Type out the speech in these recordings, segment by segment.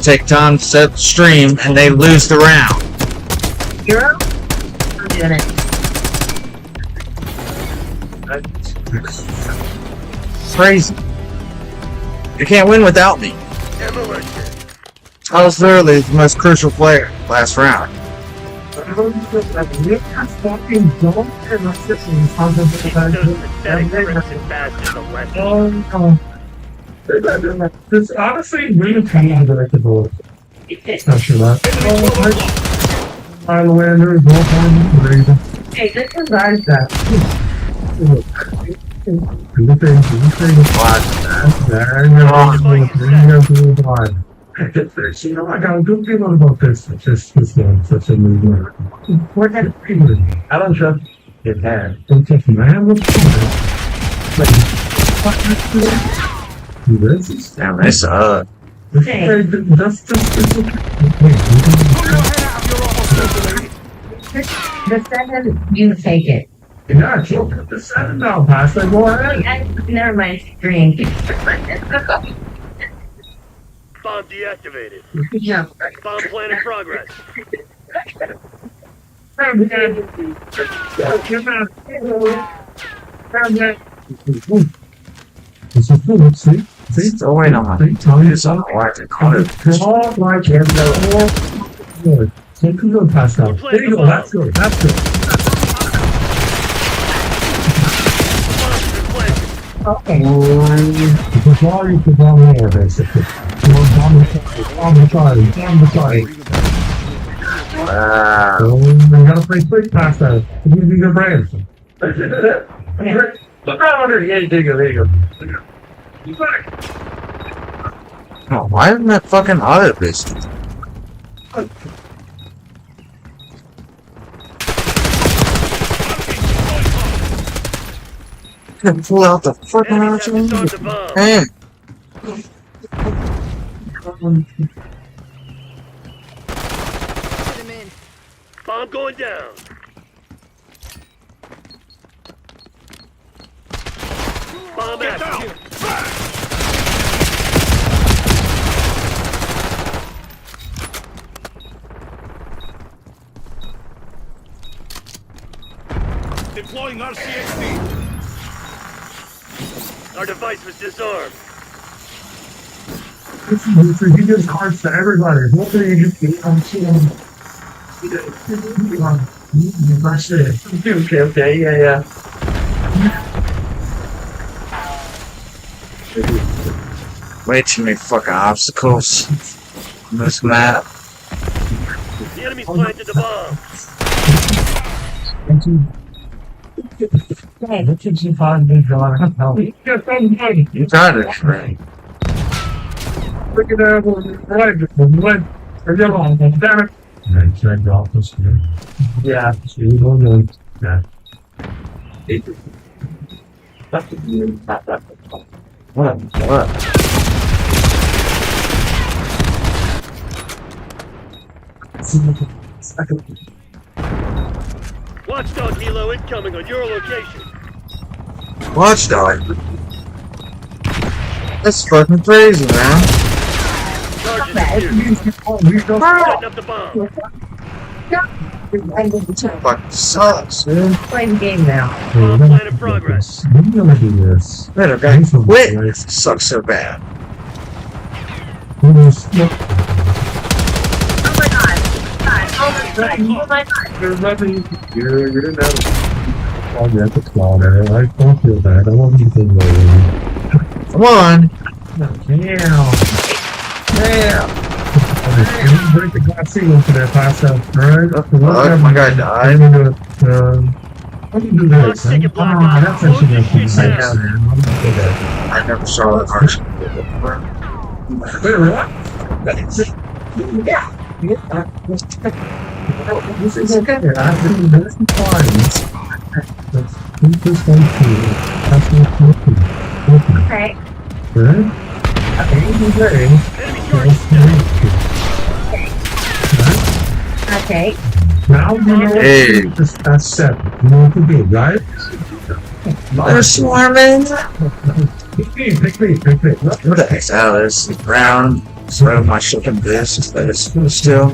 take time to set the stream, and they lose the round. Hero? I'm doing it. Crazy. You can't win without me. I was literally the most crucial player last round. It's honestly really kind of unpredictable. Not sure that. Highlander is all time reason. Hey, this is ours though. You know, I got a good feeling about this. This game, such a new word. What that feeling? I don't trust it has. Don't trust man with this. Damn, they suck. Hey. That's just The 7, you take it. yeah, she'll put the 7 down, Pastor. Go ahead. Never mind, screen. Bomb deactivated. Yeah. Bomb plan in progress. This is good, see? Still waiting on my It's I don't know why I call it. all like him, good. So you can go past that. There you go, that's good, that's good. Okay. Because all you can go there, basically. On the side. Wow. So, you gotta play quick past that. You can be good brains. Look around there, yeah, there you go. You back. Oh, why isn't that fucking auto based? Can pull out the fucking Enemies have option. disarmed the bomb. Man. Bomb going down. Bomb active. Deploying RCXD. Our device was disarmed. He gives cards to everybody. What do you do? Okay, yeah. Way too many fucking obstacles on this map. The enemy's planted the bomb. Hey. What did you find me drawing? You got it, right? Look at that one. Right. Damn it. Yeah, should I drop this here? Yeah. See, we'll do. Yeah. What? Watchdog helo incoming on your location. Watchdog. That's fucking crazy, man. Charges Okay. secured. Setting up the bomb. Fucking sucks, dude. Play the game now. Bomb plan in progress. I'm gonna do this. Man, I got quit. It sucks so bad. Oh my god. Oh my god. There's nothing. You're in that. Oh, yeah, it's gone there. I don't feel bad. I want you to know. Come on. Break the glass ceiling for that pass out, alright? Oh, my guy died. I'm gonna do this. Take it, Black Ah, Ops. that's actually Hold gonna your be shit nice, down. man. I'm gonna do that. I never saw that arsenal before. Wait, what? Yeah. This is okay. I think this is fine. Let's keep this one cool. That's not cool. Okay. Good? Amazing day. Enemy charges Okay. Now you know Hey. that's 7. You know what to do, right? They're swarming. Pick me. What the heck's out of this? Brown Throw my chicken biscuit, but it's still.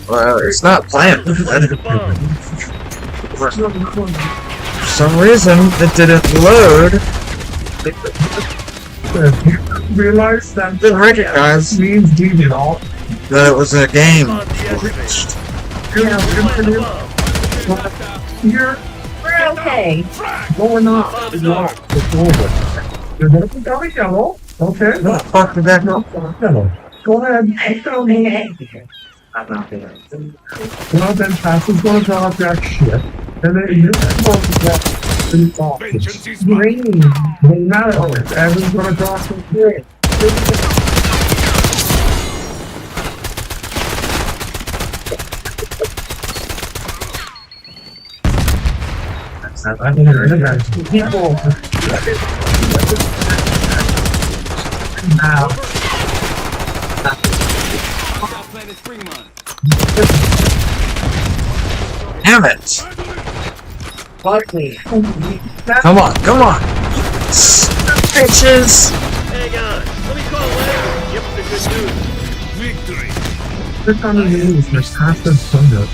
Well, it's not plant. The bomb. For some reason, it didn't load. Realize that Didn't recognize means demon all. that it was a game. Bomb deactivated. Yeah, Plant the bomb. you're We're okay. no, we're not. Bomb It's is not. armed. It's over. You're gonna be going yellow. Okay. What the fuck did that go? Yellow. Go ahead. I don't know. I'm not doing it. Well, then Pastor's gonna drop that shit. And then you're supposed to drop the boxes. Vengeance is mine. Green. Then now, Evan's gonna drop some shit. I mean, people. Now, Damn it! Fuck me. Come on, come on! Bitches! Hang on. Let me call Larry. Give him the good news. Victory. this time of year is there's half the thunder.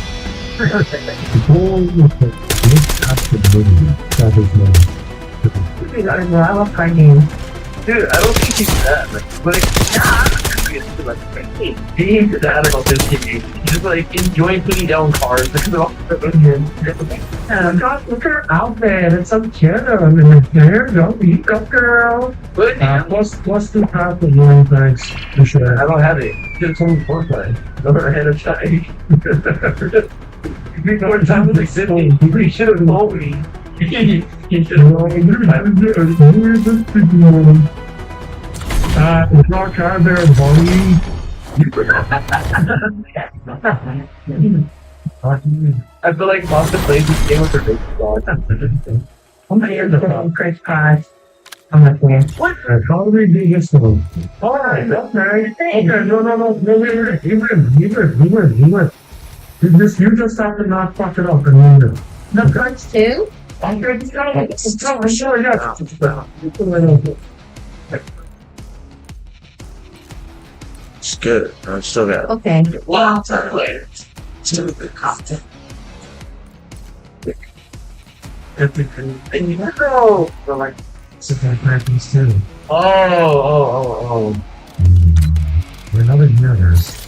The whole with the half the movie. That is no. I love card games. Dude, I don't think he's that. Like, he's that about this game. He's just like enjoying putting down cards. God, look at her outfit. It's so cute. There you go. You go, girl. But Plus two half the one, thanks. For sure. I don't have it. It's only 4 play. Never had a try. You know what time was like sitting? He should have told me. He should have told me. Draw a card there, Bonnie. I feel like Boston plays this game with her baseball. I'm here to Chris Price. I'm not here. What? Probably be this one. Alright, okay. Okay, no, you win. You just have to not fuck it up and win it. The cards too? Sure, yeah. It's good. I still got it. Okay. Wow, time later. And you know, they're like, sit there, happens too. Oh. We're not in others.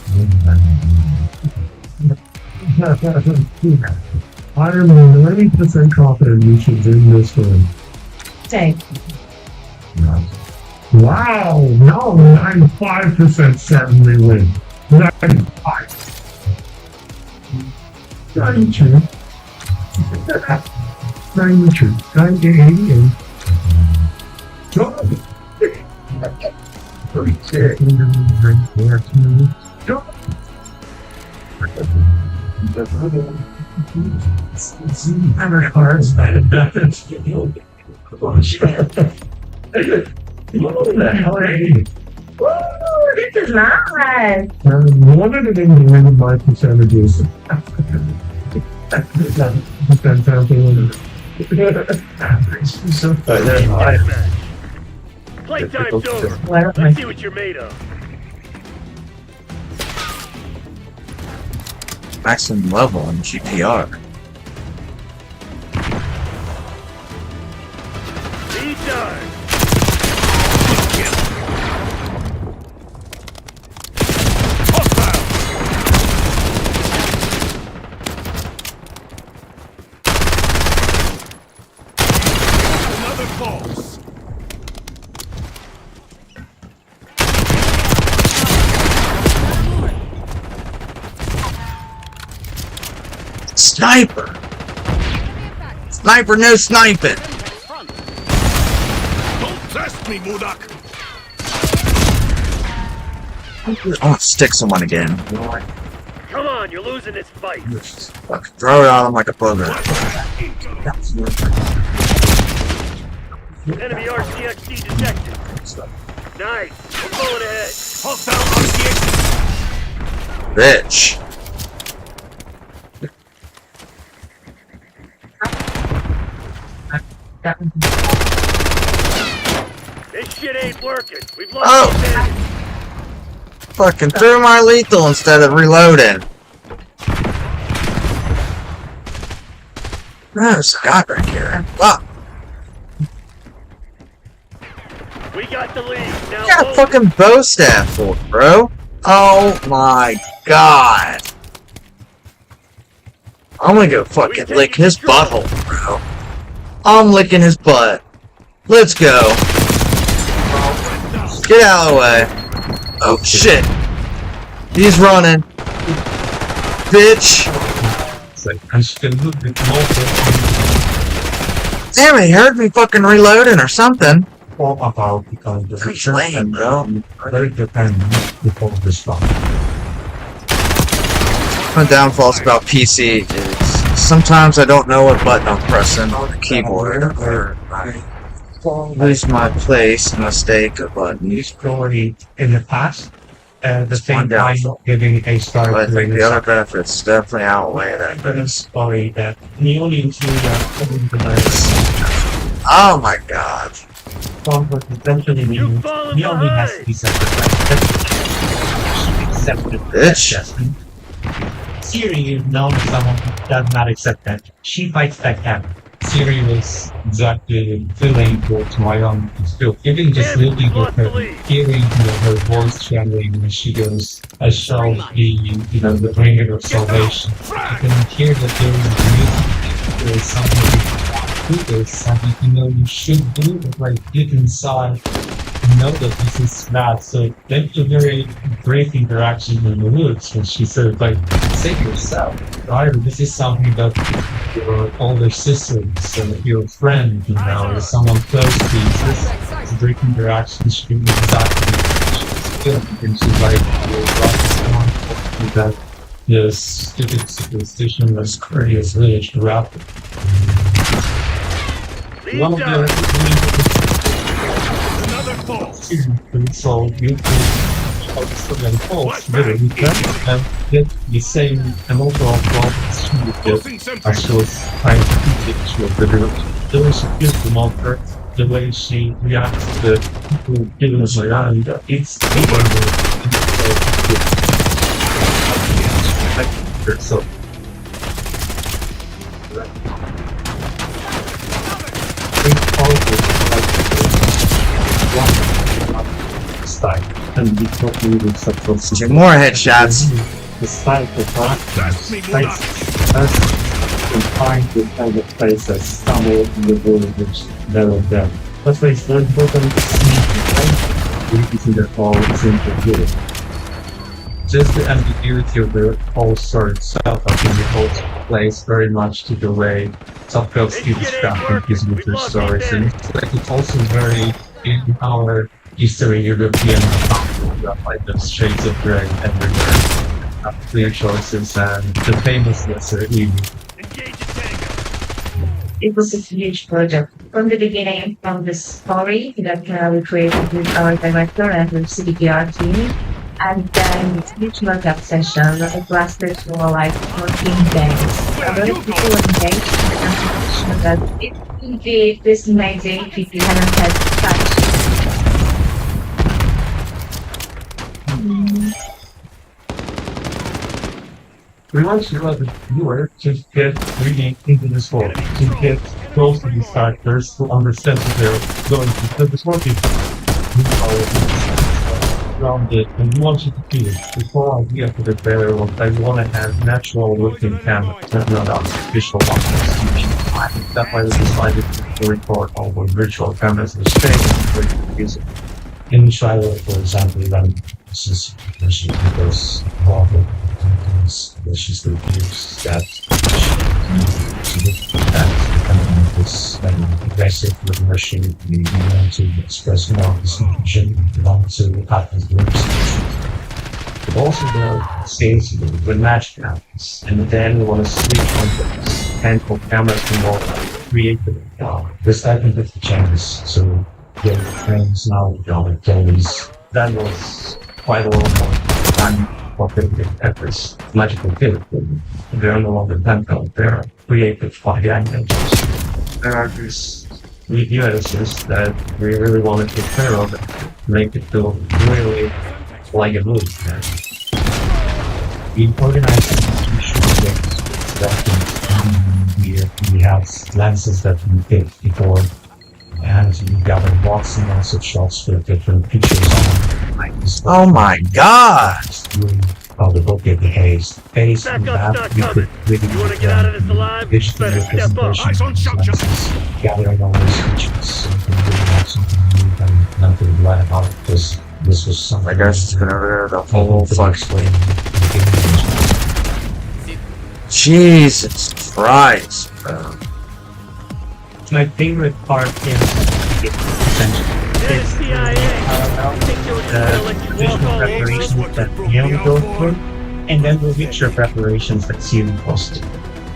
I am 90% confident you should win this one. Okay. Wow, no, 95% certainly win. 95. Not even true. Not even true. 98. Go. 36. Go. Hammer cards. What the hell are you? Woo! This is nice. One of the things you really my percentages. Playtime's over. What? Let's see what you're made of. Maximum level on GPR. Lead time. Another pulse. Sniper! Sniper, no sniping! Don't test me, Mudak. I want to stick someone again. Come on, you're losing this fight. Fucking throw it on him like a booger. Enemy RCXD detected. Nice. We're going ahead. Hostile RCXD. Bitch. This shit ain't working. We've lost Oh. the advantage. Fucking threw my lethal instead of reloading. There's a guy right here. Fuck. We got the lead. Now You got a hold fucking bow staff for it, bro. Oh my god. I'm gonna go fucking lick his butthole, bro. I'm licking his butt. Let's go. Get out of the way. Oh shit. He's running. Bitch. It's like, I should look at Damn it, he heard me fucking reloading or something. all about because the Pretty lame, bro. very dependent before the start. My downfall's about PC is sometimes I don't know what button I'm pressing on the keyboard, or I lose my place and mistake a button. New story in the past, the It's same one time downfall. giving a start But I to think the the other benefits definitely outweigh that. but a story that nearly into the Oh my god. but eventually You've fallen he only has to behind. be sacrificed. She accepted Bitch. that judgment. Siri is known as someone who does not accept that. She fights that habit. Siri was exactly feeling towards my own still. Even just Damn, living with lost the her, lead. hearing her voice channeling when she goes, I shall be, the bringer of salvation. You can hear that there is something to do this, something you should do, but like deep inside, you know that this is bad. So that's a very great interaction in the woods when she said, like, save yourself, right? This is something that your older sister, so your friend, or someone close to you. This is a great interaction. She knew exactly what she was feeling. And she's like, you're right, that this stupid superstition was crazy as really throughout. Lead One of down. Another false. so you can and false really and get the same emotional problems she would get Closing sentry. as she was trying to teach you the the way she feels the monster, the way she reacts to the people giving us around, it's so style and be totally with such Two more headshots. the style of That's me, Mudak. us and find the kind of places somewhere in the world which there are them. Let's say it's very important to see we see that all simple good. Just the ambiguity of the whole story itself, I think it also plays very much to the way Topfield students craft his winter stories, and it's also very in our history European like the shades of grey everywhere, clear choices, and the famous lesser evil. Engage the tango. It was a huge project. From the beginning, from the story that we created with our director and the CDPR team, and then huge workout session that lasted for like 14 days. A lot of people were engaged and that it would be this amazing if you hadn't had such. We want you as a viewer to get really into this world, to get close to these characters, to understand what they're going through. Because this world is grounded, and we want you to feel it. The whole idea for the trailer was I want to have natural looking cameras, not artificial ones. That's why we decided to record all the virtual cameras in the space and use it. In the trailer, for example, then this is she goes all the she's the abuse that this aggressive machine we want to express more distinction, we want to happen groups. But also there are scenes with magic happens, and then we want to switch on those handheld cameras to more creative. This type of the changes, so the friends now with games. That was quite a lot more time for the efforts, magical characters. They're no longer temporal, they're created by the animators. There are these review editors that we really want to take care of, make it feel really like a move. We organize we have lenses that we take before, and we gather lots and lots of shots with different pictures on like this. Oh my god! How the bokeh behaves. Based on Back up, that, start we coming. could really You wanna get out of this alive? digital Better step up. representation Eyes on of these Chuck, lenses, gathering all these features, so we can really have something new and nothing lie about this. This was something. I guess it's gonna rare the whole fucking. Jesus Christ, bro. My favorite part is essentially CIA. Think you're just gonna let you walk additional all over preparations it? that you go through, and then the richer preparations that you post.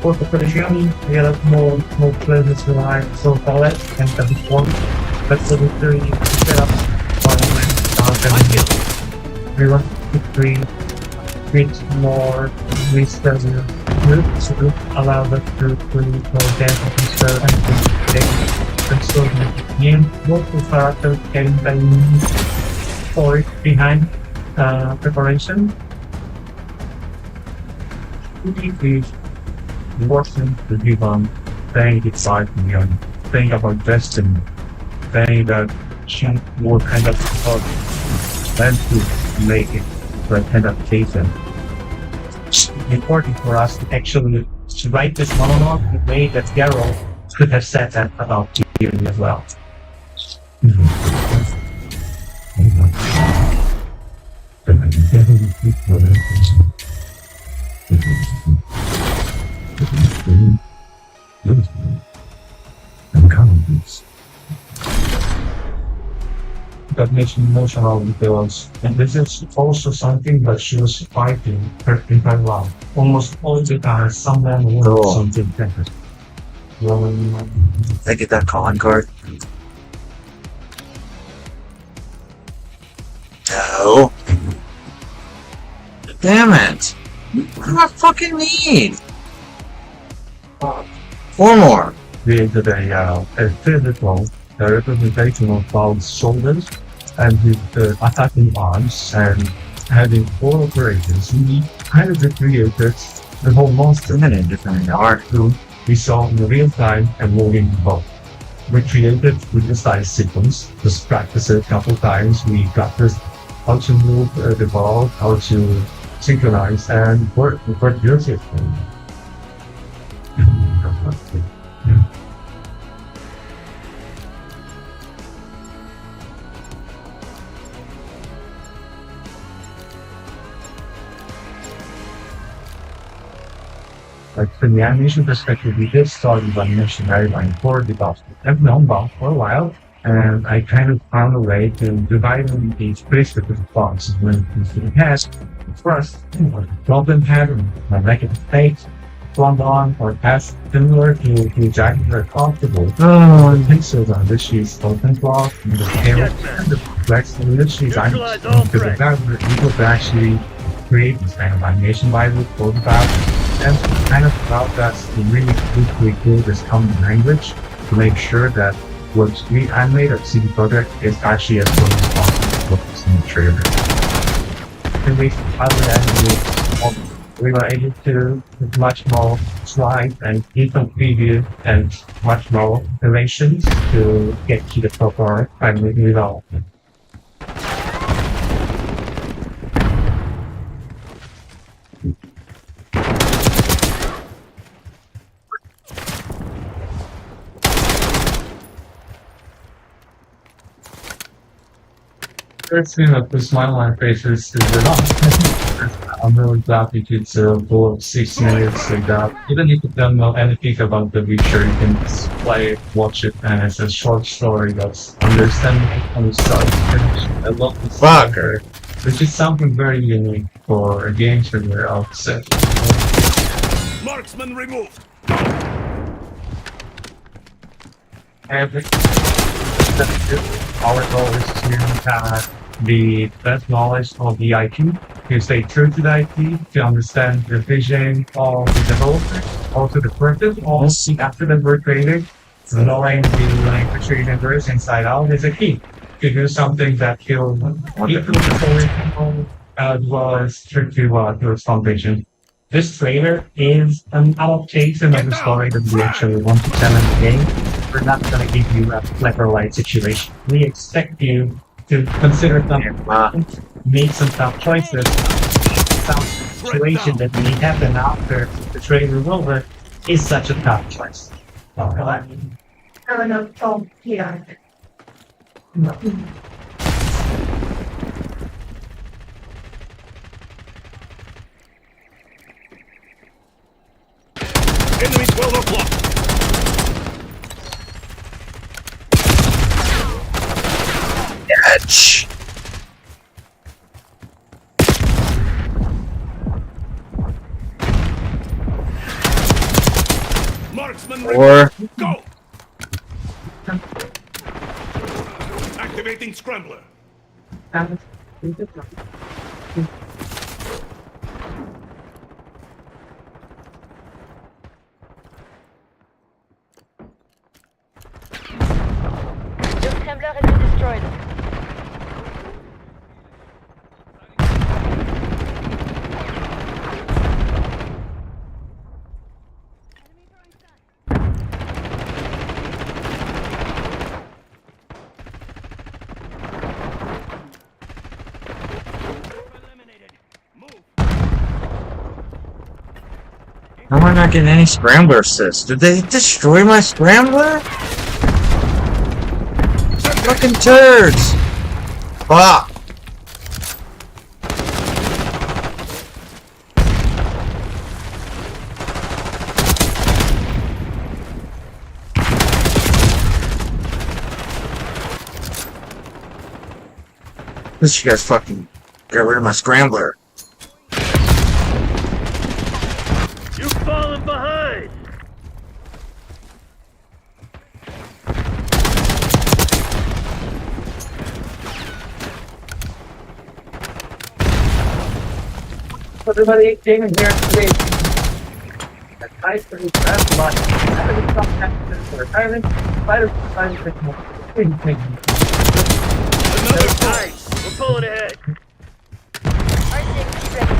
For the Persian, we have more players to line, so call it, and the before. But for the three, set up we want to create more research groups to allow the group to go down and so the game what the character getting the story behind preparation. We working to give on saying it's like beyond saying about destiny, saying that she will kind of then to make it for a kind of case. It's important for us to actually to write this monologue in a way that Geralt could have said that about Tyrion as well. That makes me emotional because, and this is also something that she was fighting her entire life. Almost all the time, someone wants Cool. something different. I get that calling card. No. Damn it. What do I fucking need? 4 more. Created a physical representation of Paul's shoulders and his attacking arms and having 4 operations. We kind of recreated the whole monster Different art. who we saw in real time and moving both. We created with the size sequence, just practice it a couple times. We practiced how to move the ball, how to synchronize, and work beautifully. Like from the animation perspective, we did start with animation guideline for the boss. I've known Bob for a while, and I kind of found a way to divide them these pretty specific bosses. When it has first, golden head, my negative face, front on, or pass similar to Jack very comfortable. Oh, The pixels on this she's open cloth, and the tail, and the flex on this she's Neutralize all because of that, we're able to actually create this kind of animation by the photograph. And kind of about that to really quickly build this common language to make sure that what we animate at CD Projekt is actually as close as possible to what's in the trailer. And we were able to with much more slides and detailed preview and much more iterations to get to the proper final result. First thing that the smile on my face is enough. I'm really glad we could go 6 minutes like that. Even if you don't know anything about The Witcher, you can just play it, watch it, and it's a short story that's understandable from start to finish. I love this Fucker. which is something very unique for a game trailer, I would say. Marksman removed. Every our goal is to have the best knowledge of the IP, to stay true to the IP, to understand the vision of the developer, also the purpose of after that we're creating. So knowing the language universe inside out is a key. to do something that will equal the original as well as true to its foundation. This trailer is an adaptation of the story that we actually want to tell in the game. We're not going to give you a clever light situation. We expect you to consider something, make some tough choices. Some situation that may happen after the trailer is over is such a tough choice. Alright. Here. Enemy 12 o'clock. Edge. Marksman Or go. Activating scrambler. The scrambler has been destroyed. Eliminated. Move. how am I not getting any scrambler assists? Did they destroy my scrambler? Fucking turds! Fuck! This you guys fucking got rid of my scrambler. You've fallen behind. Everybody, Damon here today. That's nice for you. That's much. For retirement, fighters decided to take more. Another pulse. Nice. We're pulling ahead. RCXD ready.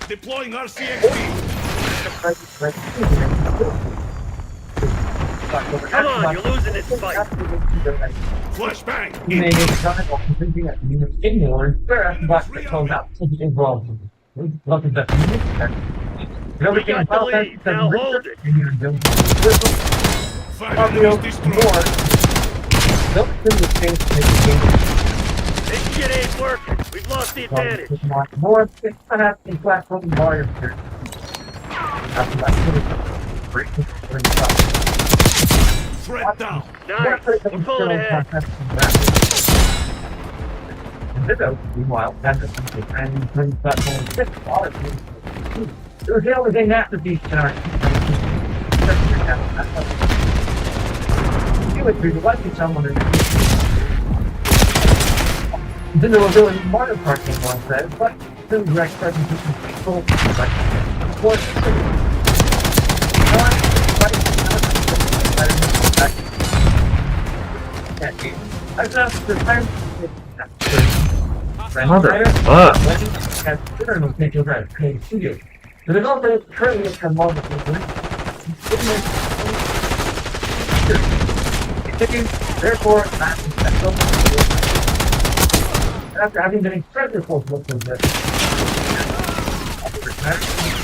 Deploying RCXD. Come on, you're losing this fight. Flashbang. You may get started off thinking that you have ignored where back the code out to be involved. Look at that. We got the lead. Now hold it. Five enemies destroyed. This shit ain't working. We've lost the advantage. More perhaps in platform warriors here. After that, breaking Threat down. Nice. We're pulling ahead. Meanwhile, that's a and brings platform $6. It was the only thing after these charts. You would be lucky someone who then there was really Mario Party one said, but the direct presentation people like of course I just the time Motherfuck. the developer currently has come on therefore not after having been incredibly close with this.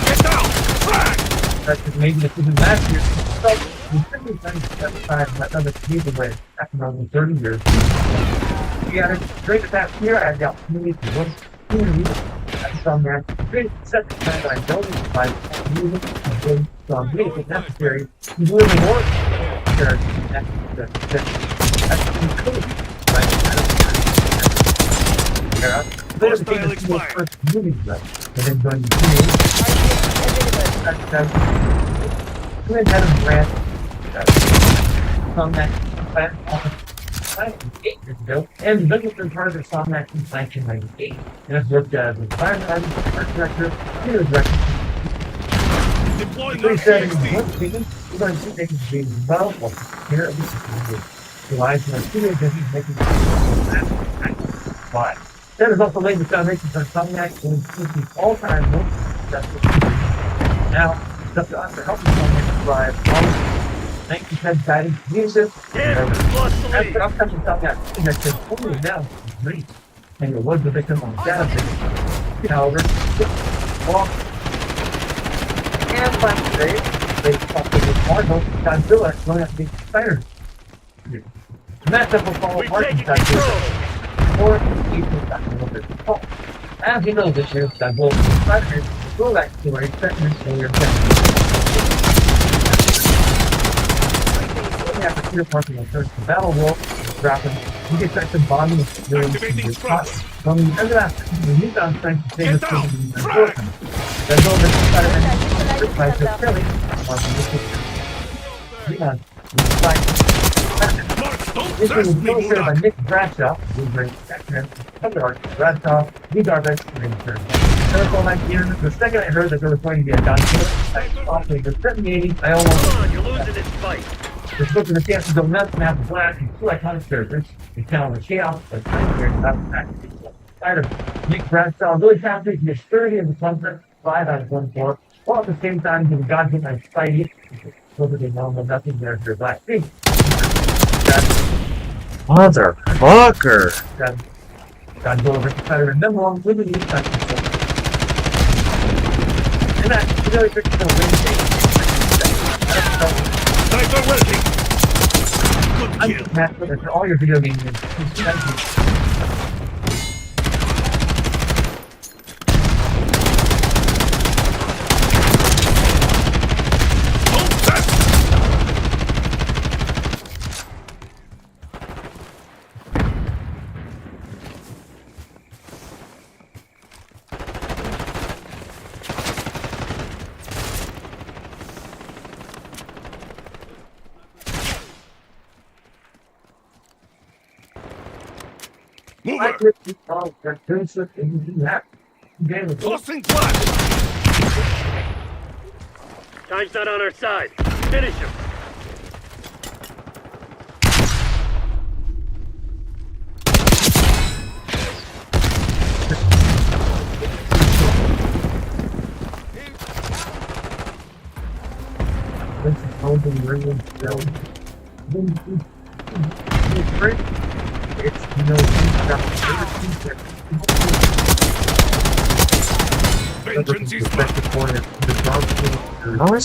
Get down. Flag. That's maybe this isn't last year. So we simply done set aside my other people with after more than 30 years. We had a great past year. I had the opportunity to work at some man. Great set aside that I don't by music and good song music if necessary. You live in more that's included. Hostile expired. First movie right? And then going to Good had a brand Songmax 8 years ago, and the business was part of the Songmax since 1998. And it's worked as a design artist, art director, video director. Deploying They said, RCXD. what thing? We're going to see they can be developed. Here, at least the lives of our students and he's making why. That is also laid the foundation for Insomniac and increasing all-time most successful. Now, it's up to us to help Insomniac thrive. Thank you, Ted, guiding music. Kansas has lost the After lead. upcoming Insomniac, I said, holy now, great. And it was the victim on database. However, well, and last day, they talked to the Cardinals, Godzilla, going up to be fired. The matchup will follow We've Martin taken Godzilla, control. or Ethan Godzilla. As you know, this year's Godzilla Predators will back to a second failure test. After clear parking and search the battle wall, dropping, you get back to bonding with the Activating strike. from the end of that, the new down strength to save Get us down. from the Frag. enforcement. Then go over to Spider-Man, by the Philly, marking the system. Leon, like, Mark, don't this test was me, illustrated by Budak. Nick Bradshaw, who's great X-Men, Thunderheart, Bradshaw, Lee Garbage, and Intern. Miracle 19, the second I heard that there was going to be a Godzilla, I thought the 7080, I almost Come on, you're losing this fight. Just looking at the chances go nuts and have black and two iconic characters. The town of chaos, but nightmare about Spider Nick Bradshaw really talented. He is 30 in the sunset, 5 out of 1-4, while at the same time he's Godzilla and Spidey. So that they know nothing there for Black Pig. Motherfucker. Godzilla versus Spider and number one with the new section. And that really fixed the win game. Sniper working. Good I'm kill. Matt Twitter for all your video game news. Thank you. Don't test. I Mover. just thought that there's a thing in that game. Tossing flash. Time's not on our side. Finish him. This is holding really still. It's great. It's, you know, he's got Vengeance is mine. I'm gonna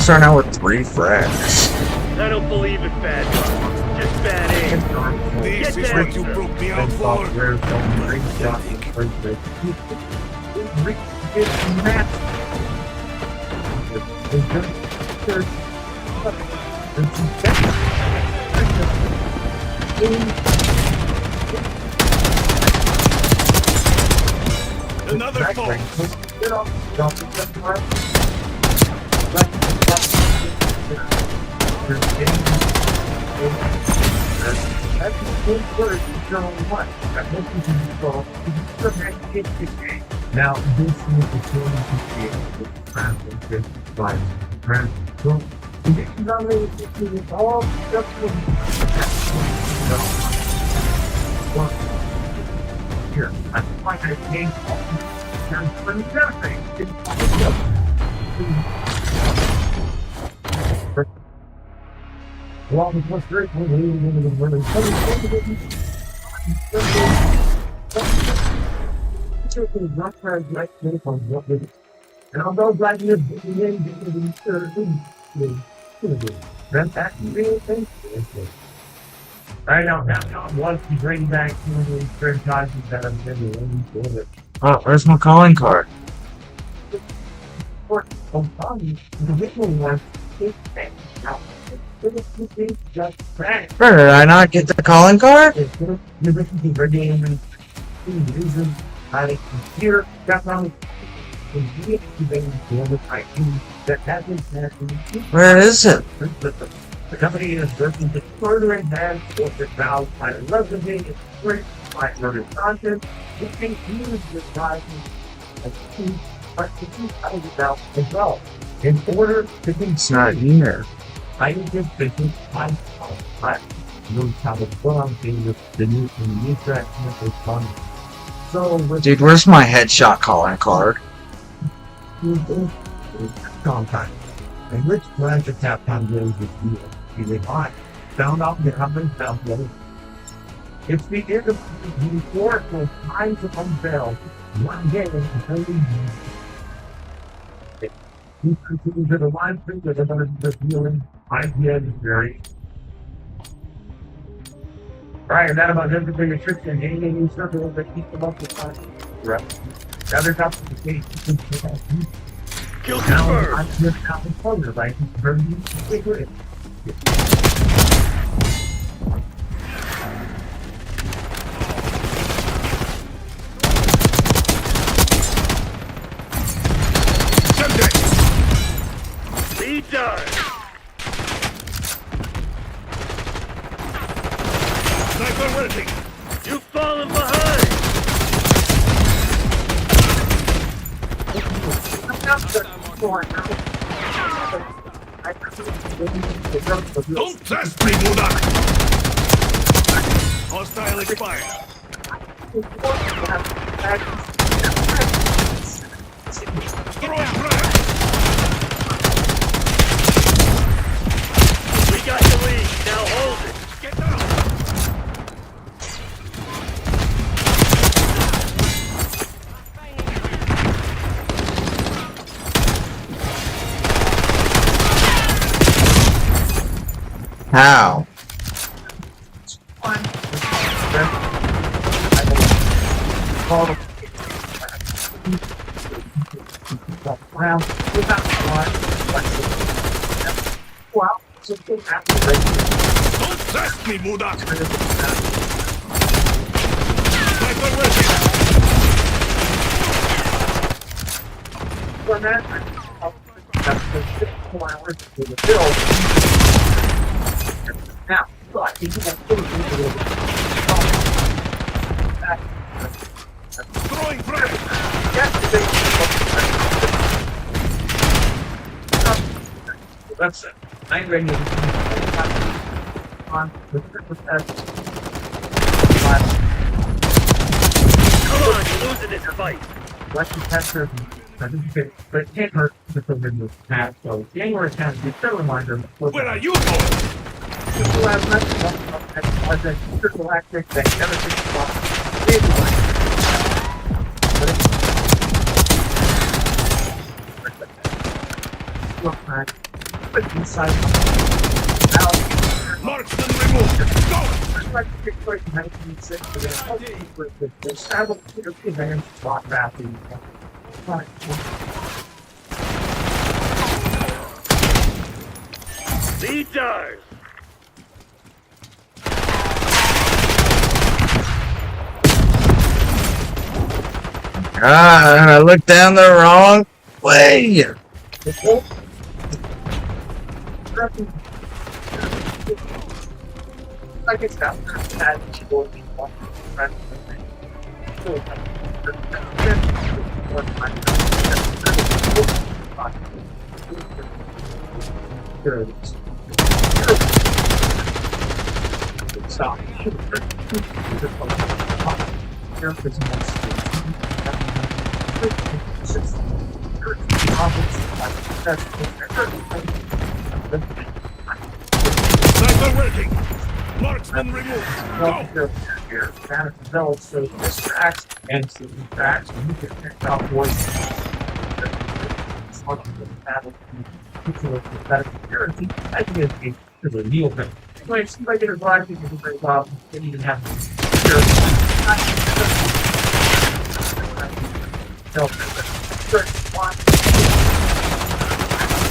start out with 3 frags. I don't believe in bad luck. Just bad aim. This is what you broke me out for. Another fall. Now, this is the tool to create the translation by Grant. So, it's not really it's all structural. Here, I'm finding a game and for the everything. Well, it was great when we were in the women. And although Black Lives I don't know. Once you bring back some of these franchises that have been doing it. Oh, where's my calling card? For the original one, it's now. It's just trash. Where did I not get the calling card? It's good. You listen to reggae and using I hear that on the that hasn't happened. Where is it? The company is working to further enhance corporate value by leveraging its great by murder content. It can use this value as key, but to keep out of doubt as well. In order to be It's not here. I just business I knows how to put on things with the new track is fun. So with Dude, where's my headshot calling card? contact. And which branch of Capcom games is you? He replied, found out the company found the other. It's the end of the historical time to unveil one game only he continues to the line thing with another revealing idea is very right, and that about everything a trick and getting a new circle that keeps them up with time. Right. The other top of the case Kill now confirmed. I'm just out of color, like it's very secret. Subject! Lead done. Sniper waiting! You've fallen behind. Don't test me, Mudak! Hostile expired. Throwing grenade! We got the lead. Now hold it. Get down! How? Well, without one, well, so after Don't test me, Mudak! Sniper waiting! for that, that's the 6 hours to the build. Now, but you can have Throwing grenade! that's it. I'm ready on the Come on, you're losing this fight. Russian tester, but it can't hurt to put in the past. So, January 10th, be still a reminder. Where are you going? People have nothing as a intergalactic that never thinks about look back, but inside out. Marksman removed! Go! Like the Bigfoot in 1906, with the travel to the events, bought rapid. Lead ours. Ah, I looked down the wrong way. Like it's got that keyboard. Stop. Sniper working! Marksman removed! Go! Here, that develops so this tracks and so tracks, and you can pick out voice. It's much of the battle to better security. I think it's a real thing. Anyway, it seems like it's a lot of people do great job. They even have security.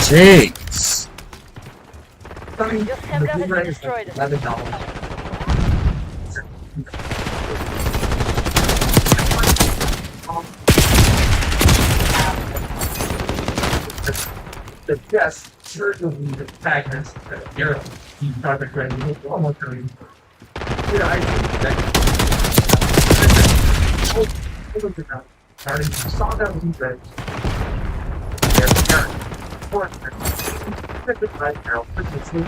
Jeez. Your assembler has been destroyed. $11. The best certainly the fragments that Europe he project ready almost ready. Yeah, I think that starting from saw that we read. This is right now. This is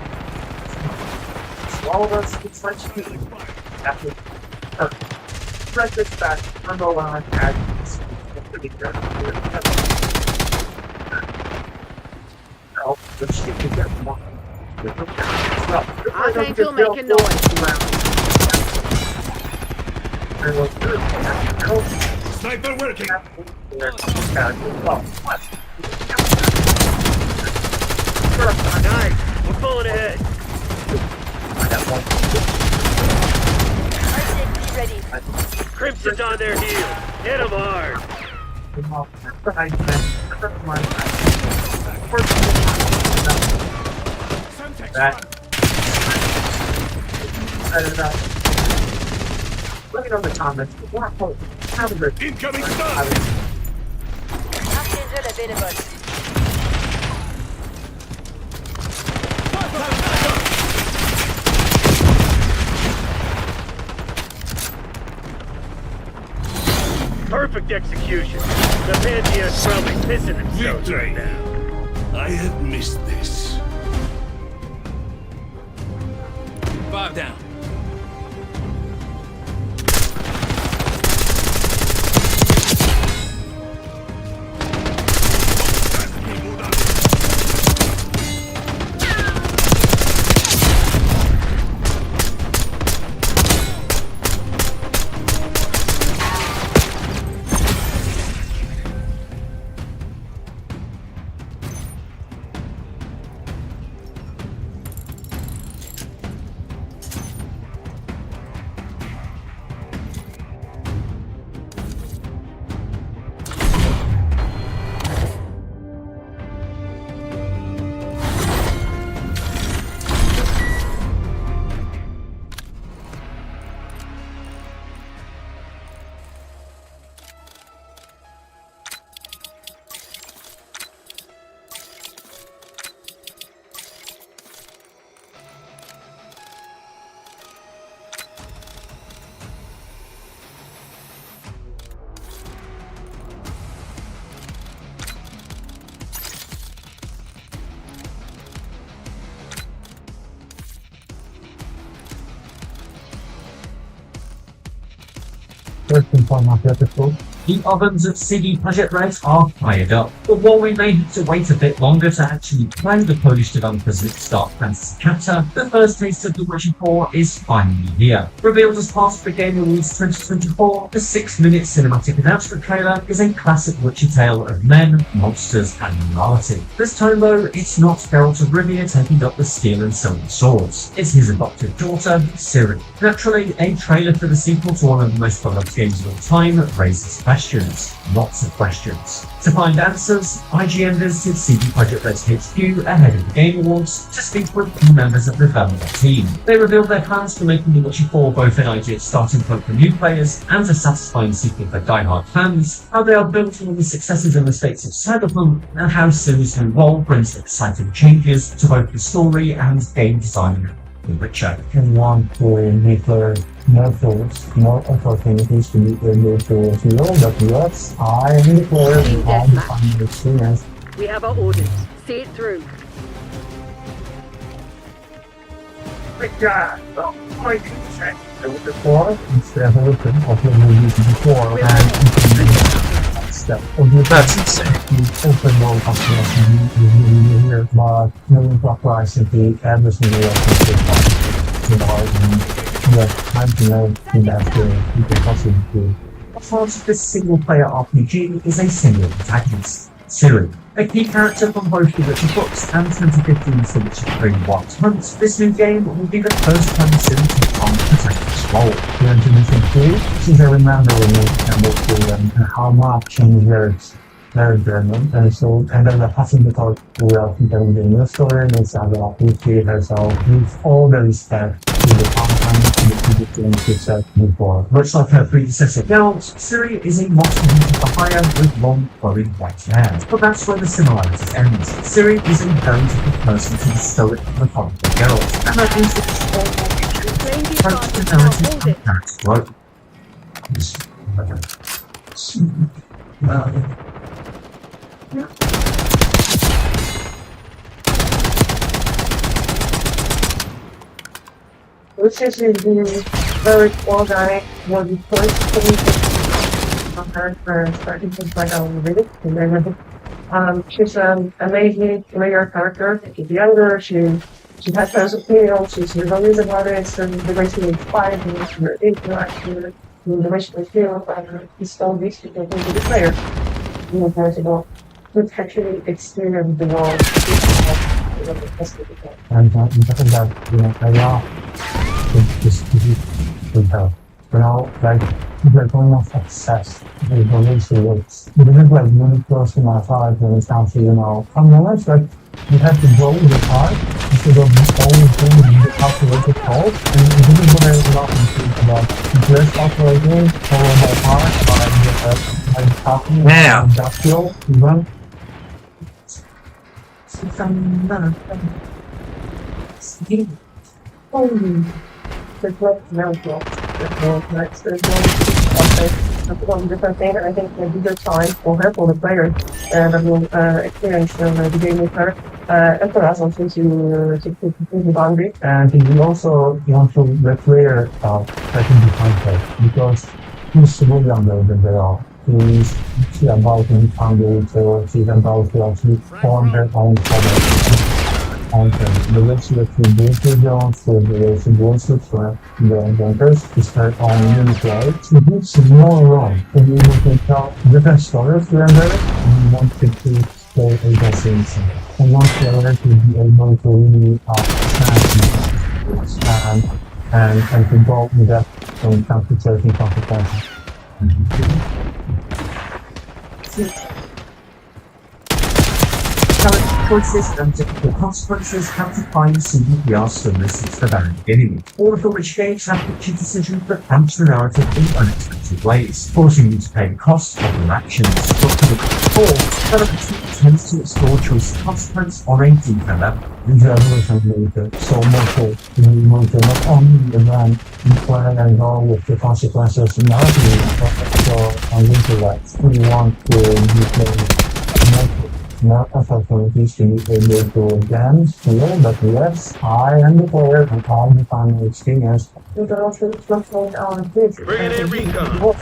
all of us, it's like shooting. After press this back, turn on, and it's pretty good. Oh, let's see if we get more. Archangel making noise. Sniper working. Nice. We're pulling ahead. RCXD ready. Crimson's on their heels. Hit them hard. Let me know in the comments. Incoming stun. Archangel available. Perfect execution. The Pantheon's probably pissing themselves Victory. right now. I have missed this. 5 down. First and foremost, episode. The ovens at CD Projekt Red are fired up, but while we may have to wait a bit longer to actually play the Polish developers' next Dark Fantasy chapter, the first taste of The Witcher 4 is finally here. Revealed as part of the Game Awards 2024, the 6-minute cinematic announcement trailer is a classic Witcher tale of men, monsters, and morality. This time though, it's not Geralt of Rivia taking up the steel and silver swords. It's his adopted daughter, Ciri. Naturally, a trailer for the sequel to one of the most beloved games of all time raises questions. Lots of questions. To find answers, IGN visited CD Projekt Red's HQ ahead of the Game Awards to speak with key members of the development team. They revealed their plans for making The Witcher 4 both an ideal starting point for new players and a satisfying sequel for die-hard fans, how they are building on the successes and mistakes of Cyberpunk, and how Ciri's new role brings exciting changes to both the story and game design. The Witcher. And want to make more tools, more opportunities to meet their new tools. You know that yes, I am the player with all the fun experience. We have our orders. See it through. Great job. Oh, my goodness. Before, it's the evolution of what we used before, and step of the That's insane. open world population you here, but no proper simply every single time to know in that you can possibly do. Part of this single-player RPG is a single protagonist, Ciri. A key character from both the Witcher books and 2015's The Witcher 3 Wild Hunt, this new game will be the first time Ciri takes on the protagonist's role. You want to listen to? Since I remember when you campbell and how much changes their German, and so and then the passing the talk will in the new story and it's about history herself with all the respect to the content and the things you said before. Much like her predecessor Geralt, Ciri is a monster hunter for hire with long, flowing white hair. But that's where the similarities end. Ciri is a very different person to the stoic, methodical Geralt, and that means that it's all approach to narrative and character growth. which is the very organic, was the first thing on her for starting to find out a bit. And then, she's an amazing player character. She's younger, she has tons of feels, she's rebellious about it, and the way she inspires me, her interaction, the way she feels, it's all these people into the player. You know, possible to actually experience the world. And because of that, I love this with her. Like, they're going off success. They believe she works. This is like really close to my heart when it comes to, from knowledge, like, you have to grow with your heart instead of always doing the calculated thought. And this is what I love and think about. Less calculating, follow my heart, by calculating, industrial, even. There's no natural. Different thing. I think the bigger time for her, for the player, that will experience the game with her, and for us also to the boundary. And we also want to the player setting behind her because he's way younger than they are. She's about to become the she's about to actually form her own product. The relationship between the individuals, the relationship with the inventors is her own unique way. She gives more wrong. And you can tell different stories here and there, and you want to play agency. And one player to be able to really and to go with that when it comes to certain consequences. The consequences have to find CDPR services at the very beginning, all of which games have put your decisions that punch the narrative in unexpected ways, forcing you to pay the cost of your actions. But for the core, development tends to explore choice of consequence on a deeper level. These are really so much not only the brand you plan and go with the consequences narrative, but also on intellect. We want to be more opportunities to be able to dance here, but yes, I am the player and I define the experience. We can also translate our kids. Bring it in, recon.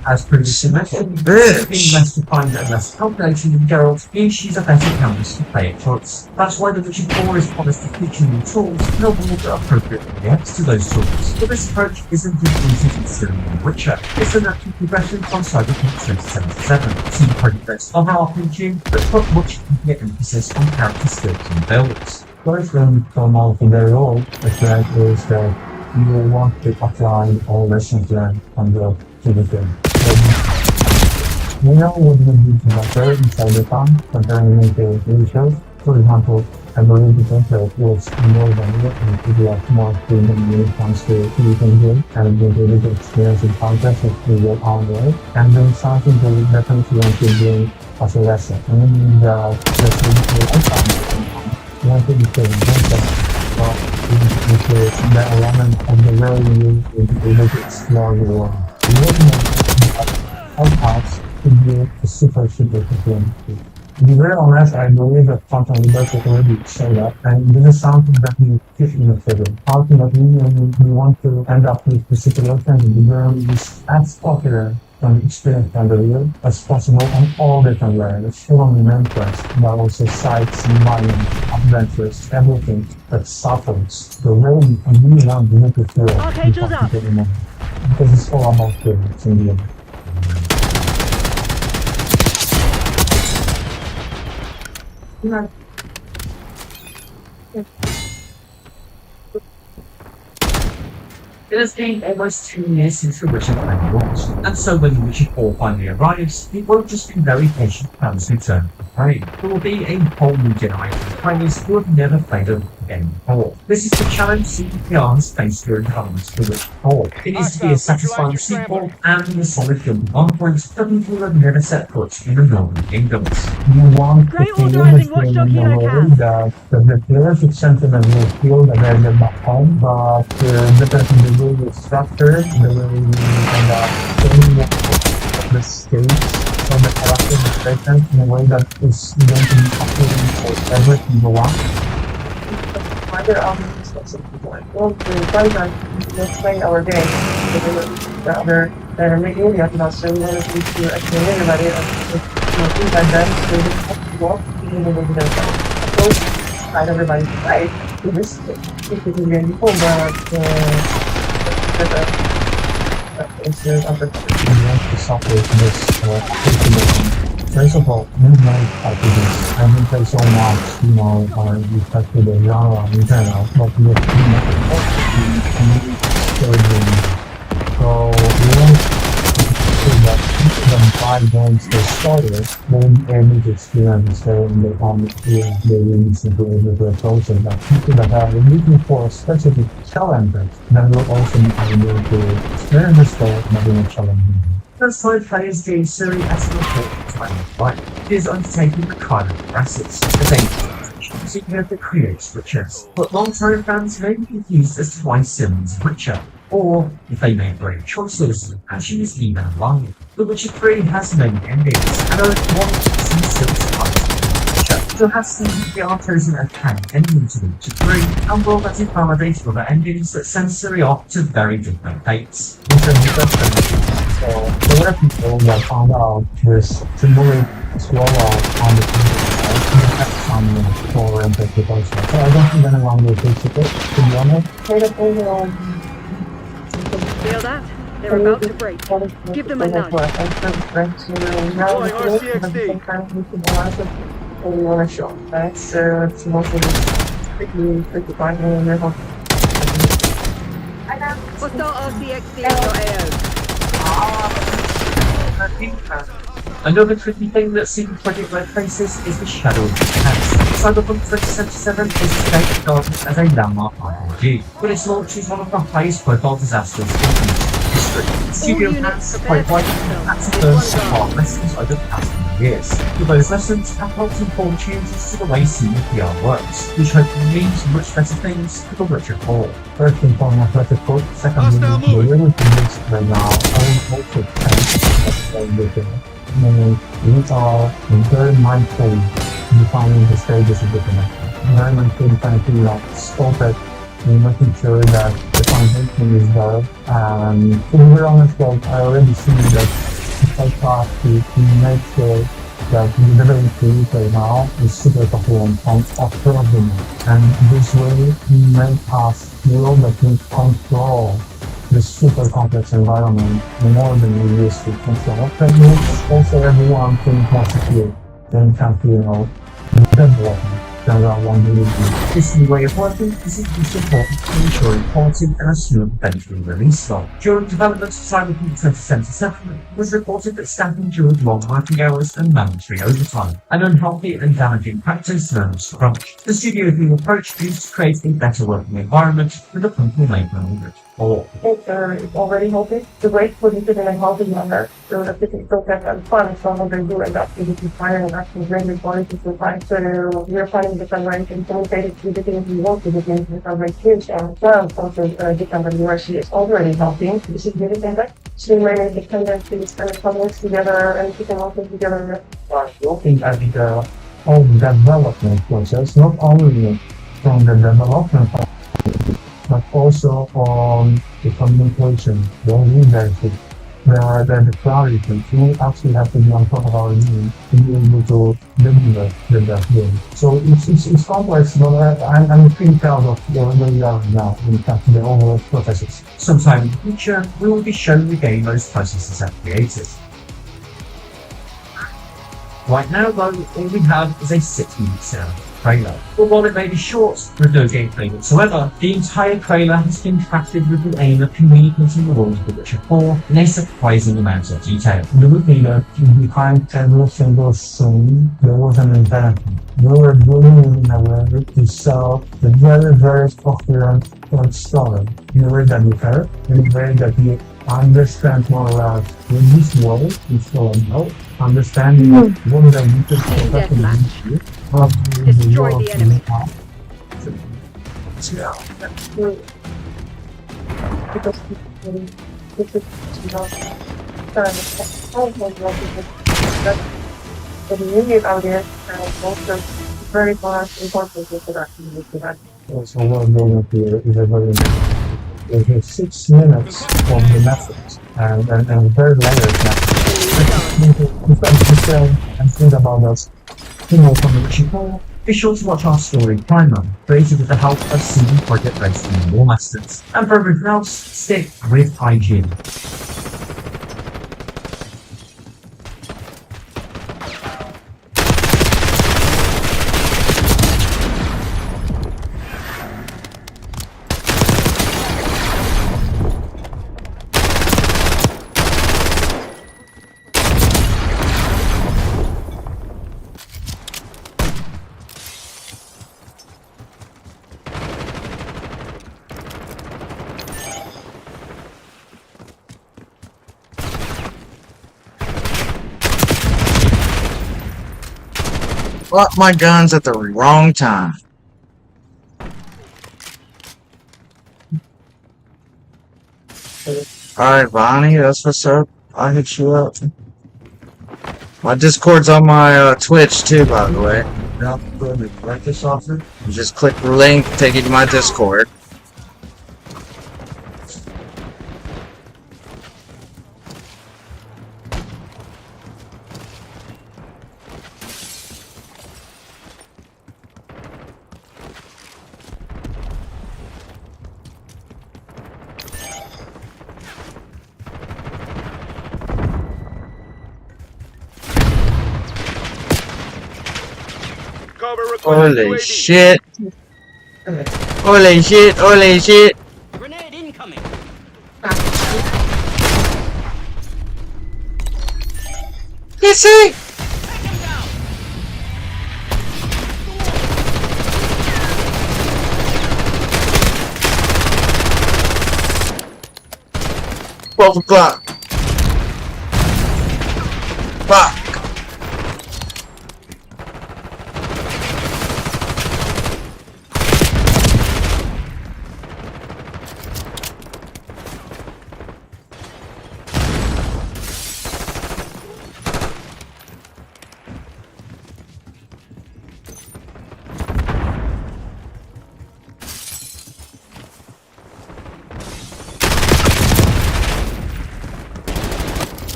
As previously mentioned, being less defined and less calculated in Geralt means she's a better canvas to play a choice. That's why the Division 4 is promised to feature new tools and award that appropriately reacts to those tools. But this approach isn't as easy to consider in Witcher. It's a natural progression from Cyberpunk 2077, see the progress of our RPG, but put much more emphasis on character skills and builds. First, when you come out of the role, the threat is that you want to apply all lessons learned from the game. We know what we need to matter inside the town, comparing it to TV shows. For example, I believe the concept was more than it and people have more freedom when it comes to using game and being able to experience the context of your own way and doing something to definitely want to bring as a lesson. I mean, the one thing is the concept the element of the way you will be able to explore the world. All parts could be a super different. To be very honest, I believe that Phantom Liberty already showed up, and this is something that we fit in the film. Ultimately, we want to end up with the situation that the game is as popular from the experience point of view as possible on all different layers. Still only interest, but also sights, environment, adventures, everything that suffers. The way you really want to make it feel because it's all about feelings in the end. This game almost 2 years since the Witcher 3 launched, and so when The Witcher 4 finally arrives, it won't just be very patient fans who turn to play. There will be a whole new generation of players who have never played a game before. This is the challenge CDPR has faced during development of The Witcher 4. It needs to be a satisfying sequel and a solid film on points that people have never set foot in the Northern Kingdoms. You want to feel the game in a way that the players with sentiment will feel that they're back home, but because the way it's structured, the way we end up filling the stakes of the character in a way that is going to be appealing for every single one. other specific one. Well, the program let's play our game. The other area so we want to actually everybody do that then so we have to walk even though we don't approach not everybody to play. We risk it. If it is really before it's other We want to separate this first of all, we know how to do this. I think there's so much, respect to the genre in general, but we have so we want to say that each of them 5 games they started, then every experience there in the they release into the process that people that are looking for specific challenges, then will also be able to experience the maybe challenging. The third phase the series as a whole it is undertaking the kind of assets, the same seeking to create switches. But long-term fans may be confused as to why Sims Witcher, or if they make brave choices and choose even line. The Witcher 3 has many endings, and I want to see Sims Witcher. So has seen the authors and account ending to Witcher 3, and will that is validation of the endings that send Siri off to very different fates. So a lot of people that found out this similar slow on the for interpretation. So I don't think anyone will fix it, to be honest. Feel that? They're about to break. Give them a nudge. Right? So it's mostly pretty fine in there. Hostile RCXD in your AO. Another tricky thing that Secret Project Red faces is the Shadow of the Past. Cyberpunk 2077 is stated as a landmark RPG, but its launch is one of the highest profile disasters in history. Studio has quite widely had to learn some hard lessons over the past few years. But those lessons have helped inform changes to the way CDPR works, which hopefully means much better things for the Witcher 4. First and foremost, let's report. Secondly, the way we can use right now, I will also try meaning these are very mindful defining the stages of the connection. Very mindful defining like stop it and making sure that the foundation is there. And to be very honest, like, I already see that if I try to make sure that the delivery right now is super performant on after of the month. And this way we make us feel that we control the super complex environment more than we used to control. That makes also everyone think more secure than can feel development than one really do. This new way of working is increasingly important to ensuring quality and a smooth eventual release flow. During development of Cyberpunk 2077, it was reported that staff endured long working hours and mandatory overtime, an unhealthy and damaging practice known as crunch. The studio's new approach is to create a better working environment with a company made knowledge. It's already healthy. The great for people in a healthy manner. So that they can focus on fun. So what they do and activity fire and actually really quality to find. So we're finding different ways and communicating to the things we want to do things with our kids and well also different university is already helping. This is really better. So we made independent to spend a couple weeks together and we can also together. I think I think the whole development process, not only from the development but also on the communication, the leadership, the clarity. We actually have to be on top of our game to be able to deliver the game. So it's complex, but I'm pretty proud of where we are now when it comes to the overall processes. Sometime in the future, we will be showing the game those processes have created. Right now though, all we have is a 6-minute trailer. But while it may be short, with no gameplay whatsoever, the entire trailer has been crafted with the aim of communicating the world of The Witcher 4 in a surprising amount of detail. The looking at behind every single scene, there was an invention. They were doing in a way to sell the very, very coherent story in a way that you heard, in a way that you understand more or less in this world, is going out, understanding what they need to do. Destroy the enemy. The immediate audience and also very far important to production. So what I'm going to do is a very it is 6 minutes from the message and very later now. We've got to say and think about us. You know, from the people, visuals watch our story primer, created with the help of CD Projekt Red's more masters. And for everything else, stick with IG. Bought my guns at the wrong time. Alright, Bonnie, that's what's up. I'll hit you up. My Discord's on my Twitch too, by the way. Now, go ahead and write this off. You just click the link, take you to my Discord. Cover required. Holy UAV. shit. Holy shit, holy shit. Grenade incoming. You see? Twelve o'clock. Fuck.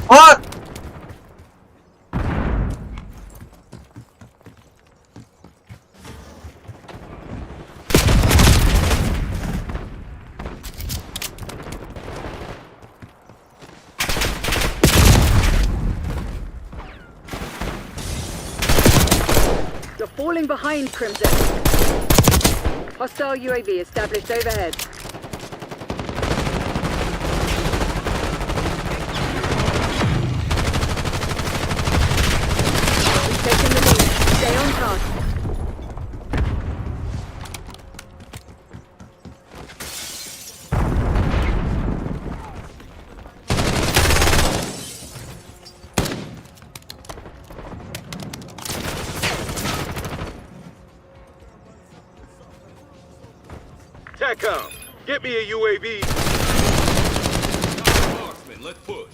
What? You're falling behind, Crimson. Hostile UAV established overhead. We've taken the lead. Stay on task. TACOM, get me a UAV. Marksman, let's push.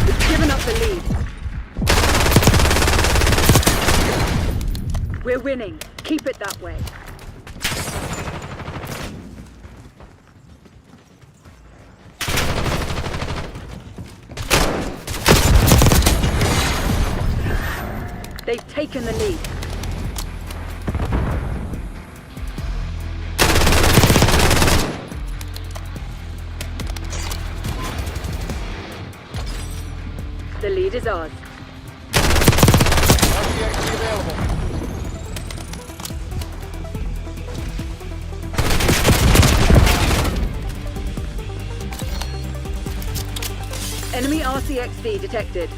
We've given up the lead. We're winning. Keep it that way. They've taken the lead. The lead is ours. Enemy RCXD detected.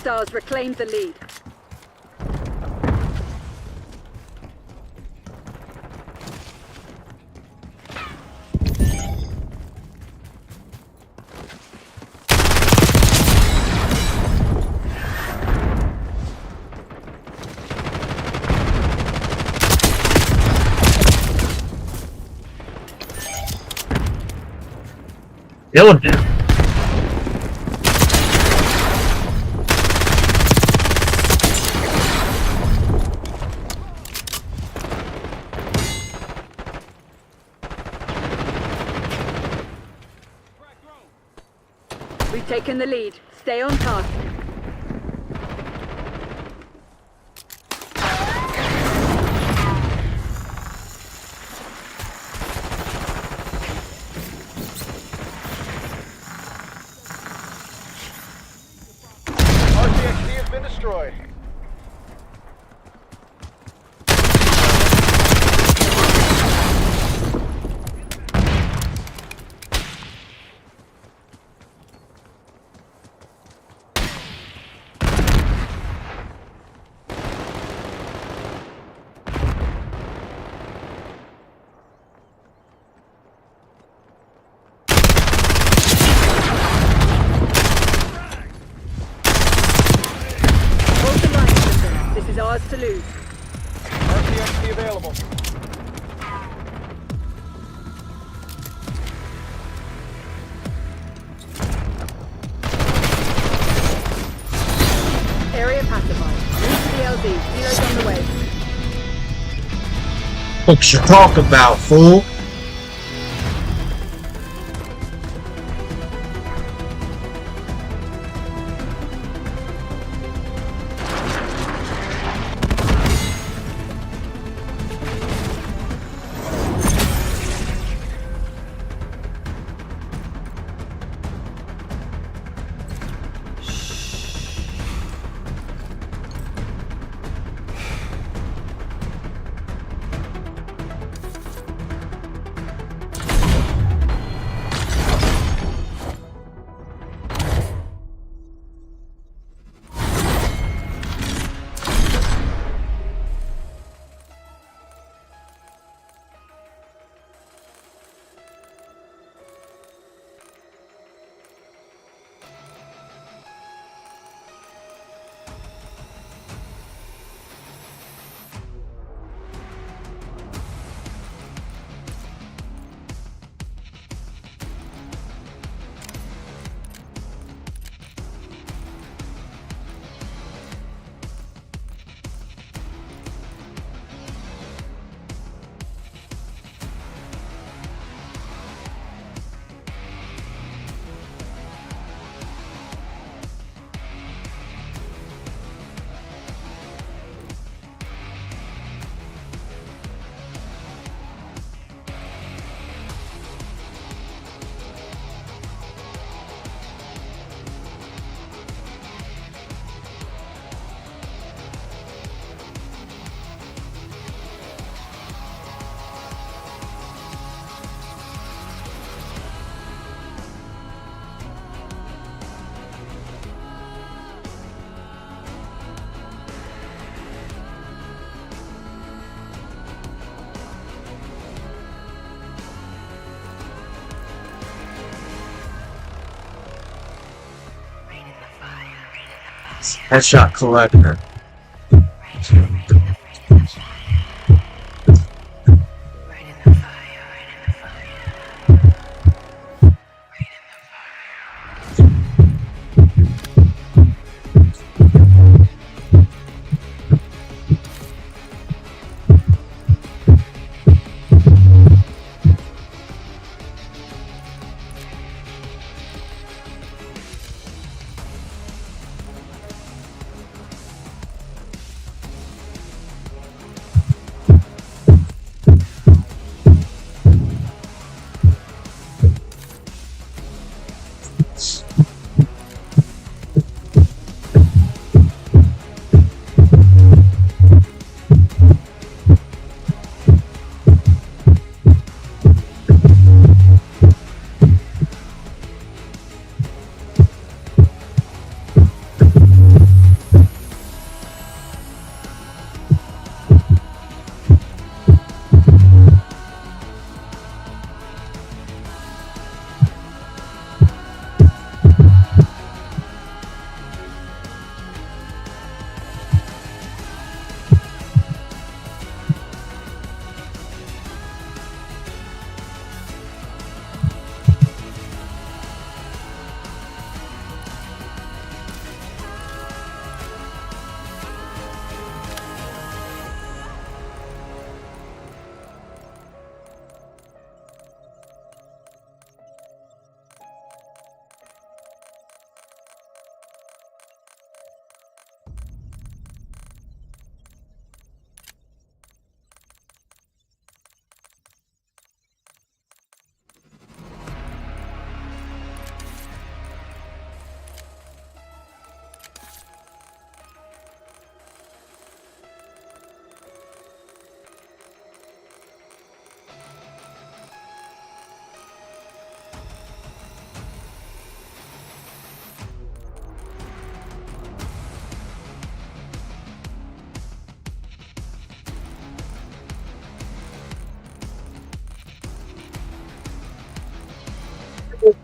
Hostiles reclaimed the lead. Killed him. We've taken the lead. Stay on task. RCXD has been destroyed. Hold the line, Crimson. This is ours to lose. RCXD available. Area pacified. Move to the LZ. Helo's on the way. What you talk about, fool? Headshot collector.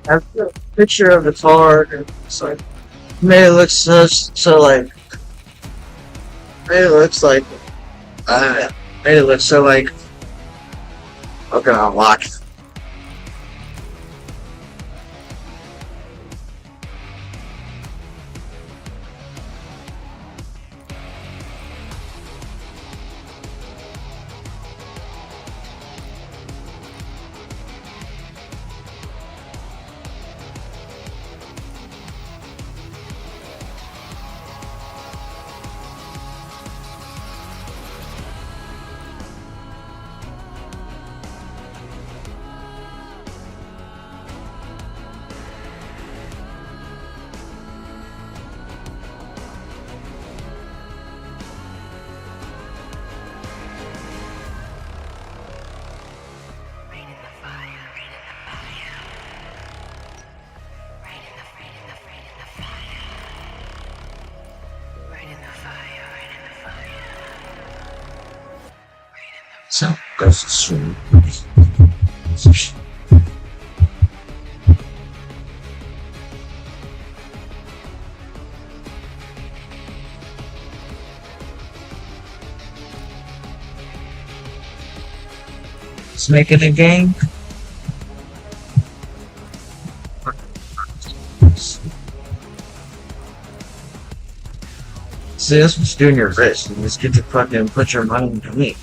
I have a picture of the car, and it's like, made it look so like, made it looks like, made it look so like, okay, unlock. So goes to swim. Let's make it a game. See, that's what you're doing your wrist. You just get to fucking put your money in the meat.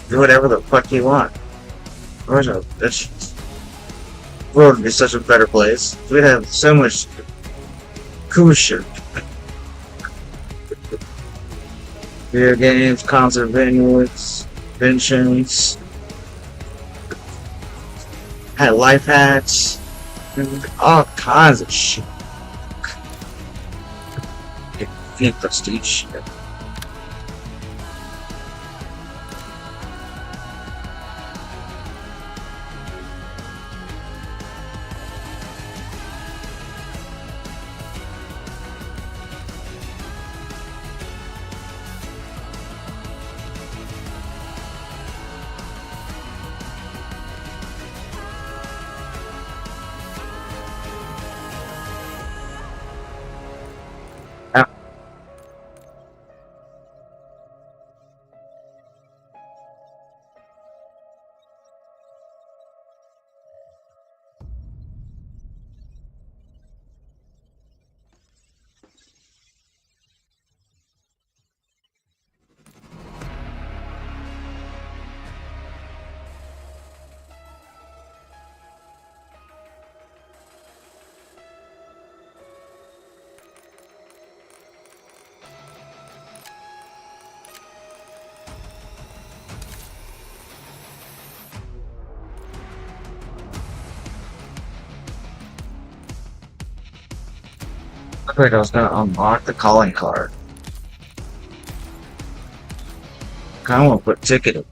Do whatever the fuck you want. Where's our bitch? The world would be such a better place. We'd have so much cool shit. Video games, concert venues, conventions, had life hacks, all kinds of shit. Get prestige shit. Looked like I was gonna unlock the calling card. Kinda wanna put ticket in.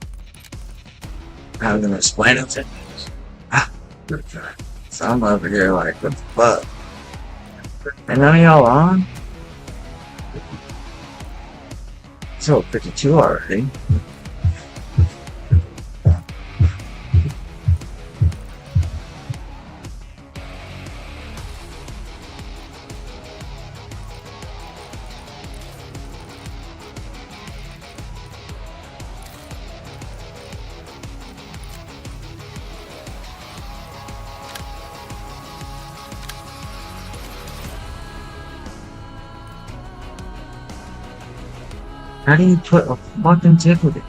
I'm gonna explain it to you. So I'm over here like, what the fuck? And none of y'all on? It's 52 already. How do you put a fucking ticket in?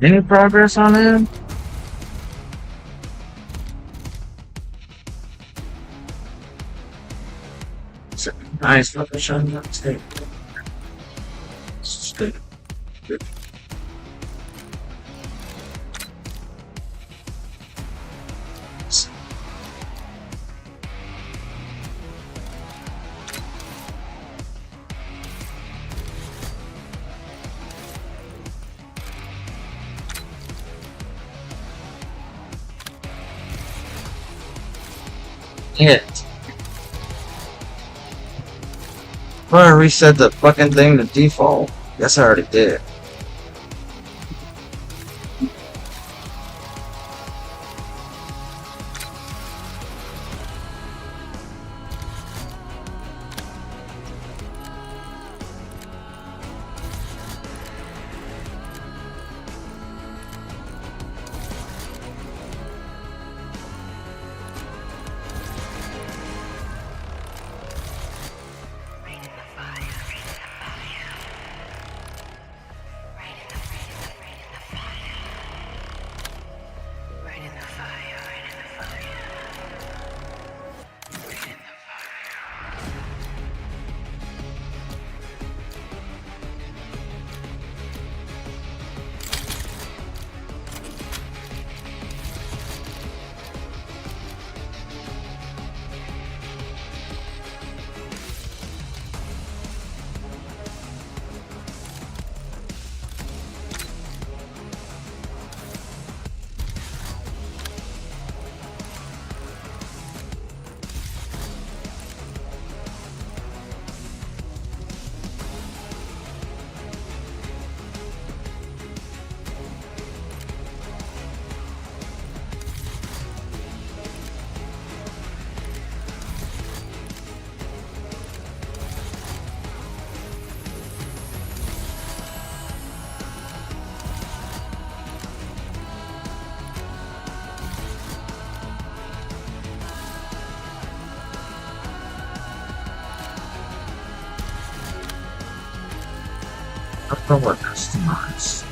Any progress on him? It's a nice fucking shot. Let's take it. This is good. Good. Hit. Well, I reset the fucking thing to default. Guess I already did. Power customized.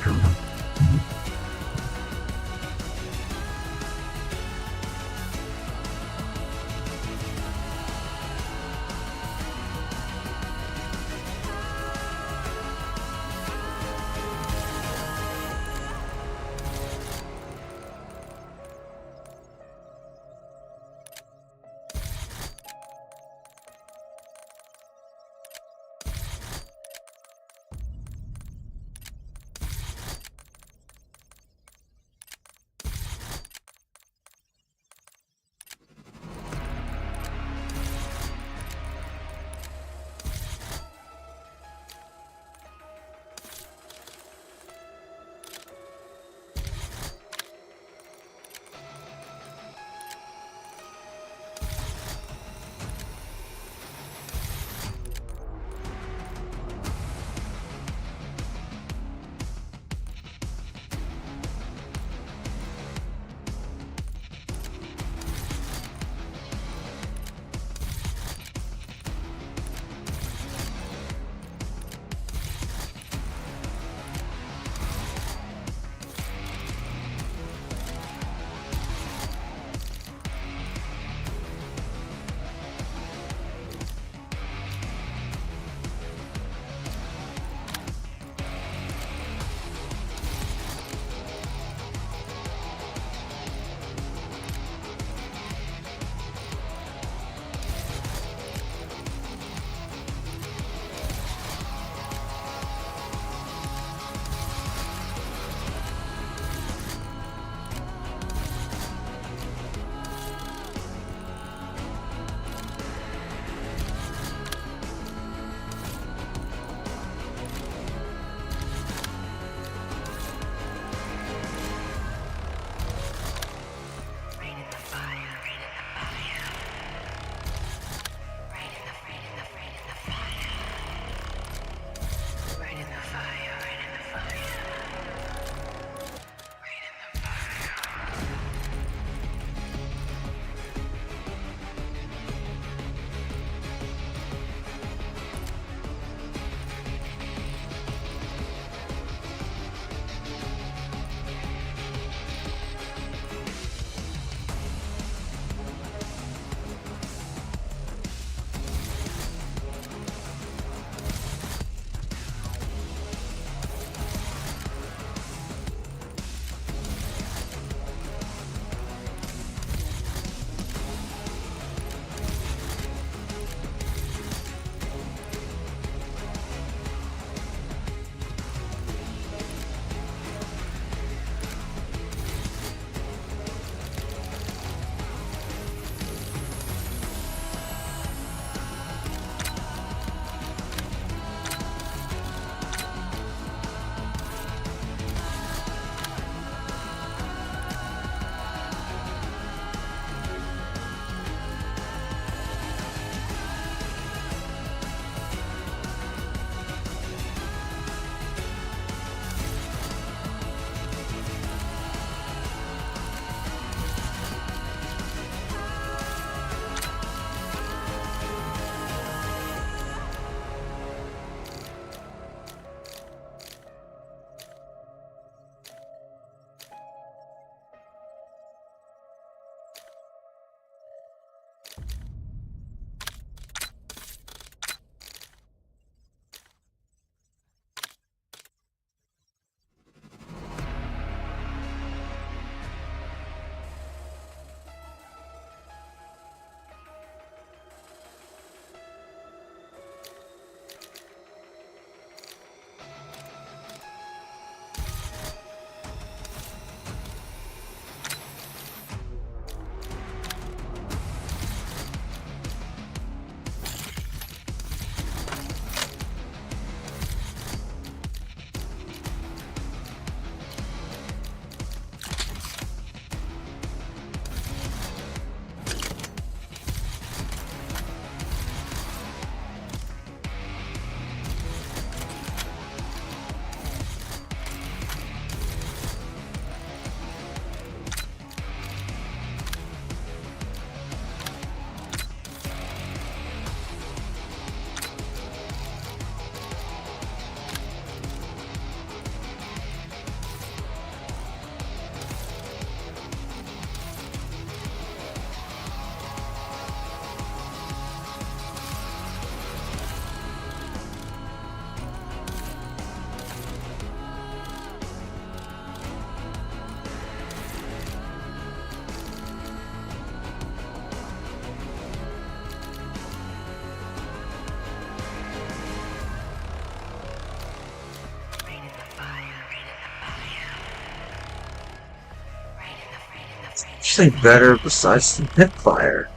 actually better besides the hip fire.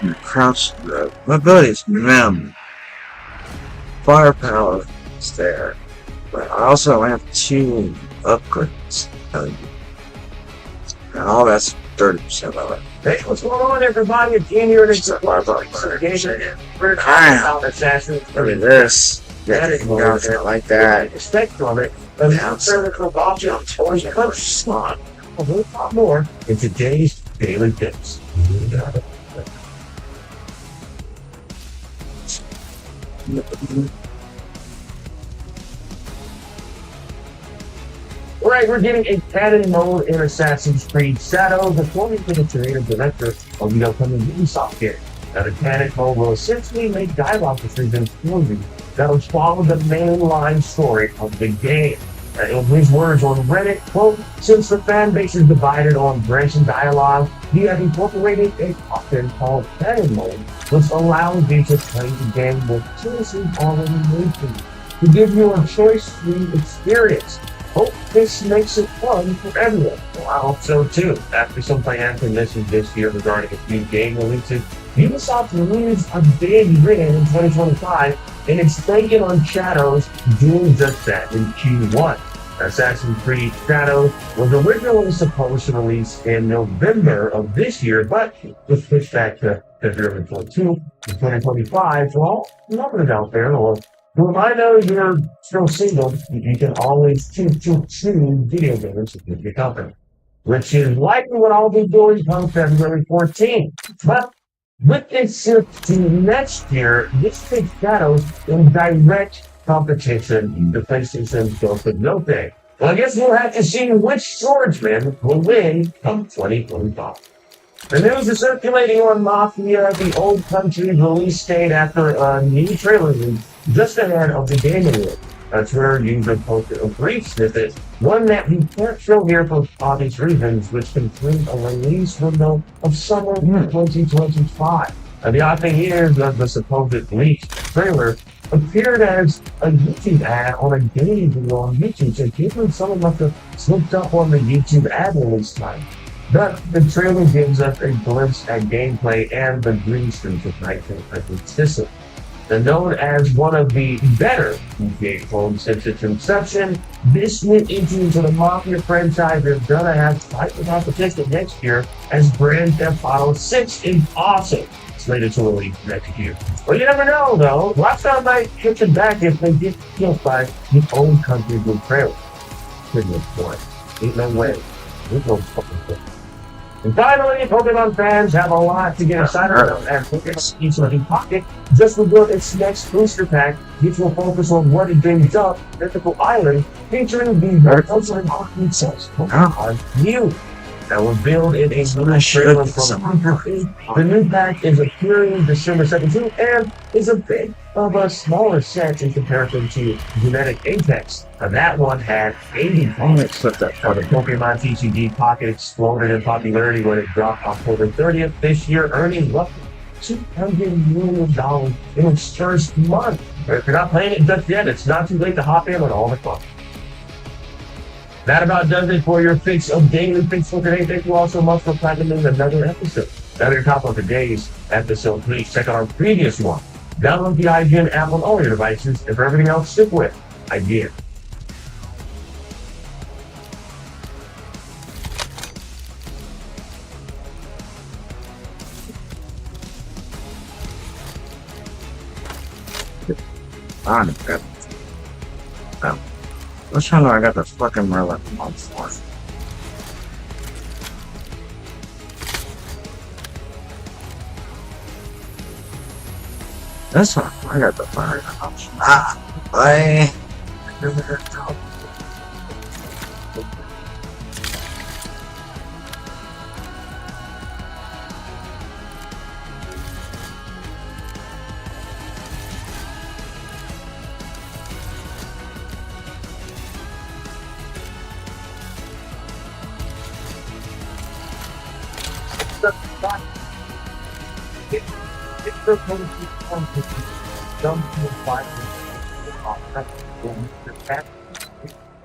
And crouch, my abilities, firepower is there, but I also have 2 upgrades. And all that's 30% of it. Hey, what's going on, everybody? It's Ian here. It's We're talking We're talking about Assassin's Look Creed. at this. That is Down there like that. Expect from it. And critical object always comes slot. A whole lot more in today's daily tips. Alright, we're getting a canon mode in Assassin's Creed Shadows, according to the creative director of the upcoming Ubisoft game. Now, the canon mode will essentially make dialogue decisions for you that'll follow the mainline story of the game. In his words on Reddit, quote, since the fan base is divided on branching dialogue, we have incorporated a option called canon mode, which allows you to play the game with choices already made for you, to give you a choice-free experience. Hope this makes it fun for everyone. Well, I hope so too. After some financial missions this year regarding a few game releases, Ubisoft released a big win in 2025, and it's banking on Shadows doing just that in Q1. Assassin's Creed Shadows was originally supposed to release in November of this year, but was pushed back to February 22 in 2025. Well, numbers out there, or to remind those you're still single, you can always choose video games with your company, which is likely what I'll be doing come February 14th. But with this shift to next year, this takes Shadows in direct competition to PlayStation's Ghost of No Day. Well, I guess we'll have to see which swordsman will win come 2025. The news is circulating on Mafia, the old country's release date after a new trailer release just ahead of the game award. A Twitter user posted a brief snippet, one that we can't show here for obvious reasons, which confirmed a release window of summer 2025. And the odd thing here is that the supposed leaked trailer appeared as a YouTube ad on a game video on YouTube, so people someone must have slipped up on the YouTube ad release time. But the trailer gives us a glimpse at gameplay and the green screens of 1900 system. And known as one of the better GTA clones since its inception, this new entry into the Mafia franchise is gonna have fight the competition next year as Grand Theft Auto 6 is awesome. Slated to release next year. Well, you never know though. Rockstar might hit it back if they get killed by the old country with trailer. Goodness boy. Ain't no way. Ain't no fucking thing. And finally, Pokemon fans have a lot to get excited about as Pokemon Each Living Pocket just revealed its next booster pack, which will focus on what it brings up Mythical Island, featuring the Pokemon Pocket sets Pokemon New that will build in a new trailer from The new pack is appearing December 17th and is a bit of a smaller set in comparison to Genetic Apex. And that one had 80 points. The Pokemon TCG Pocket exploded in popularity when it dropped October 30th this year, earning roughly $200 million in its first month. But if you're not playing it just yet, it's not too late to hop in on all the fun. That about does it for your fix of daily fix for today. Thank you all so much for platinuming another episode. Now you're top of today's episode, please check out our previous one. Download the IGN app on all your devices, and for everything else, stick with IGN. Which one do I got the fucking Merlin mod for? This one, I got the fire option. I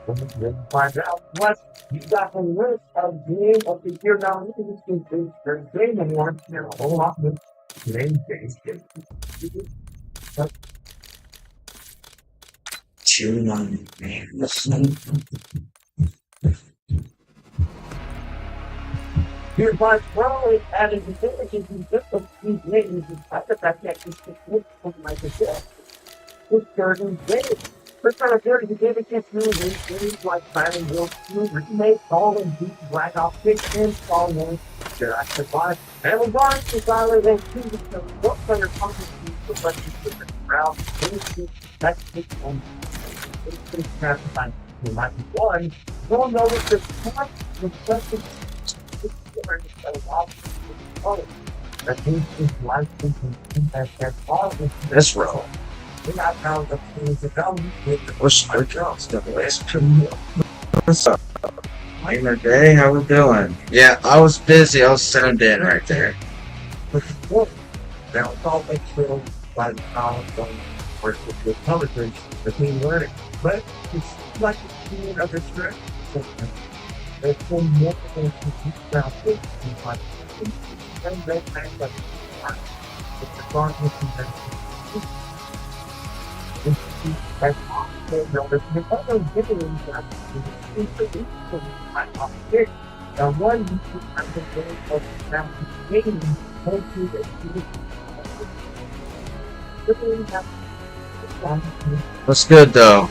Then find out what you got the list of game of the year nominations. There's game awards here, a whole lot of name days. 2-9, man. Hereby strongly added the images and different these names despite the fact that this look from my success. This certain days. First time I heard the David Kiss movie, games like Silent Hill 2, remake, Fall and Deep, Black Ops 6, and Star Wars, Jurassic 5, and regardless to Silent Hill 2, the books under competency for what you put the crowd, industry, tactics, and it's classified to like one, you'll notice the part of such that means his life is that all of This row. we got now the things that come with What's our girls? What's up? Later day, how we doing? Yeah, I was busy. I was sitting in right there. the support. Now it's all makes feel by the knowledge of work with the intelligence, the team learning. But it's like a team of the stress system. There's so multiple things now like and they make that it's the darkness and that's the other dividends that is the one you have been doing for now making to the What's good though?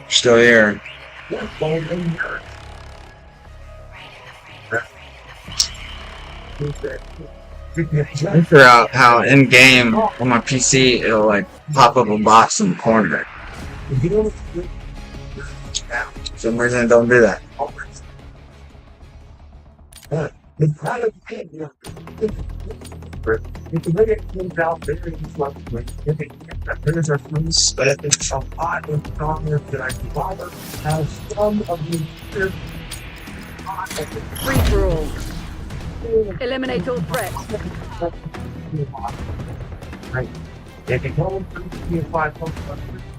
Still here. I figure out how in game on my PC it'll like pop up a box in the corner. For some reason it don't do that. If you look at things out there, it's like there's a free spec of hot and strongness that I can bother has some of the Free for all. Eliminate all threats. Right. If you go through the 5 folks,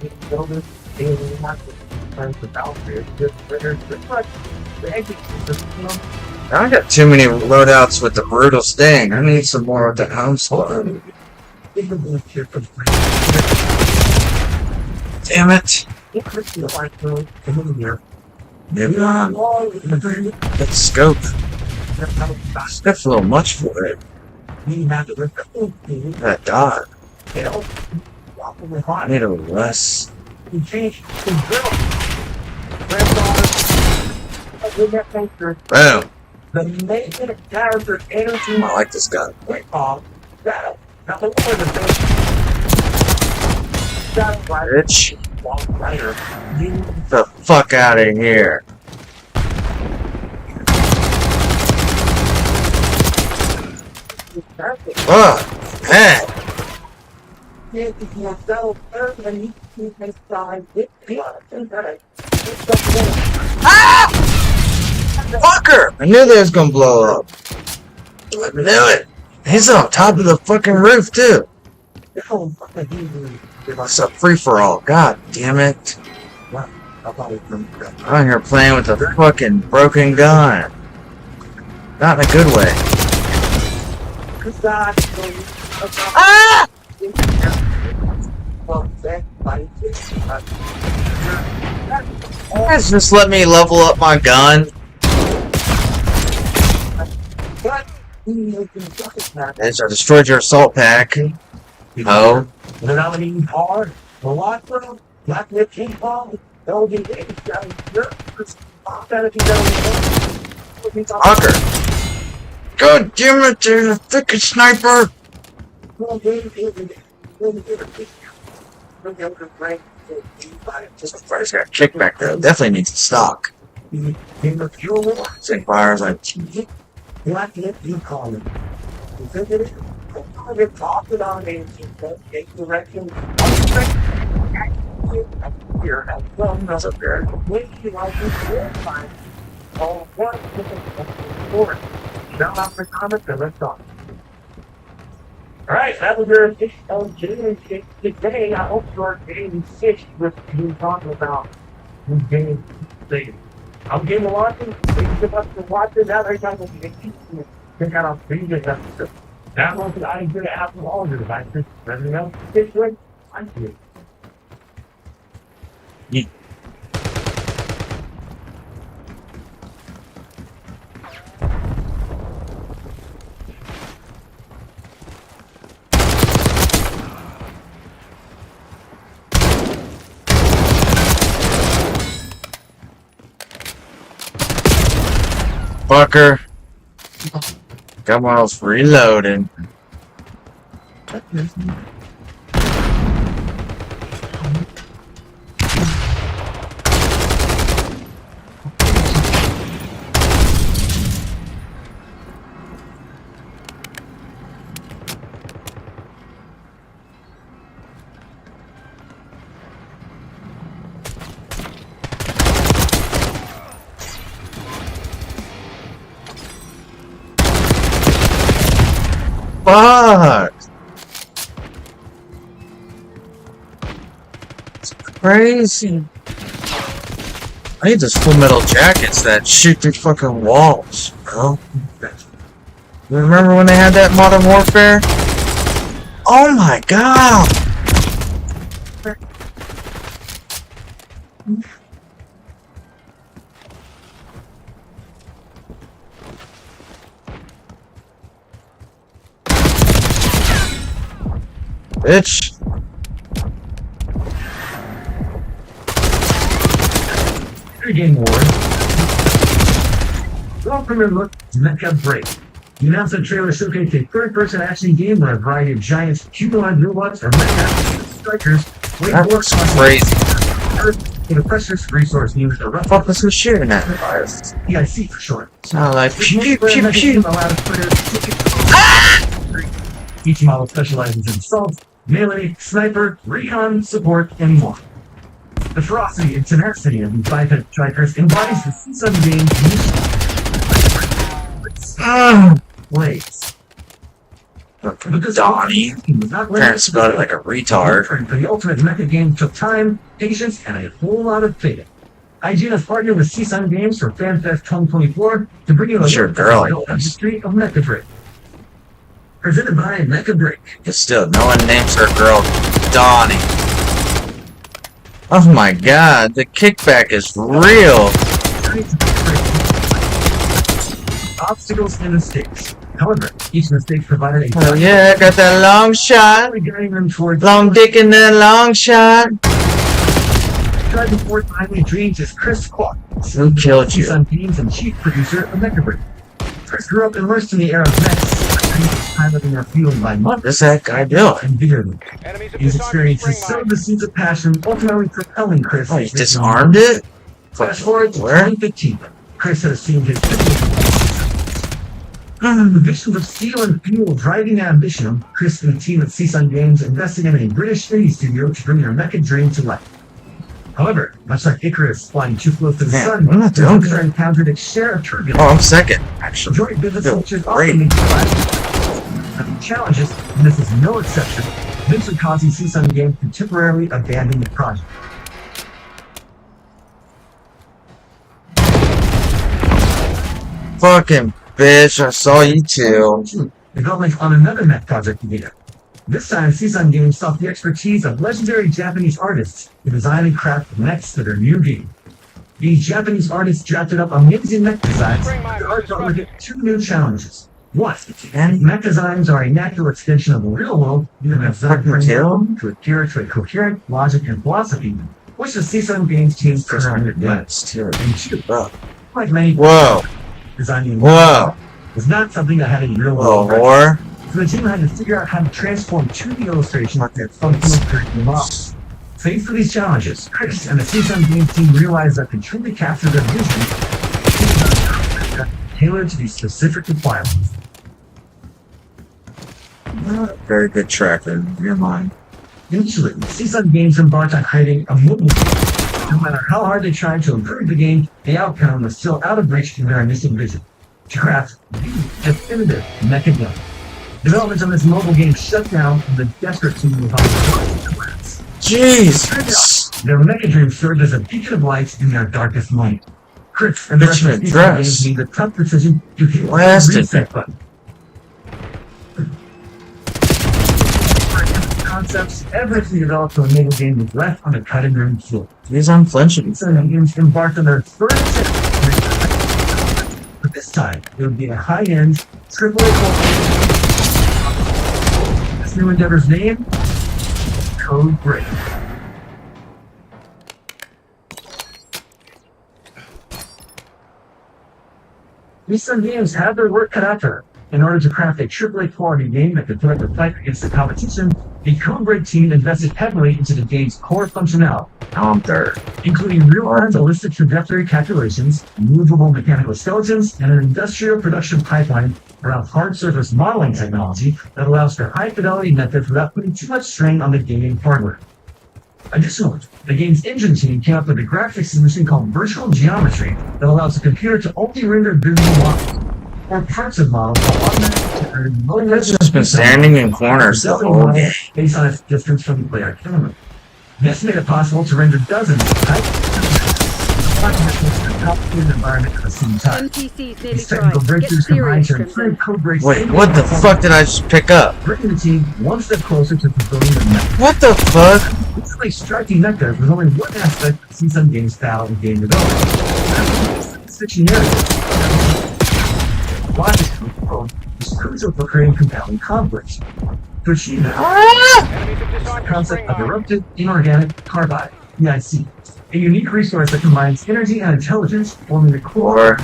you can build this daily market terms of outfit, just there's much the execution. I got too many loadouts with the brutal sting. I need some more with the home squad. Damn it! That scope. That's a little much for it. That dog. I need a less. Boom. The main character energy. I like this guy. Bitch. Get the fuck out of here. Oh, man. Ah! Fucker! I knew they was gonna blow up. I knew it. He's on top of the fucking roof too. It's a free for all. God damn it! I'm here playing with a fucking broken gun. Not in a good way. Ah! Guys, just let me level up my gun. As I destroyed your assault pack. Oh. The nominee are Malacro, Blacknip King Kong, LGD, Fucker. God damn it, there's a fucking sniper. Just the first got kicked back there. Definitely needs to stock. Same fires like Blacknip King Kong. We've talked about it in take direction. Here as well as up there. When you like this time, all one different story. Now after comment, let's talk. Alright, that was your official today. I hope you're getting sick with you talking about the game thing. I'm getting watching. Thank you much for watching. Now they're talking about the check out our previous episode. That was I did it after all your devices. Everything else, it's right. Thank you. Fucker. Come on, reloading. Fuck! It's crazy. I need those Full Metal Jackets that shoot through fucking walls, bro. You remember when they had that Modern Warfare? Oh my god! Bitch. Game War. Welcome to look Mecha Break. The announcement trailer showcased a third-person action game where a variety of giants, humanoid robots, or mecha strikers wage That war looks crazy. in a precious resource used to rough Fuck was who shooting at? PIC for short. Sound like pew pew Multiplayer pew mecha pew. game allows players Each model specializes in assault, melee, sniper, recon, support, and more. The ferocity and tenacity of these biped strikers embodies the season game's plays. Because Donnie. Parents spelled it like a retard. For the ultimate mecha game took time, patience, and a whole lot of faith. IGN has partnered with Seasun Games for FanFest 2024 to bring you a Sure, look girl, at the history of Mecha Break. Presented by Mecha Break. It's still, no one names her girl Donnie. Oh my god, the kickback is real. Obstacles and mistakes. However, each mistake provided a Oh yeah, I got that long shot. guiding them towards Long dick in that long shot. driving forward behind my dreams is Chris Clark. Who killed you? Seasun Games and chief producer of Mecha Break. Chris grew up immersed in the era of mechs, piloting their field by months. What's that guy doing? And vigorously. Enemies have His disarmed the experiences spring sowed the seeds of passion, ultimately propelling Chris. Oh, he disarmed it? Fast forward to Where? 2015. Chris has seen his the visions of steel and fuel driving ambition. Chris and the team at Seasun Games invested in a British indie studio to bring their mecha dream to life. However, much like Icarus flying too close to the Man, sun, I'm not doing the good. encountered its share of turbulence. Oh, I'm second, actually. Joint business Feel cultures great. often lead to challenges, and this is no exception, eventually causing Seasun Games to temporarily abandon the project. Fucking bitch, I saw you too. Development on another mech project began. This time, Seasun Games sought the expertise of legendary Japanese artists to design and craft mechs for their new game. These Japanese artists drafted up amazing mech designs. The art development hit two new challenges. One, mech designs are a natural extension of the real world, using a design framework to adhere to a coherent logic and philosophy, which the Seasun Games team currently advanced. And two, like many Whoa, designing whoa, was not something that had a real whoa, world. whore. So the team had to figure out how to transform 2D illustrations into functional curriculum models. Faced with these challenges, Chris and the Seasun Games team realized that to truly capture their vision, tailored to these specific requirements. Very good track in your mind. Initially, Seasun Games embarked on creating a movie. No matter how hard they tried to improve the game, the outcome was still out of reach from their initial vision. To craft the definitive mecha game. Development on this mobile game shut down from the desperate to move on to collapse. Jesus! Their Mecha Dream served as a beacon of light in their darkest night. Chris and the rest of the Dress. game made the tough decision to hit the Blasted. reset button. Concepts, everything developed to enable game was left on the cutting room floor. He's unflinching. Some games embarked on their first attempt. But this time, it would be a high-end, AAA quality. This new endeavor's name? Code Break. Some games have their work cut out for them. In order to craft a AAA quality game that could put up a fight against the competition, the Code Break team invested heavily into the game's core functionality, including real-time ballistic trajectory calculations, movable mechanical skeletons, and an industrial production pipeline around hard surface modeling technology that allows for high-fidelity methods without putting too much strain on the gaming hardware. Additionally, the game's engine team came up with a graphics solution called Virtual Geometry that allows the computer to only render visible models or parts of models while automatically It's just been standing in corners the whole game. based on its distance from the player camera. This made it possible to render dozens of complicated environment at the same time. NPCs These technical breakthroughs combined to improve Code Break's Wait, what the fuck did I just pick up? bringing the team one step closer to fulfilling the method. What the fuck? It's like striking nectar was only one aspect of some games style in game development. Switching narrative. Logic is crucial for creating compelling conflicts. To achieve that, the concept of eruptive inorganic carbide, EIC, a unique resource that combines energy and intelligence, forming the core.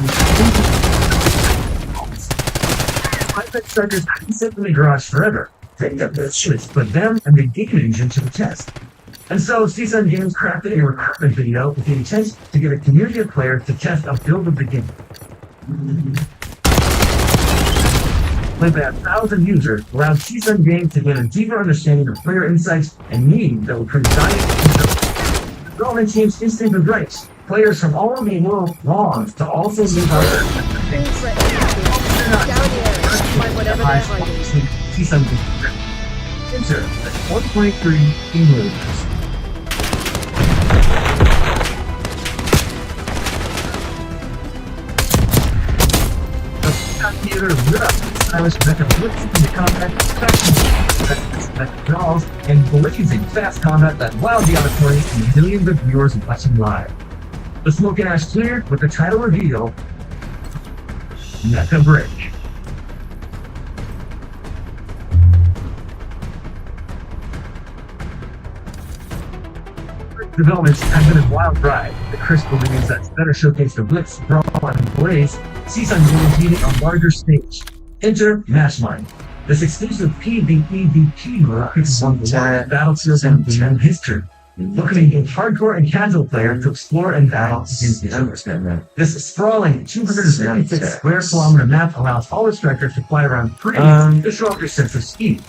High-tech strikers couldn't sit in the garage forever. They got their shit, put them and the game engine to the test. And so, CSUN Games crafted a recruitment video with the intent to get a community of players to test a build of the game. Played by 1,000 users, allowed CSUN Games to get a deeper understanding of player insights and meaning that would create valuable. The development team's instinct was right. Players from all over the world longed to also live out their CSUN Games. Insert 1.3 English. Theater lit up. I was Mecha blitzing into combat, dolls, and blazing fast combat that wowed the auditorium and millions of viewers watching live. The smoke and ash cleared with the title reveal, Mecha Break. Development has been a wild ride. The Chris believes that to better showcase the Blitz, Brawl, and Blaze, CSUN Games needed a larger stage. Enter Mashmine. This exclusive PvEVP mode is one of the largest battlefields in game history, welcoming a hardcore and casual player to explore and battle against the others. This sprawling 256 square kilometer map allows all the strikers to fly around free to show off your sense of speed.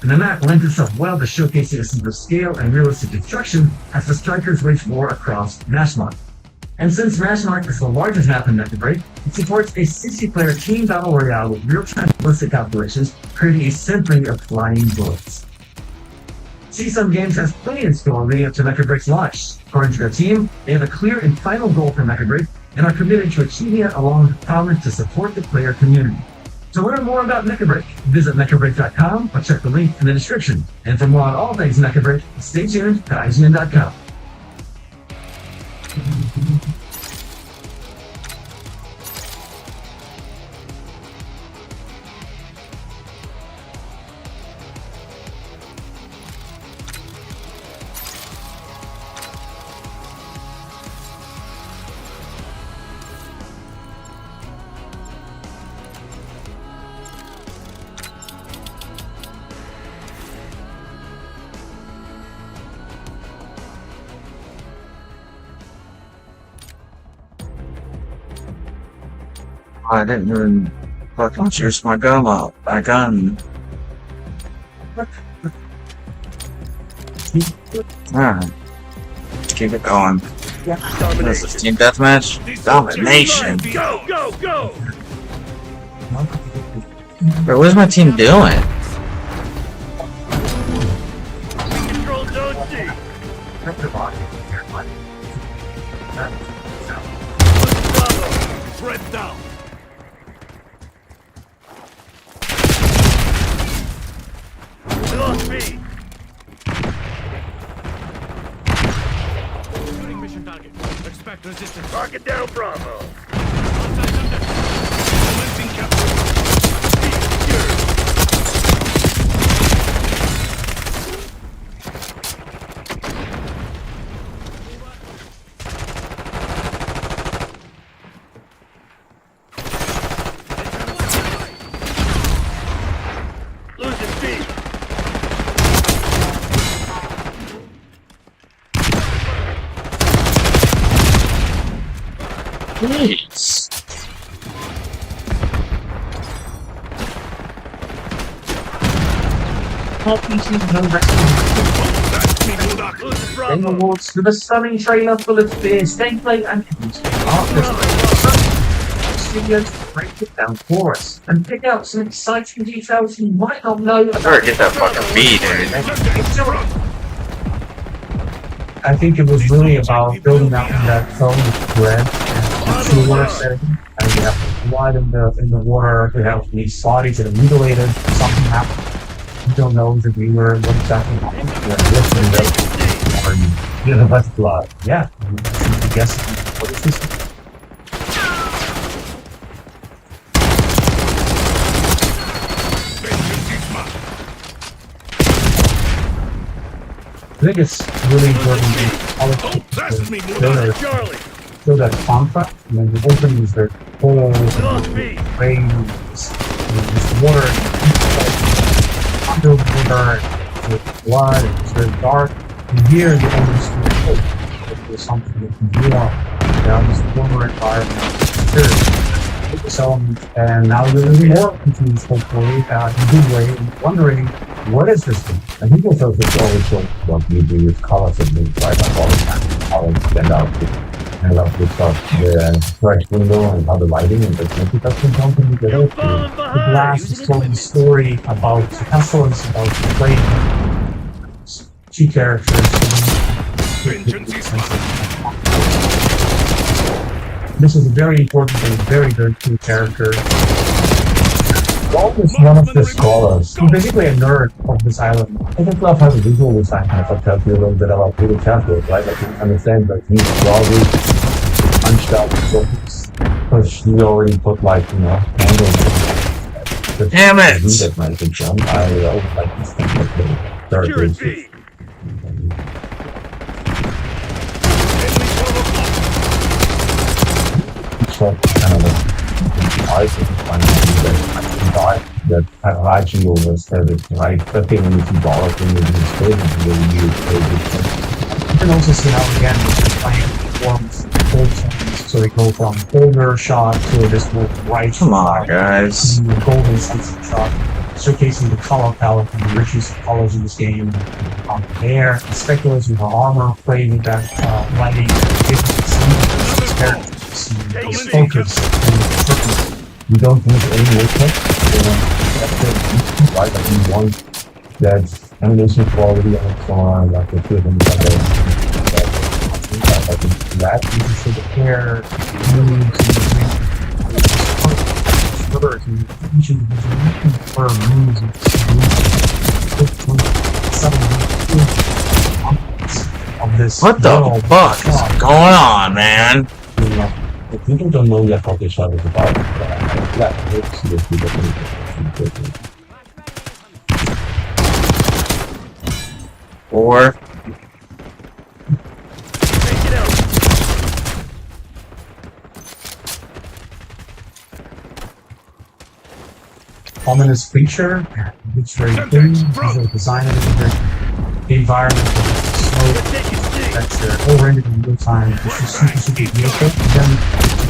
And the map lends itself well to showcasing a sense of scale and realistic destruction as the strikers wage war across Mashmine. And since Mashmine is the largest map in Mecha Break, it supports a 60-player team battle royale with real-time ballistic calculations, creating a symphony of flying bullets. CSUN Games has plenty in store leading up to Mecha Break's launch. According to their team, they have a clear and final goal for Mecha Break and are committed to achieving it along with the promise to support the player community. To learn more about Mecha Break, visit mechabreak.com or check the link in the description. And for more on all things Mecha Break, stay tuned to IGN.com. I didn't even fucking juice my gum up. My gun. Alright. Keep it going. This is Team Deathmatch? Domination. Go, go, go! Bro, what is my team doing? Threat down. We lost B. Shooting mission target. Expect resistance. Target down Bravo. Commencing capture. B secured. Losing B. Please. Losing Then Bravo. awards to the stunning trailer full of fierce gameplay and studios to break it down for us and pick out some exciting details you might not know about. Better get that fucking B, dude. I think it was really about building out in that zone of thread and true water setting. And we have blood in the water, we have these bodies that are mutilated, something happened. You don't know the viewer what exactly happened. Yeah, that's blood. Yeah. I guess what is this? I think it's really important to Charlie. show that contract, and then the opening is their whole We lost B. rain, this water, underwater, with blood, and it's very dark. And here you almost feel hope. There's something that can do down this former environment. So, and now you're really more confused, hopefully, in a good way, and wondering, what is this thing? I think it's also always what we do with colors and things like that all the time. Colors stand out. I love this stuff. The fresh window and how the lighting and the twenty doesn't come together. You're falling The behind. glass is telling the story about the castle, it's about the play. Two characters. This is a very important and very, very cool character. Golf is one of the scholars. He's basically a nerd of this island. I think Love has a visual design kind of tells you a little bit about Peter Chadwick, right? Like you understand that he's probably punched out focus because he already put like, handles. Damn it! That might be jump. I always like these things like the third Securing B. So kind of like I think that Raji over service, right? But when you see ball up in the stage, You can also see how again the playing forms full change. So they go from older shot to this more white. Come on, guys. Golden sunset shot, showcasing the color palette and the richness of colors in this game. On there, speculating the armor played with that lighting, characters, focus, and you don't need any makeup. Right? Like you want that animation quality and so on, like the good and that you can see the hair, moves, and each individual moves of this. What the fuck is going on, man? if people don't know yet how the shot is about, yeah, it's seriously definitely. Or Take it out. Ominous creature, which very thin, visual design of the environment, smoke, that's all rendered in real time, which is super beautiful. And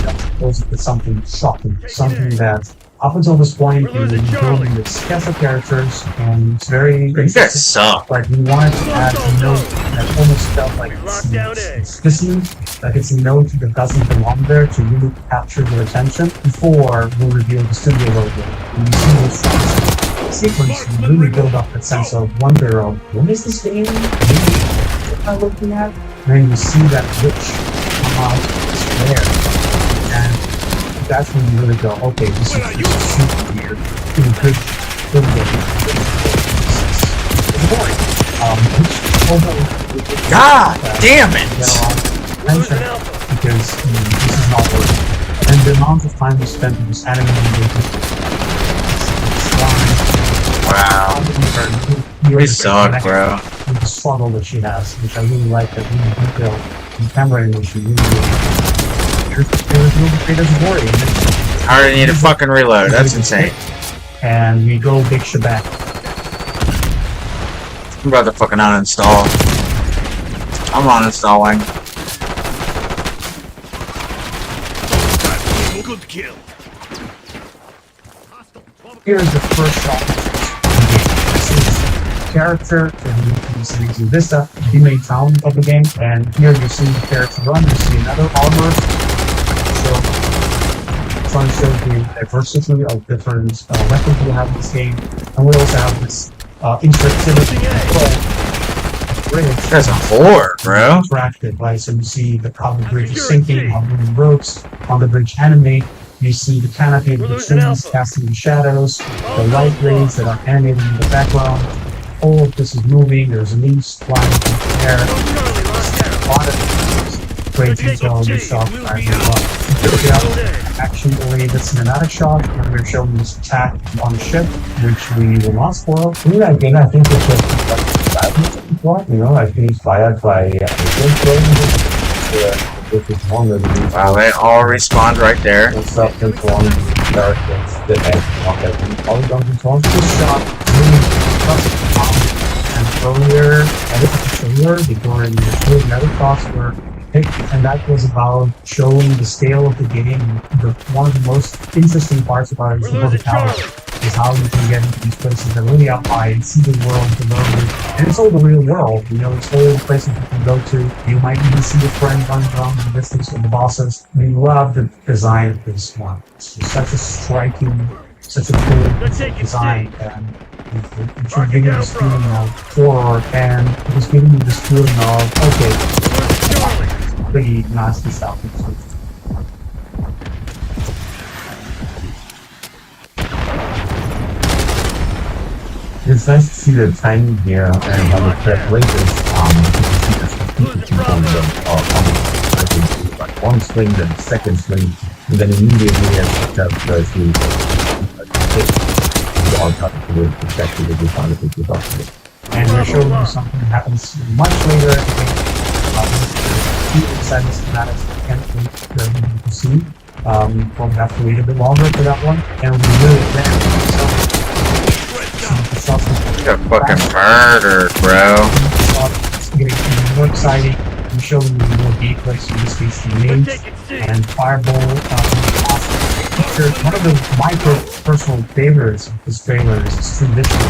then goes with something shocking, something that up until this point we've been building this cast of characters, and it's very you guys suck. like we wanted to add a note that almost felt like it's missing, like it's a note that doesn't belong there to really capture their attention before we reveal the studio logo. And you see this sequence really build up that sense of wonder of what is this game? What am I looking at? And then you see that rich mouse there. And that's when you really go, okay, this is super weird. It's good. It's boring. God damn it! Attention, because this is not working. And the amount of time we spent in this animating Wow. We suck, bro. With the struggle that she has, which I really like, that really detailed and camera animation really there's no worry. I already need a fucking reload. That's insane. And we go big shebang. I'm about to fucking uninstall. I'm uninstalling. Good kill. Here's the first shot. This is character, and you see Vista, the main town of the game, and here you see the character run, you see another armor. So, trying to show the diversity of different weapons we have in this game, and we also have this interactivity bridge. That's a whore, bro. Interactive, right? So you see the how the bridge is sinking, how many ropes on the bridge animate. You see the canopy of the trees casting the shadows, the light rays that are animating in the background. All of this is moving. There's leaves flying in the air. A lot of great detail in the shot. Action oriented cinematic shot, and we're showing this attack on the ship, which we will not spoil. Yeah, again, I think it's just you know, I've been inspired by this is one of the Wow, they all respawned right there. self-informed characters that have all Dungeon Souls. This shot really and earlier, before another thoughts were picked, and that was about showing the scale of the game. One of the most interesting parts about it is the verticality, is how you can get into these places that are really up high and see the world below you. And it's all the real world, you know, it's all the places you can go to. You might even see your friends running around in the distance with the bosses. We love the design of this one. It's just such a striking, such a cool design, and it's giving you this feeling of horror, and it was giving you this feeling of, okay, pretty nasty stuff. It's nice to see the timing here and how the correct lasers, you can see the like one swing, then second swing, and then immediately as the on top of the exactly the design of the design. And we're showing you something that happens much later in the game. Two exciting schematics that can't wait to see. We'll have to wait a bit longer for that one, and we really Got fucking murdered, bro. It's getting more exciting. I'm showing you more gameplay, so in this case the mage and fireball. One of my personal favorites of this trailer is this transition.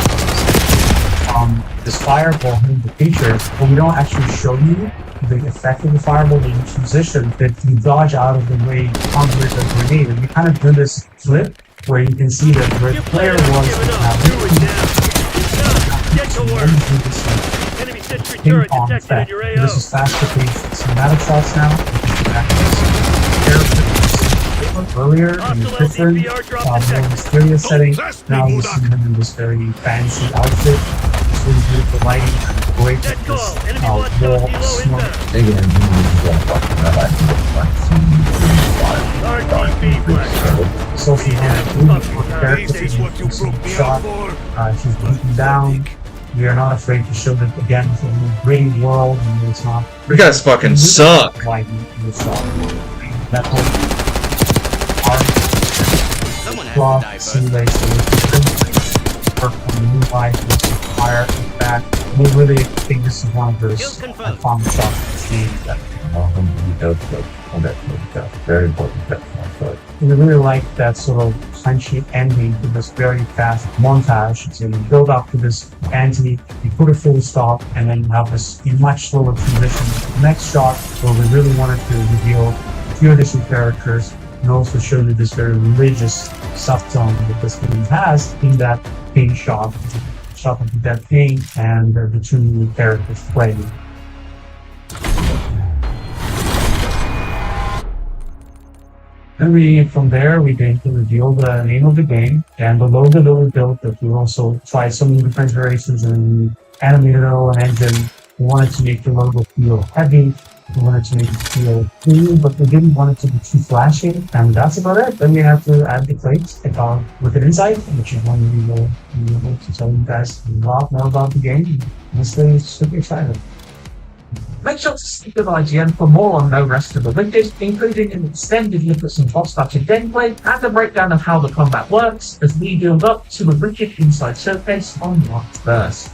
This fireball in the feature, but we don't actually show you the effect of the fireball when you transition, that you dodge out of the way onto the grenade, and we kind of do this flip where you can see that where the player was ping pong effect. This is faster paced cinematic shots now. Earlier in a different, more mysterious setting. Now we see him in this very fancy outfit. This really beautiful lighting, great this wall of smoke. Sophie had a character shot. She's beaten down. We are not afraid to show that again. It's a gritty world, and it's not. You guys fucking suck. Like you saw that whole cloth simulation, work on the new life, fire, and that. We really think this is one of those fun shots to see that. Very important. And I really like that sort of punchy ending to this very fast montage. So you build up to this ante, you put a full stop, and then you have this much slower transition to the next shot where we really wanted to reveal a few additional characters and also show you this very religious subtone that this game has in that paint shot of the dead paint and the two characters playing. And from there, we're going to reveal the name of the game. And below the lower build, that we also tried some different variations and animated our own engine. We wanted to make the logo feel heavy. We wanted to make it feel clean, but we didn't want it to be too flashy. And that's about it. Then we have to add the plates with an insight, which is one we will be able to tell you guys a lot more about the game. Honestly, it's super exciting. Make sure to stick with IGN for more on the rest of the vintage, including an extended look at some hot-started gameplay and a breakdown of how the combat works as we build up to a wicked inside showcase on March 1st.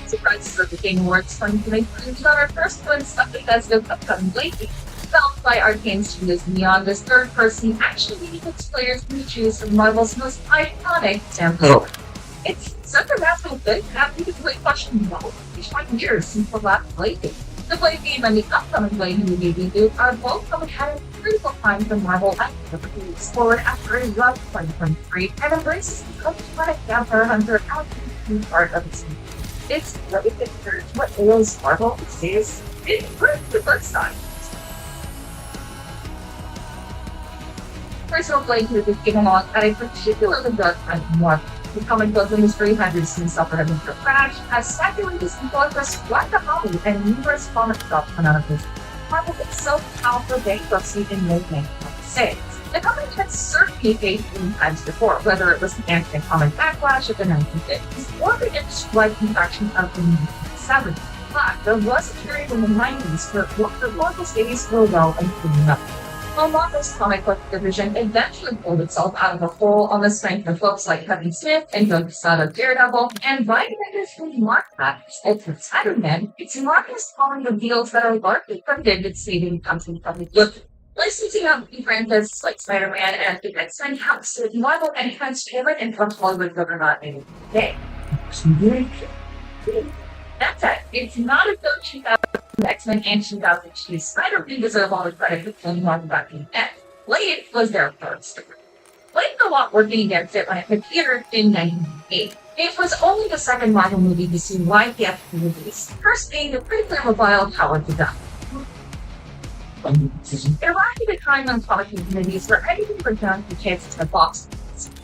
Surprises of the Game Awards 2023 is our first one stuck because of upcoming lately. Developed by Arcane Studios Neon, this third person actually lets players can choose from Marvel's most iconic samples. It's such a massive thing that we could play question about each 5 years since the last plaything. The Blade game and the upcoming Blade movie debut are both coming at a critical time for Marvel actively explored after a rough 2023 and embraces the iconic Vampire Hunter as a key part of its movie. It's really pictures what ails Marvel says it worked the first time. Personal playthrough is given on at a particularly dark time in Marvel. The comic book industry has recently suffered a major crash as speculators and bloggers like the Holly and numerous comic shops went out of business. Marvel itself filed for bankruptcy in May 2026. The company had certainly faced many times before, whether it was the anti-comic backlash of the 1950s or the industry-wide contraction of the 1970s. But there was a period in the 90s where the local cities were well and cleaning up. While Marvel's comic book division eventually pulled itself out of the hole on the strength of folks like Kevin Smith and Doug Quesada Daredevil and writers from Mark Matters over Spider-Man, it's Marvel's calling the deals that are largely funded its saving company from the book. Licensing out the franchises like Spider-Man and the X-Men helps with Marvel and entertainment and from Hollywood juggernaut in the day. That's it. It's not as though 2000 X-Men and 2002 Spider-Man deserve all the credit for killing Marvel back in the end. Blade was their first. Blade a lot working against it when it appeared in 1998. It was only the second Marvel movie to see wide theatrical release, first being the prequel of Wild Howard the Duck. It arrived at a time when comic movies were anything but done for kids in the box.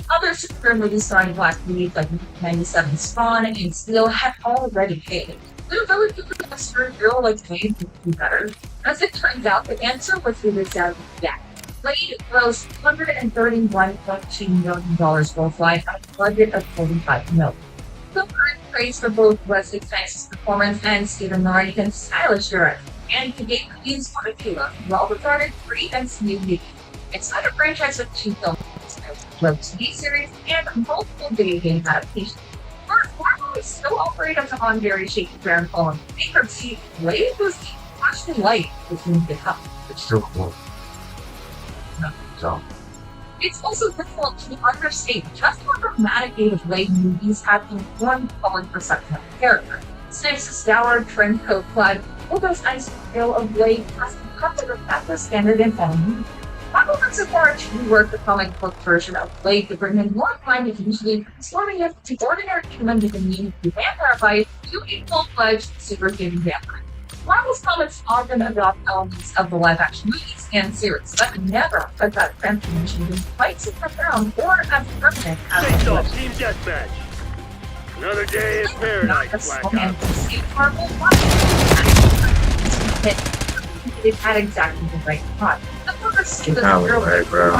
Other superhero movies starring Black movies like 97 Spawn and Steel had already faded. The ability to make a superhero like Blade would be better. As it turns out, the answer was figured out back. Blade grossed $131.2 million worldwide on a budget of $45 million. The current praise for both Wesley Snipes' performance and Stephen Norrington's stylish direction, and to get used on a Kayla, well-regarded, great and smooth movie. It's not a franchise with 2 films, a web TV series, and multiple video game adaptations. Marvel is still operating on very shaky ground following bankruptcy. Blade was the flashing light between the cup. It's still cool. So. It's also difficult to understate just how dramatic David Blade movies have in one public perception of the character. Snipes' dour, trimmed coat clad, Odo's ice feel of Blade has become the de facto standard in all movies. Marvel went so far to rework the comic book version of Blade to bring in more time and usually transforming it to ordinary human with a need to vampire fight to a full-fledged superhuman vampire. Marvel's comics often adopt elements of the live-action movies and series, but never has that transformation been quite so profound or as permanent as Face it off, was. team deathmatch. Another day in Not paradise, a Black small Ops. NPC Marvel it had exactly the right plot. The purpose of the Probably right, bro.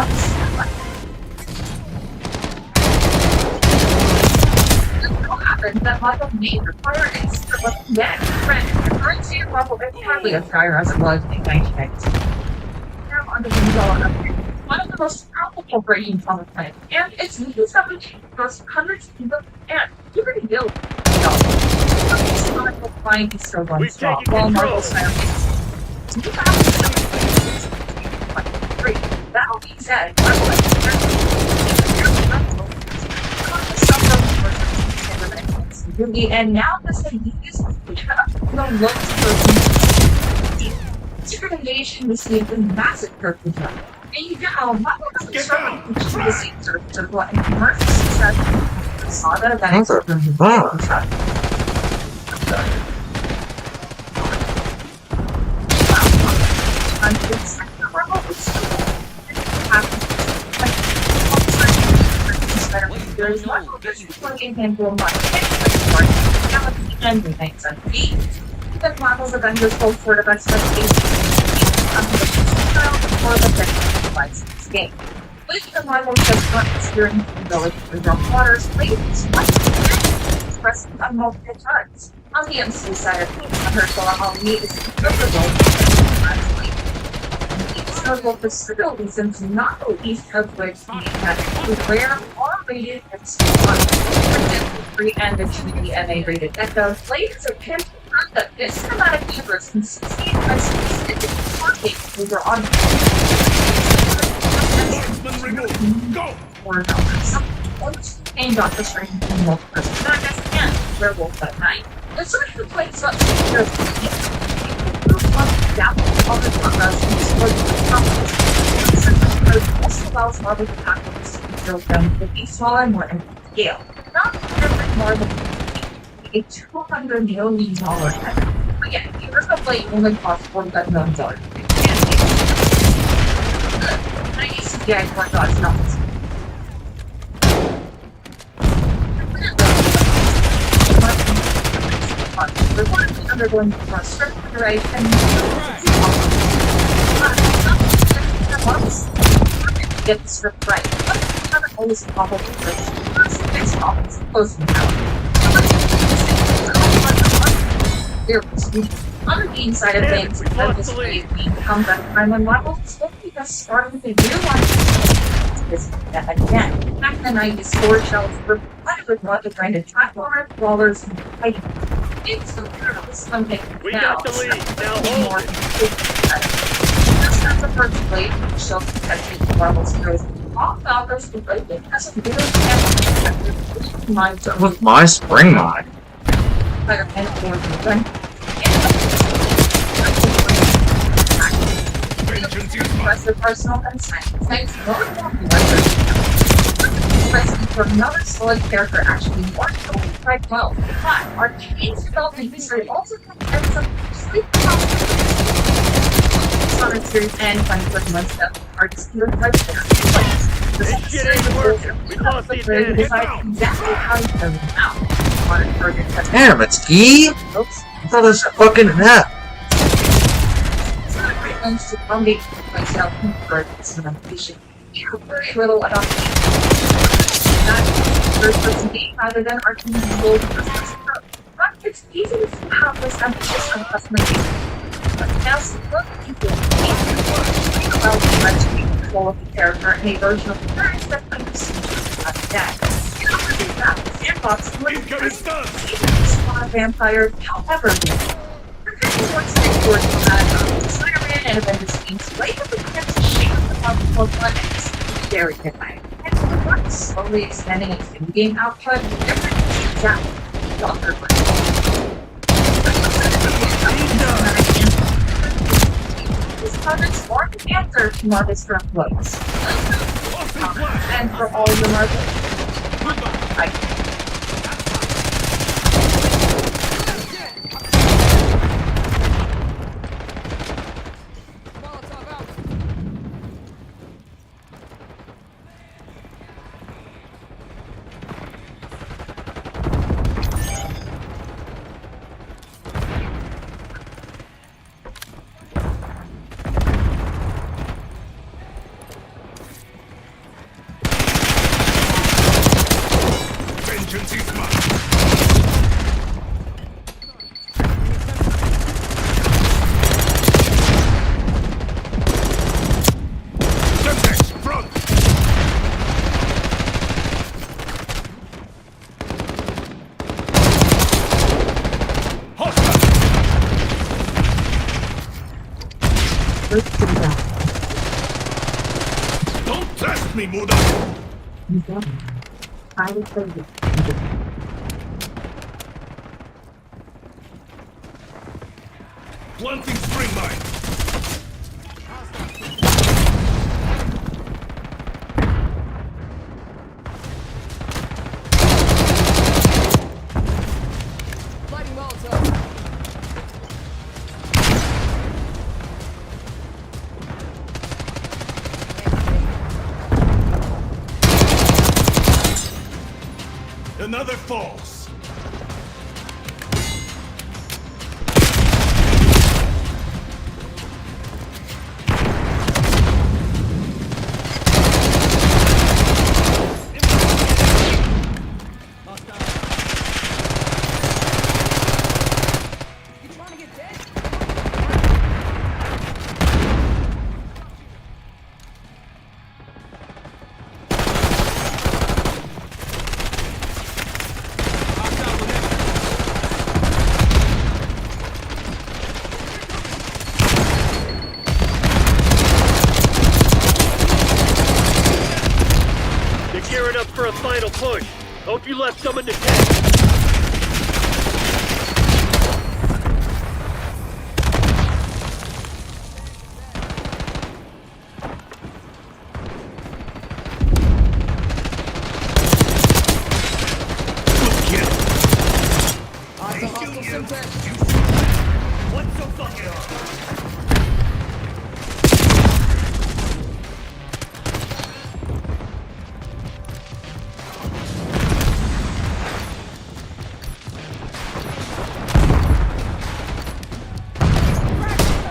That Marvel may require extra weapon deck. The currency of Marvel is hardly as high as it was in 1992. Now under the Umbrella upgrade, one of the most powerful corporations on the planet, and its leaders have cost hundreds of people and even billions of dollars. This comic book line is still one We've strong, taken while control. Marvel Science that all being said, Marvel is and now this is no looks for Secret Invasion received a massive purple drop. And you know, Marvel doesn't struggle to achieve the same sort of circle and commercial success saw that event What the fuck? There is much more in handle everything on feet. Even Marvel's Avengers hold sort of expectations for the device game. Which the Marvel just not experienced in village with rough waters, ladies, expressed on multiple times. On the MCU side of things, Mahershala Ali is comfortable notable possibility since not the least of which had a rare R-rated and free and the TVMA rated echo. Players are pinned that this cinematic universe can succeed by specific targeting over on Go! or some and Doctor Strange and multiple madness and Werewolf at Night. The sort of place up to also allows Marvel to tackle this build them with a smaller, more intimate scale. Not every Marvel a $200 million title. Again, the original Blade only cost $45 million. The 90 CGI for God's nuts. We're currently undergoing script iteration get the script right. But it's not always possible to fix problems close to now. On the game side of things, the display becomes at a time when Marvel slowly has started with a new one. Again, back in the 90s, storage shelves were flooded with logic branded platformers, crawlers, and fighting. It's so terrible, something We now. got the lead. Now More hold it. just as the first blade shows potentially to Marvel's heroes, all Falcons can break it as a little minds of With my spring mod. Spider-Man or the gun. Impressive personal and science. Thanks to more for another solid character actually worked quite well. But Arcane's development history also contains some sleep Sonic series and Funny Quick Months that are disputed right there. This shit ain't working. We lost the advantage. Decide exactly how to turn them out. Modern project has Damn, it's E? I thought it was fucking F. plans to accommodate myself for this implementation. Very little adoption. Not first-person game rather than Arcane Gold first-person approach. But it's easy to have this emphasis on customization. But now, look into it. Allow the to take control of the character in a version of the parents that understands the deck. In order to do that, Sandbox would spawn vampires, however, the character works straightforward to Spider-Man and Avengers teams later begins to shape the multiple planets. Very different. And we're slowly extending its in-game output to different exact Doctor These projects are the answer to Marvel's current woes. And for all the Marvel, First to the left. Don't test me, Muda! You got it. I will save it. Planting spring mine! Another falls! They're gearing up for a final push. Hope you left some in the tank. Good kill! I kill you! What's so fucking hard?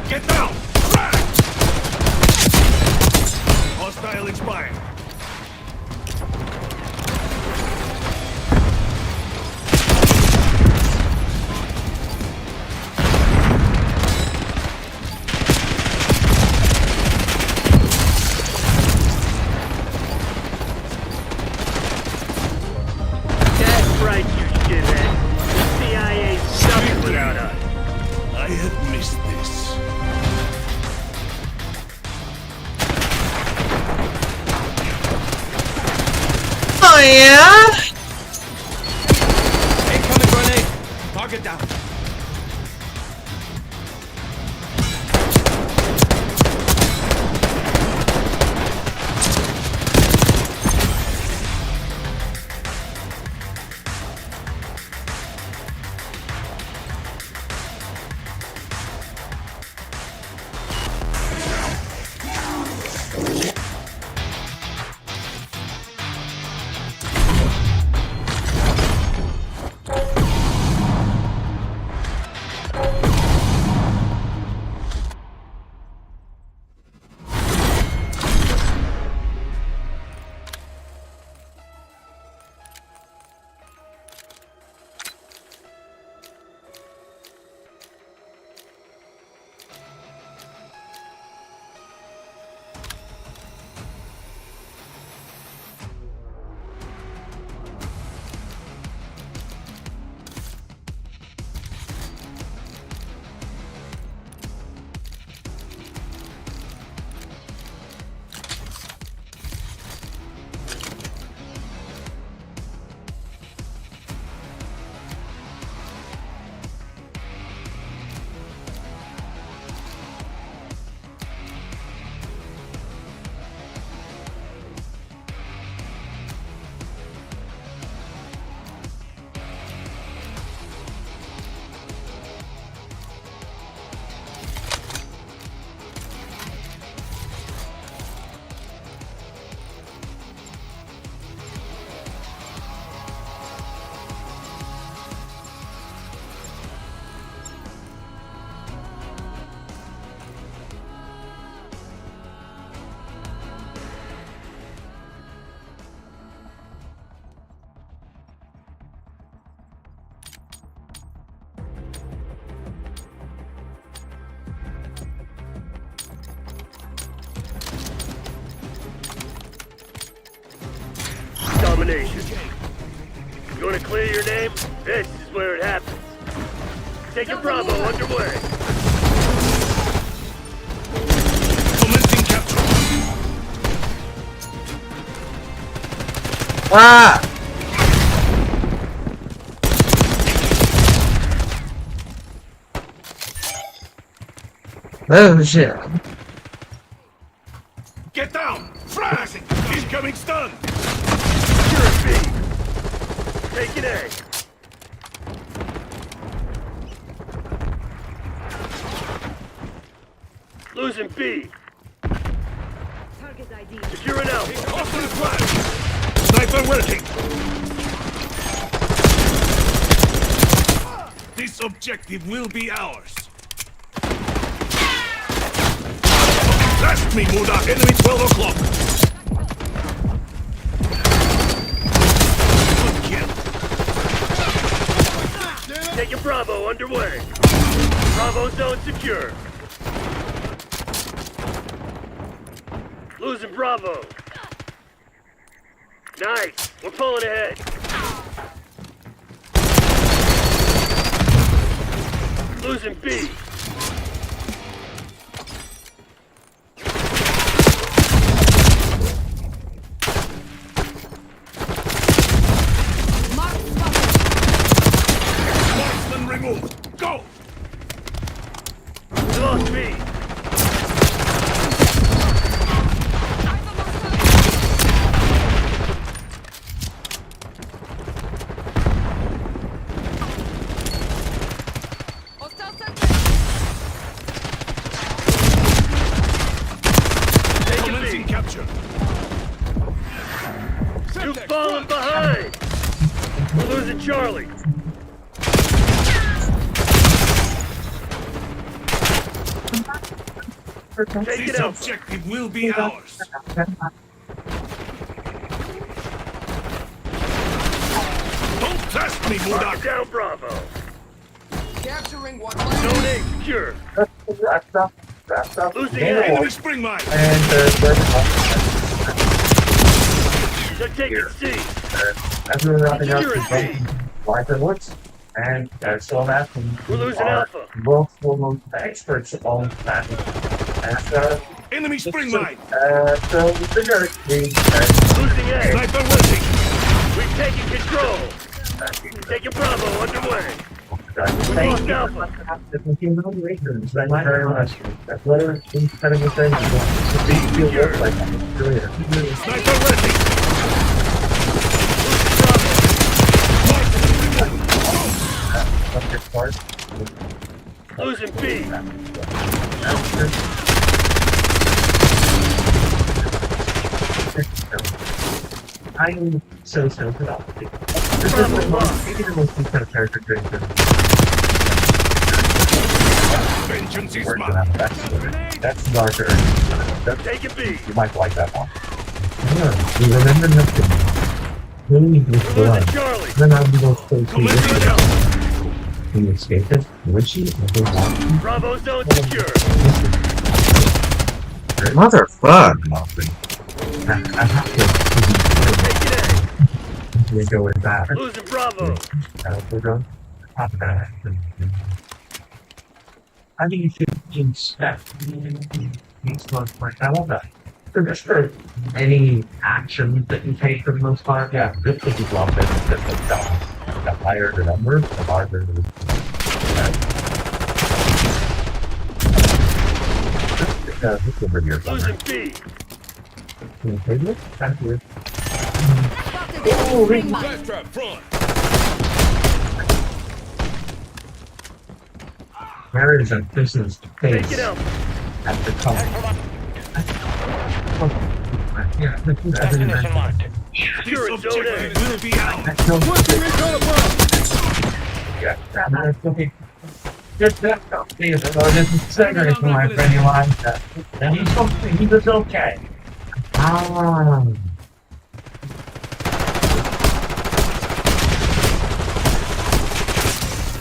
Get down! Crack! Hostile expired. That's right, you shithead. The CIA's nothing without us. I have missed this. Oh yeah? Incoming grenade. Target down. Domination. You want to clear your name? This is where it happens. Take your Bravo underway. Ah! Oh shit. Get down! Frag! Incoming stun! Secure B. Taking A. Losing B. Target ID. Securing Alpha. Off to the flag! Sniper working! This objective will be ours. Blast me, Muda! Enemy 12 o'clock! Good kill. Taking Bravo underway. Bravo zone secure. Losing Bravo. Nice. We're pulling ahead. Losing B. Marksman removed! Go! We lost B. Taking Commencing B. capture. You've fallen behind. We're losing Charlie. Take This it out. objective will be ours. Don't test me, Lock Muda! it down Bravo. Capturing one. Zone A secure. Losing A. Enemy spring mine! And They're taking C. as we were wrapping up, Secure we Wiper Woods, and so that We're losing are Alpha. world's foremost experts on that. And Enemy spring mine! so we figured Losing A. Sniper working! We've taken control. Taking Bravo underway. Thank you Alpha. Thank you very much. That's literally incredible thing. It feels Secure. like that. Really. Sniper working! Up your part. Losing B. I'm so about it. This is maybe the most kind of character creation. Vengeance is Words mine! that have that's darker. Taking B. You might like that one. Yeah, we remember nothing. Really, this Losing blood. Charlie. Then I'll be those close to Commencing you. Alpha! Can you escape it? Would she? Bravo zone secure. Motherfuck. I have Taking to go with that. A. Losing Bravo. We're going top of that. I think you should inspect these ones like I love that. So just for any action that you take for the most part, yeah, this would be love it. The higher the number, the larger the this over here somewhere. Losing B. Can you take it? Thank you. Flash trap front! Where is a business Take face it out. at the top? Yeah, this is everything. Secure This it, zone A. objective will be ours! That's no yeah, that's okay. Just that company is this is cigarette for my friend you like that. And he's okay, he was okay. Ah.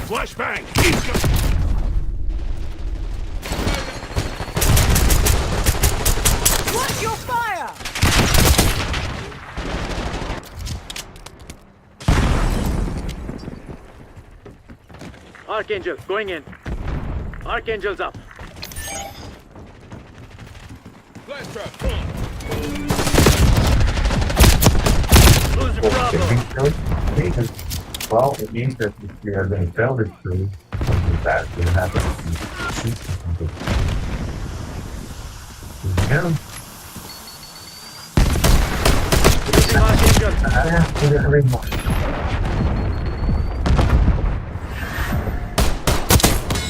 Flashbang! Incoming! Watch your fire! Archangel, going in. Archangel's up. Flash trap front! Losing Well, Bravo. it means that if we are going to fail this crew, that's going to happen. Yeah. Losing Hawking Junction.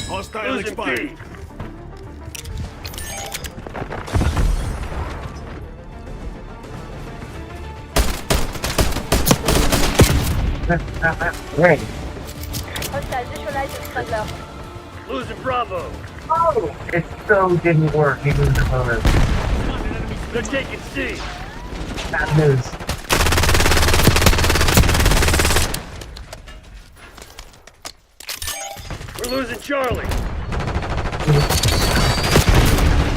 Hostile Losing expired. B. Right. Hostile visualized the smuggler. Losing Bravo. Oh, it so didn't work. Even the bonus. They're taking C. Bad news. We're losing Charlie.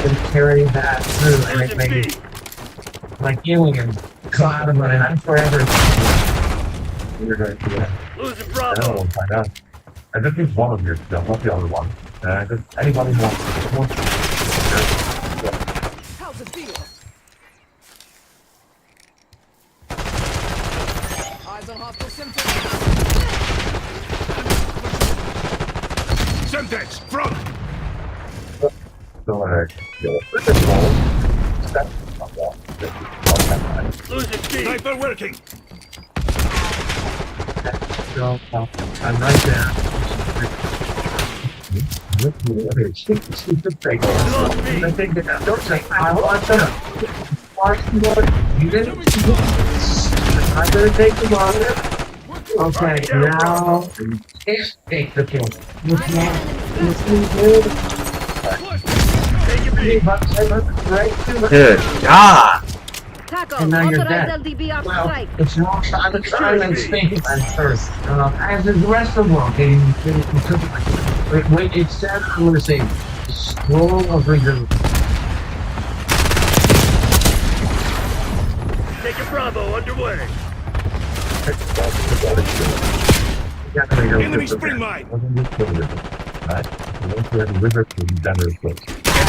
And carry that through and Losing make B. like aliens cloud and I'm forever. You're going to do that. Losing I Bravo. don't want to find out. I just need one of your stuff, not the other one. Just anybody wants How's it feel? Eyes on hostile symptoms. Semtex, front! Losing B. Sniper working! I'm right there. I think that don't say I want to. You didn't. I'm gonna take the water. Okay, now take the kill. Taking B. Good God! Taco, And now you're authorized dead. LDB off Well, strike. it's not time to try and speak and first. As is the rest of the world, wait, it said, I'm gonna say, scroll of reserve. Taking Bravo underway. Enemy spring mine! Get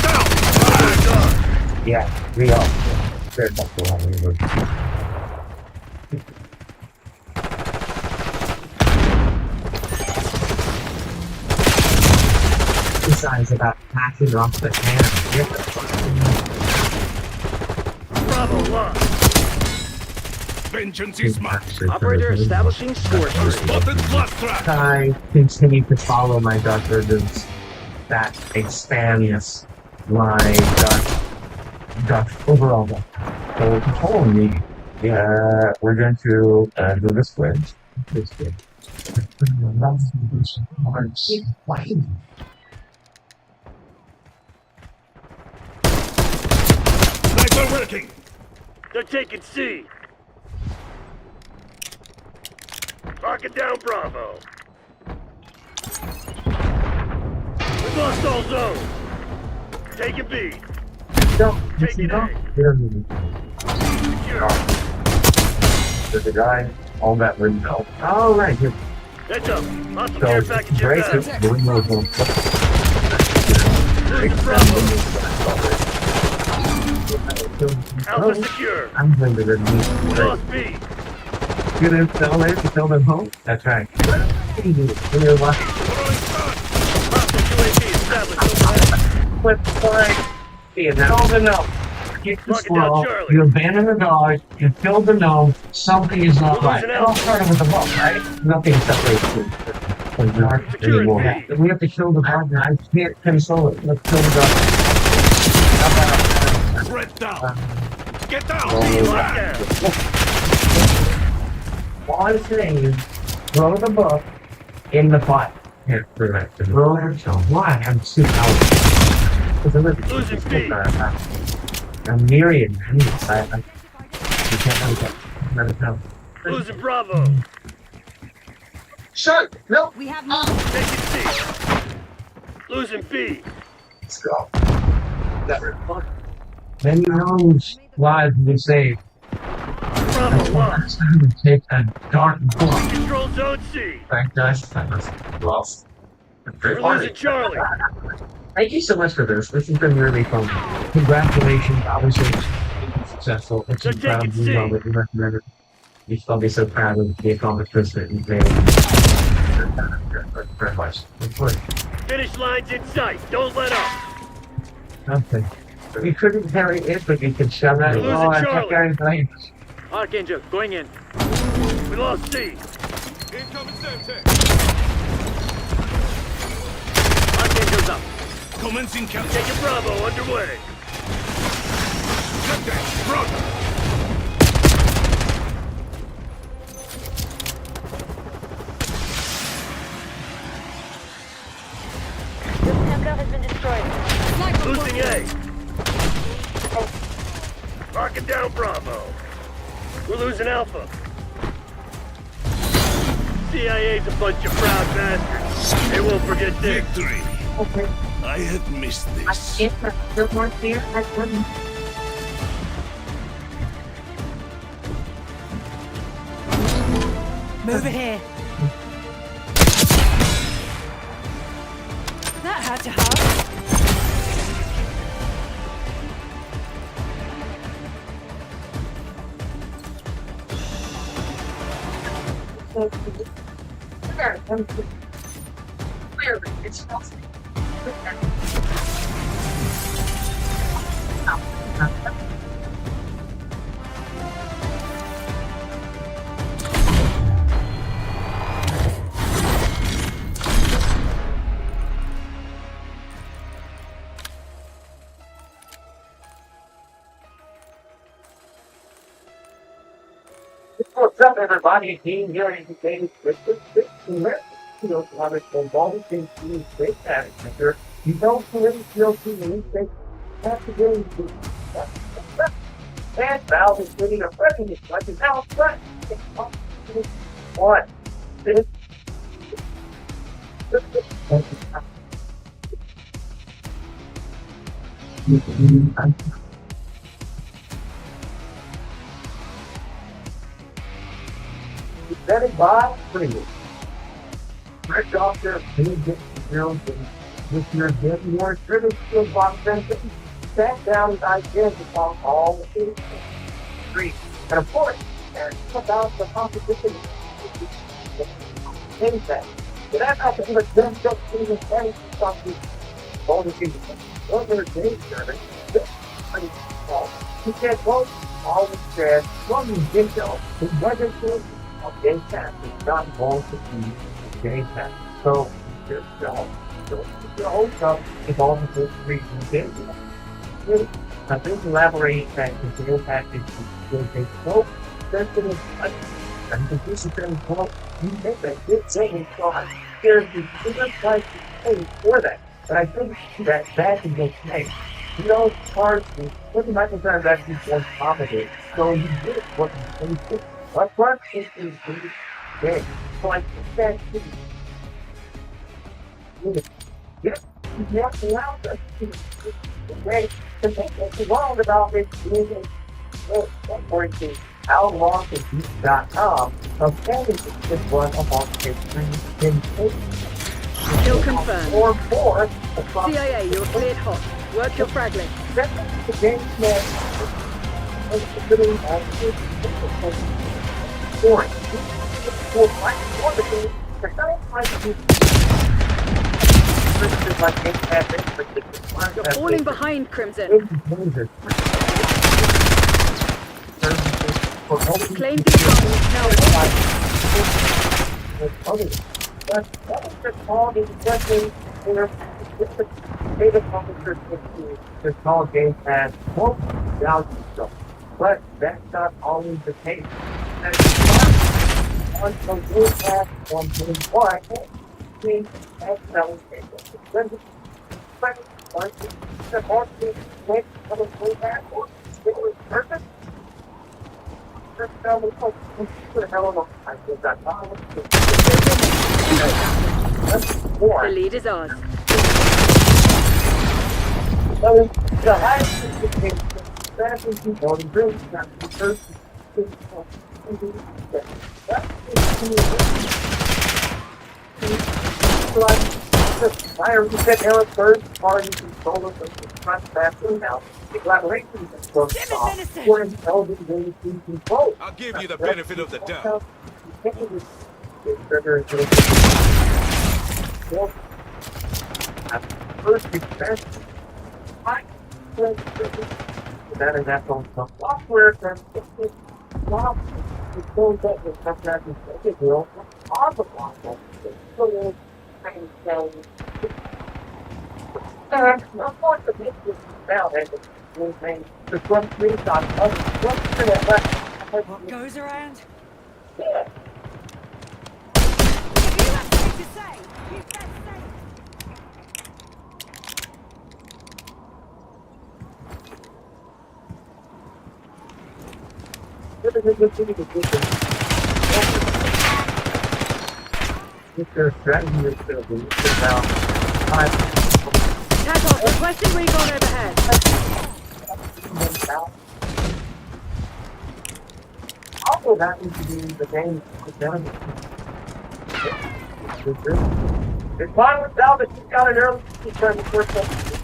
down! Yeah, we are. Fair enough, we'll have a river. Besides about passing off the can. Bravo lost. Vengeance is mine! Operator establishing score. Spotted blast trap! I continue to follow my dark urges that expands my dark overall. So he told me, yeah, we're going to do this switch. This thing. Sniper working! They're taking C. Locking down Bravo. We've lost all zone. Taking B. Taking A. Secure. There's a guy on that window. All right, here. Heads up. Hostile care So, package break inbound. it, the window's on. Losing Bravo. Alpha secure. I'm going to remove We lost B. you didn't tell them to tell them home? That's right. You know what? Hostile UAV established overhead. Flip side. See, now the gnome. Get the Locking down squirrel. Charlie. You abandon the dog. You kill the gnome. Something is not We're right. losing It all Alpha. started with the book, right? Nothing separates you from the dark Security. anymore. We have to kill the dog now. I can't control it. Let's kill the dog. Red down! Get down! Locked down. All I'm saying is, throw the book in the pot. Here, correct. Throw it. So why? I'm too out. Losing B. A myriad enemies. I you can't let it go. Losing Bravo. Shut! No! We have Taking C. Losing B. Let's go. Many rounds lives will save. Bravo lost. Last time we take a dark book. Control zone C. Thank gosh, that was lost. We're losing Charlie. Thank you so much for this. This has been really fun. Congratulations. Obviously, it's been successful. It's They're taking incredibly C. well that you recommended. You should be so proud of the accomplishments that you've made. Very much. Of course. Finish line's in sight. Don't let up. Nothing. We couldn't carry it, but you could shove it. Losing Oh, I Charlie. can't carry things. Archangel, going in. We lost C. Incoming Semtex. Archangel's up. Commencing count. Taking Bravo underway. Semtex, front. The Templar has been destroyed. Losing A. Locking down Bravo. We're losing Alpha. CIA's a bunch of proud bastards. They won't forget this. Victory. Okay. I have missed I this. guess that's still more clear. I couldn't. Move it here. That had to hurt. Clearly, it's not. What's up, everybody? Dean here, and today's Christmas Fix and Rest. You know, how it's involved in being great at it. You don't really feel too many things. Have to go into and Valve is getting a president like an outside. What? This. Vetted by Freeman. Red Doctor, Big Dick Jones, and this year's getting more driven skill box benefit, sat down and identified all the things. Three. And of course, there's about the competition. Impact. So that's how to do a dumb stuff in the face of something. All the things. Those are day service. This is he said, well, all the said, one of the details, it wasn't good. Game Pass is not going to be Game Pass. So, there's the whole stuff involving this reason. I think elaborating that the Game Pass is going to be so sensitive. And the discipline called, you make that good thing thought. There's the bigger price to pay for that. But I think that can go next. You know, it's hard to put the microtransactions on top of it. So you get what you think. But what is the game? So I think that yes, you have to allow us to make the thing that's wrong about this is according to howlongtobeat.com, okay, this one among history in Kill confirmed. or four across CIA, you're cleared hot. Work your frag list. the game You're falling behind, Crimson. Claim control. Now, It's called Game Pass. Won't value stuff. But that's not always the case. And on some Game Pass, on Game One, Game Pass selling tables. Once the market makes some of the Game Pass, it was perfect. Just tell me, what the hell I did that. the lead is ours. So, the highest is that's what you want to do. That's the first thing. That's the fire. You said Eric first, or you can solar system, front, back, and out. The collaboration is from Give me medicine. for intelligent ways to control. I'll give you the benefit of the doubt. First expense. That is that on some software that wow, it's so that the subject is it will on the platform. So I'm telling you. I'm going to make this spell and the front screenshot of What goes around? yeah. If you have something to say, you best say it. Mr. Strategy is going to be about Tagos, requesting recon overhead. also that needs to be the game of done. It's fine with Salvage, he's got an early turn before something.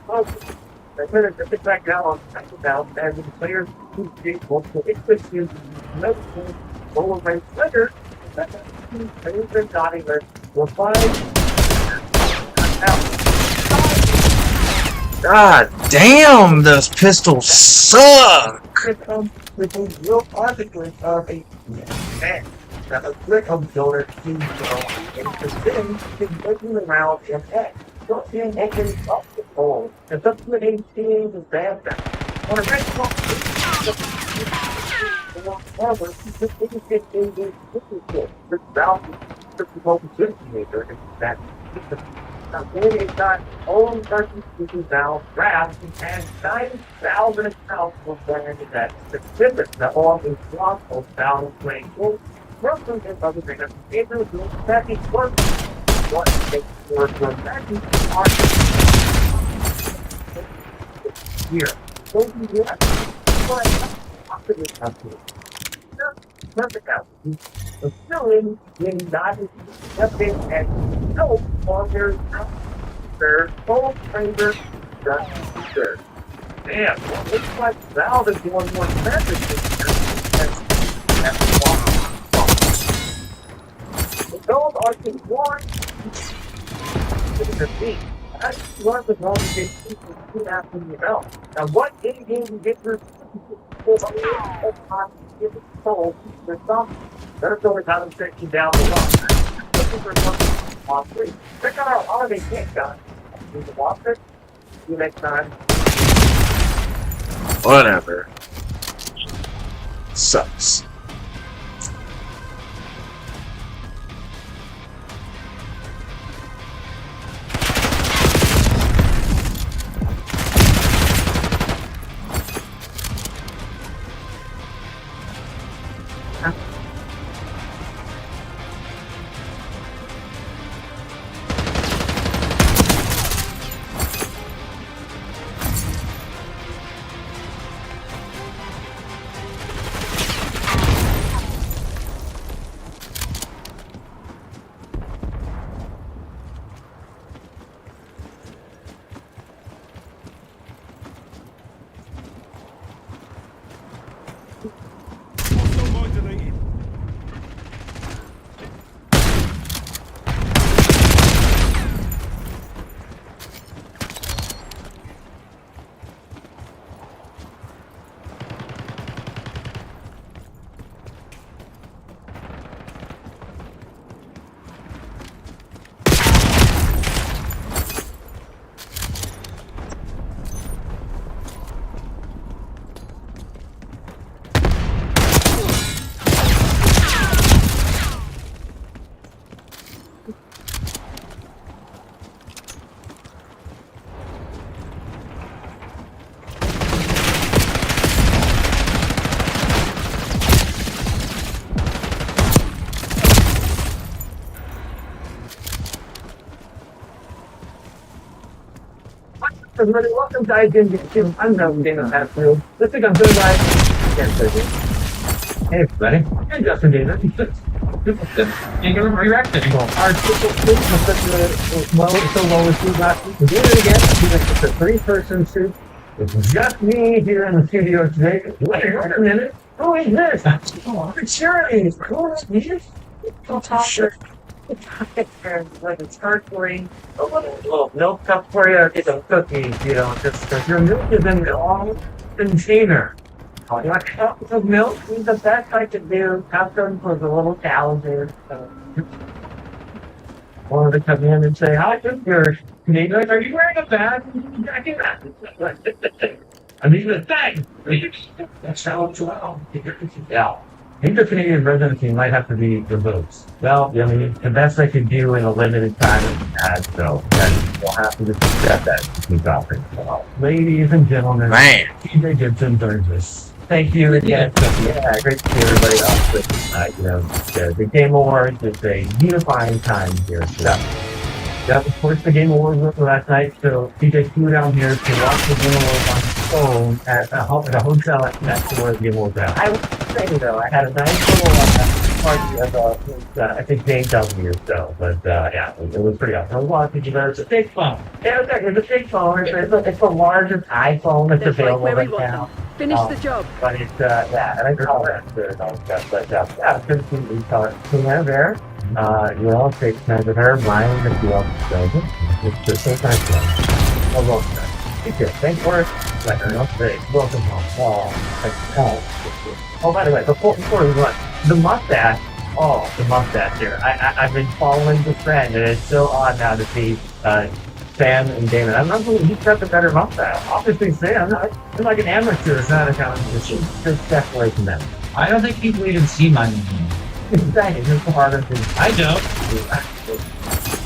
I better just get back down on second down and the players who take multiple instances, no lower range trigger, they've been dotting their fine. God damn, those pistols suck! With a real consequence of a man. That a quick of donor seems to and the sin is looking around in head. Don't see an engine up the pole. And subsequently seeing the bad guy. On a red clock, however, this is just in the good. This valve is the multi-system maker is that system. Now, when it's got own versus using valve grabs and 9,000 itself will burn into that specific that all these blocks of valve playing full. Most of this other thing, it was that is work. What makes work for that is hard here. So you do that. But after this country, perfect out. The filling in not nothing and no longer their full finger just there. Damn, looks like Valve is doing more damage this year. That's why. The goals are to warn the feet. I just want the wrong to get people after the belt. Now, what in-game you get your soul for some? Better go with how to take you down the line. Looking for something on three. Check out our holiday cake gun. See the watcher? See you next time. Whatever. Sucks. Hostile mine deleted. Everybody, welcome to IGN. I'm Melvin Dana Hatfield. This week I'm joined by Ken Surgeon. Hey everybody, and Justin Davis. You're gonna react anymore. Our triple suit was such a low, so low as we got. We did it again. It's a three-person suit. It's just me here in the studio today. Wait a minute. Who is this? Oh, it's Charity. Who is this? Sure. Like it's cardboard. A little milk cup for you. Get some cookies, you know, just because your milk is in the long container. Oh, you want cups of milk? It's the best I can do. Custom for the little cows here. Wanted to come in and say, hi, you're Canadian. Are you wearing a bag? I mean, the thing. That's how it's well. Yeah. Inter-Canadian residency might have to be revoked. Well, I mean, the best I can do in a limited time is so we'll have to just accept that we got it. Ladies and gentlemen, TJ Gibson Burgess. Thank you again. Yeah, great to see everybody else with tonight. You know, the Game Awards is a unifying time here. Yeah, of course, the Game Awards were last night, so TJ flew down here to watch the Game Awards on his phone at a hotel next to where the Game Awards are. I would say, though, I had a nice little party of, I think, JW or so, but yeah, it was pretty awesome. I was watching you there. It's a big phone. Yeah, it's a big phone. It's the largest iPhone that's available right now. Finish the job. But it's, yeah, and I call it, but yeah, it's good to see you color. There. You know, take time with her, mine, and you all it's just so nice. Oh, welcome back. Thank you. Thanks for it. Like, welcome home. Oh, by the way, before we run, the mustache. Oh, the mustache here. I've been following the trend, and it's so odd now to see Sam and Damon. I'm not believing he's got the better mustache. Obviously, Sam, I'm like an amateur. It's not a competition. Just step away from them. I don't think people even see my name. Exactly. It's part of the. I don't.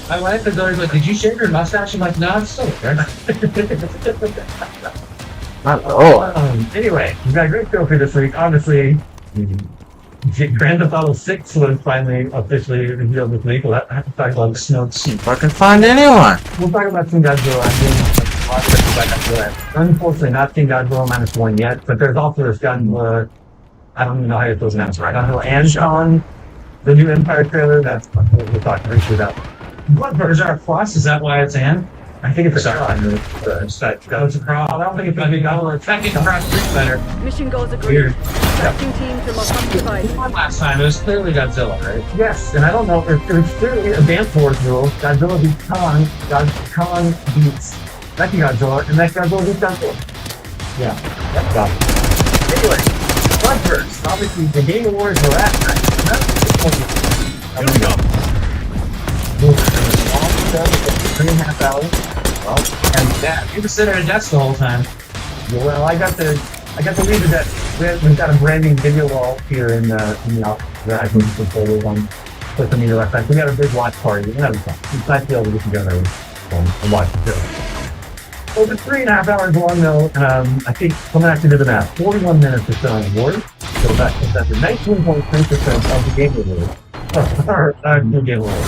My wife is always like, did you shave your mustache? I'm like, no, it's still there. Anyway, we've got a great show for this week. Obviously, Grand Theft Auto 6 was finally officially revealed this week. We'll have to talk about Snow. Fucking find anyone. We'll talk about Team Godzilla. Unfortunately, not Team Godzilla -1 yet, but there's also this Godzilla. I don't even know how to those names right. Godzilla and Sean, the new Empire trailer. That's what we'll talk about. What version are Plus? Is that why it's in? I think it's a Sean. Goes across. I don't think it's going to be Godzilla. Second across Street Better. Mission goals agreed. Tracking team to Mohammed device. Last time it was clearly Godzilla, right? Yes, and I don't know if it's clearly Advance Wars rule. Godzilla beats Kong. Kong beats Mechagodzilla, and Mechagodzilla beats Godzilla. Yeah, that's Godzilla. Anyway. First, obviously, the Game Awards were last night. Here we go. 3.5 hours. Well, and that you were sitting at a desk the whole time. Well, I got to leave it at. We've got a brand new video wall here in the office that I can put photos on social media last night. We got a big watch party. That was fun. It's nice to be able to get together and watch the show. Well, it's 3.5 hours long, though. I think someone actually did the math. 41 minutes or so on board. So that's 19.3% of the game reward. The game reward.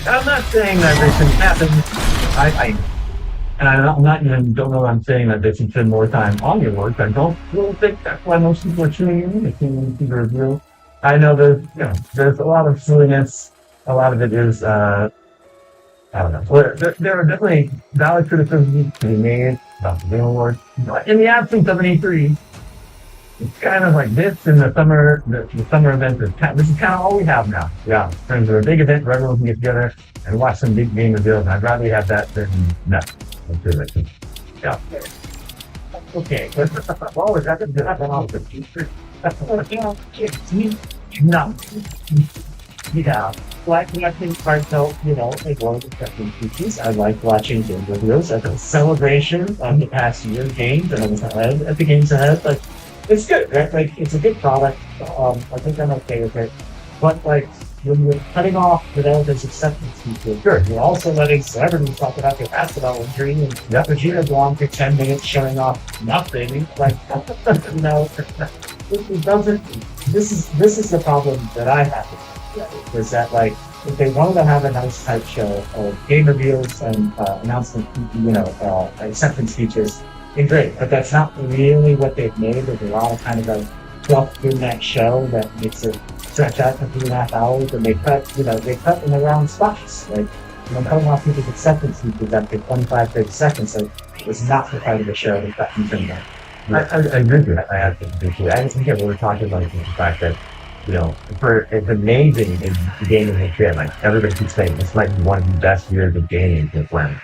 I'm not saying that they shouldn't happen. I'm not even don't know what I'm saying that they should spend more time on the awards. I don't really think that's why most people are tuning in. They can't see the review. I know there's a lot of silliness. A lot of it is. I don't know. Well, there are definitely valid criticisms to be made about the Game Awards. But in the absence of an E3, it's kind of like this in the summer event. This is kind of all we have now. Yeah, in terms of a big event where everyone can get together and watch some big game reveals. I'd rather have that than nothing. Yeah. Okay. Well, is that No. Yeah. Like watching heartfelt, like one of the second features. I like watching game reviews as a celebration of the past year games and at the games ahead. Like, it's good, right? Like, it's a good product. I think I'm okay with it. But, like, when you're cutting off developers' acceptance features, sure, you're also letting celebrities talk about their past development dream and Vegeta go on for 10 minutes showing off nothing. Like, it doesn't. This is the problem that I have with it. Is that, like, if they wanted to have a nice type show of game reviews and announcement, acceptance features, it's great. But that's not really what they've made. There's a lot of kind of a fluff in that show that makes it stretch out to 3.5 hours, and they cut in the wrong spots. Like, cutting off people's acceptance speeches after 25-30 seconds, like, was not the part of the show that got me from that. I agree with that. I have to do I just think that we were talking about the fact that, it's amazing in gaming history. Like, everybody keeps saying this might be one of the best years of gaming since when,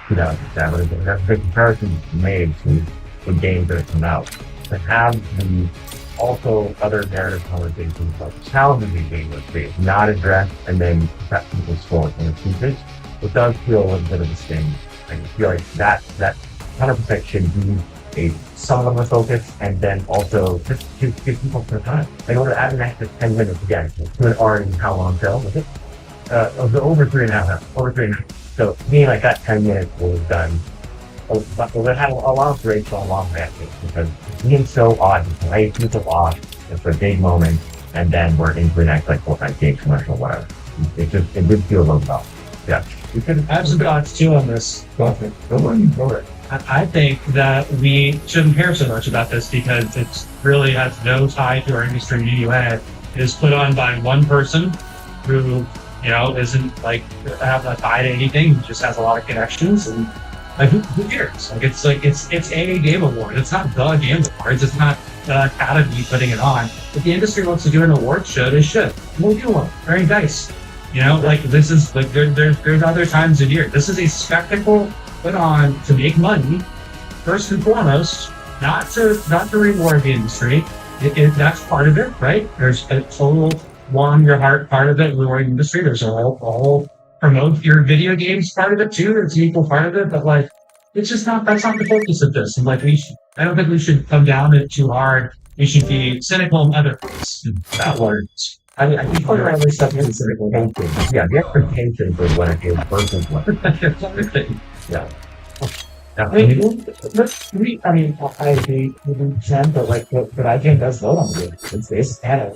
that's the comparison made to the games that have come out. To have the also other narrative conversations like challenging the game industry not addressed and then cut people's scores and achievements, it does feel a little bit of a sting. I feel like that 100% should be some of the focus, and then also just to give people some time. In order to add an extra 10 minutes again to an already how long show was it? Over 3.5 hours. Over 3.5. So being like that 10 minutes was done. But we had a lot of great so long matches because being so odd, right? People off, it's a big moment, and then we're into the next like 4-5 game commercial, whatever. It did feel a little well. Yeah. We could have some thoughts too on this. Go ahead. I think that we shouldn't care so much about this because it really has no tie to our industry in any way. It is put on by one person who, isn't like have a tie to anything. He just has a lot of connections, and like who cares? Like it's a game award. It's not the game awards. It's not the Academy putting it on. If the industry wants to do an award show, they should. We'll do one. Very nice. This is like there's other times of year. This is a spectacle put on to make money, first and foremost, not to reward the industry. That's part of it, right? There's a total warm your heart part of it, rewarding the industry. There's a whole promote your video games part of it too. It's an equal part of it, but like it's just not that's not the focus of this. And like I don't think we should come down it too hard. We should be cynical in other ways. That words. I think part of that really stuff is cynical. Yeah, the expectation for what it is versus what. Yeah. I agree with Jen, but IGN does vote on it. It's panel.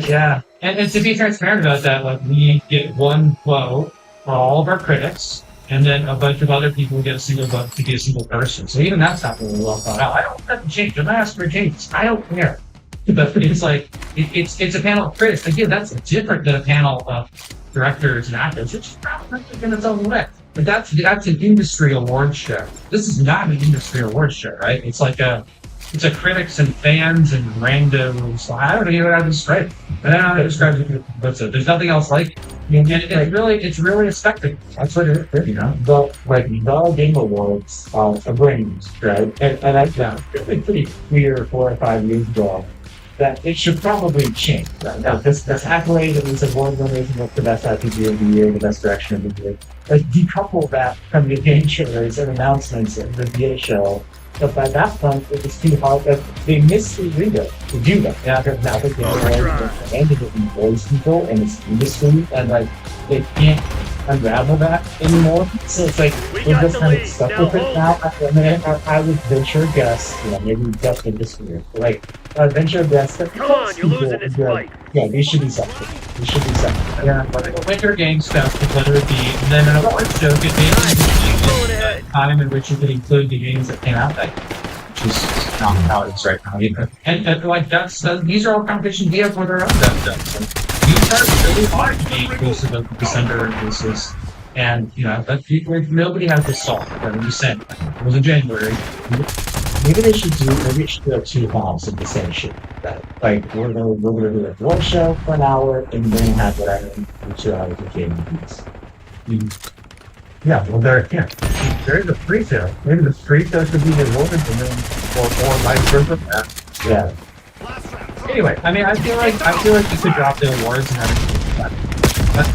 Yeah. And to be transparent about that, like we get one vote for all of our critics, and then a bunch of other people get a single vote to be a single person. So even that's not really well thought out. I don't have to change. I'm not asking for changes. I don't care. But it's like it's a panel of critics. Again, that's different than a panel of directors and actors, which is probably in its own way. But that's an industry award show. This is not an industry award show, right? It's a critics and fans and randos. I don't even know how to describe it. I don't know how to describe it, but there's nothing else like it. And it's really a spectacle. That's what it is, The Game Awards are brains, right? And I found it's pretty clear 4 or 5 years ago that it should probably change. Now, this accolade of these award winners, the best RPG of the year, the best direction of the year, decouple that from the game trailers and announcements of the VA show. But by that point, it was too hard that they missed the window to do that. Now the game awards ended it employs people and it's industry, and they can't unravel that anymore. So it's like we're just kind of stuck with it now. I would venture guess, maybe just industry, venture guess that Come on, you're losing this fight. Yeah, they should be something. Yeah, but the Winter Games Fest, whether it be, and then an award show could be a time in which you could include the games that came out that year, which is not how it is right now either. And these are all competitions we have for their own stuff. These are really hard to be inclusive of December releases. And, nobody has this solved. What you said, it was in January. Maybe they should do like 2 halves of the same shit. We're gonna do a one show for an hour and then have whatever in 2 hours of gaming piece. Yeah, well, there's a free show. Maybe the free show should be the awards and then or vice versa. Yeah. Anyway, I feel like you could drop the awards and everything.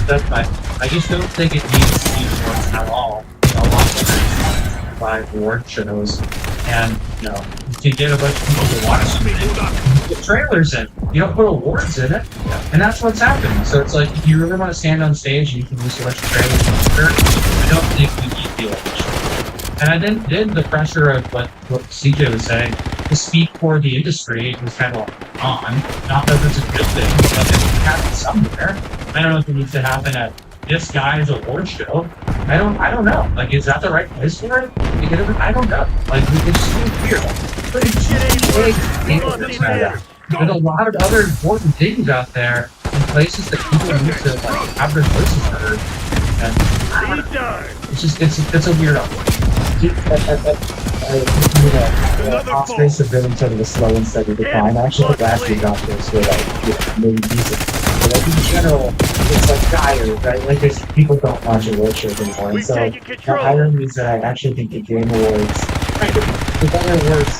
That's fine. I just don't think it needs to be awards at all. A lot of 5 award shows, and you can get a bunch of people to watch something. You put trailers in. You don't put awards in it, and that's what's happening. So it's like if you really want to stand on stage and you can use a bunch of trailers, I don't think we need the award show. And I then the pressure of what CJ was saying to speak for the industry was kind of on. Not that it's a good thing, but it happens somewhere. I don't know if it needs to happen at this guy's award show. I don't know. Like, is that the right place for it? Because I don't know. Like, it's just weird. But it's there's a lot of other important things out there, places that people need to like have their voices heard. And Deep dive. it's a weird Ospreys have been in sort of a slow and steady decline. I actually think last year got this where like maybe decent. But like in general, it's like dire, right? Like there's people don't watch award shows anymore. And We've so taken the control. irony is that I actually think the Game Awards, the better awards,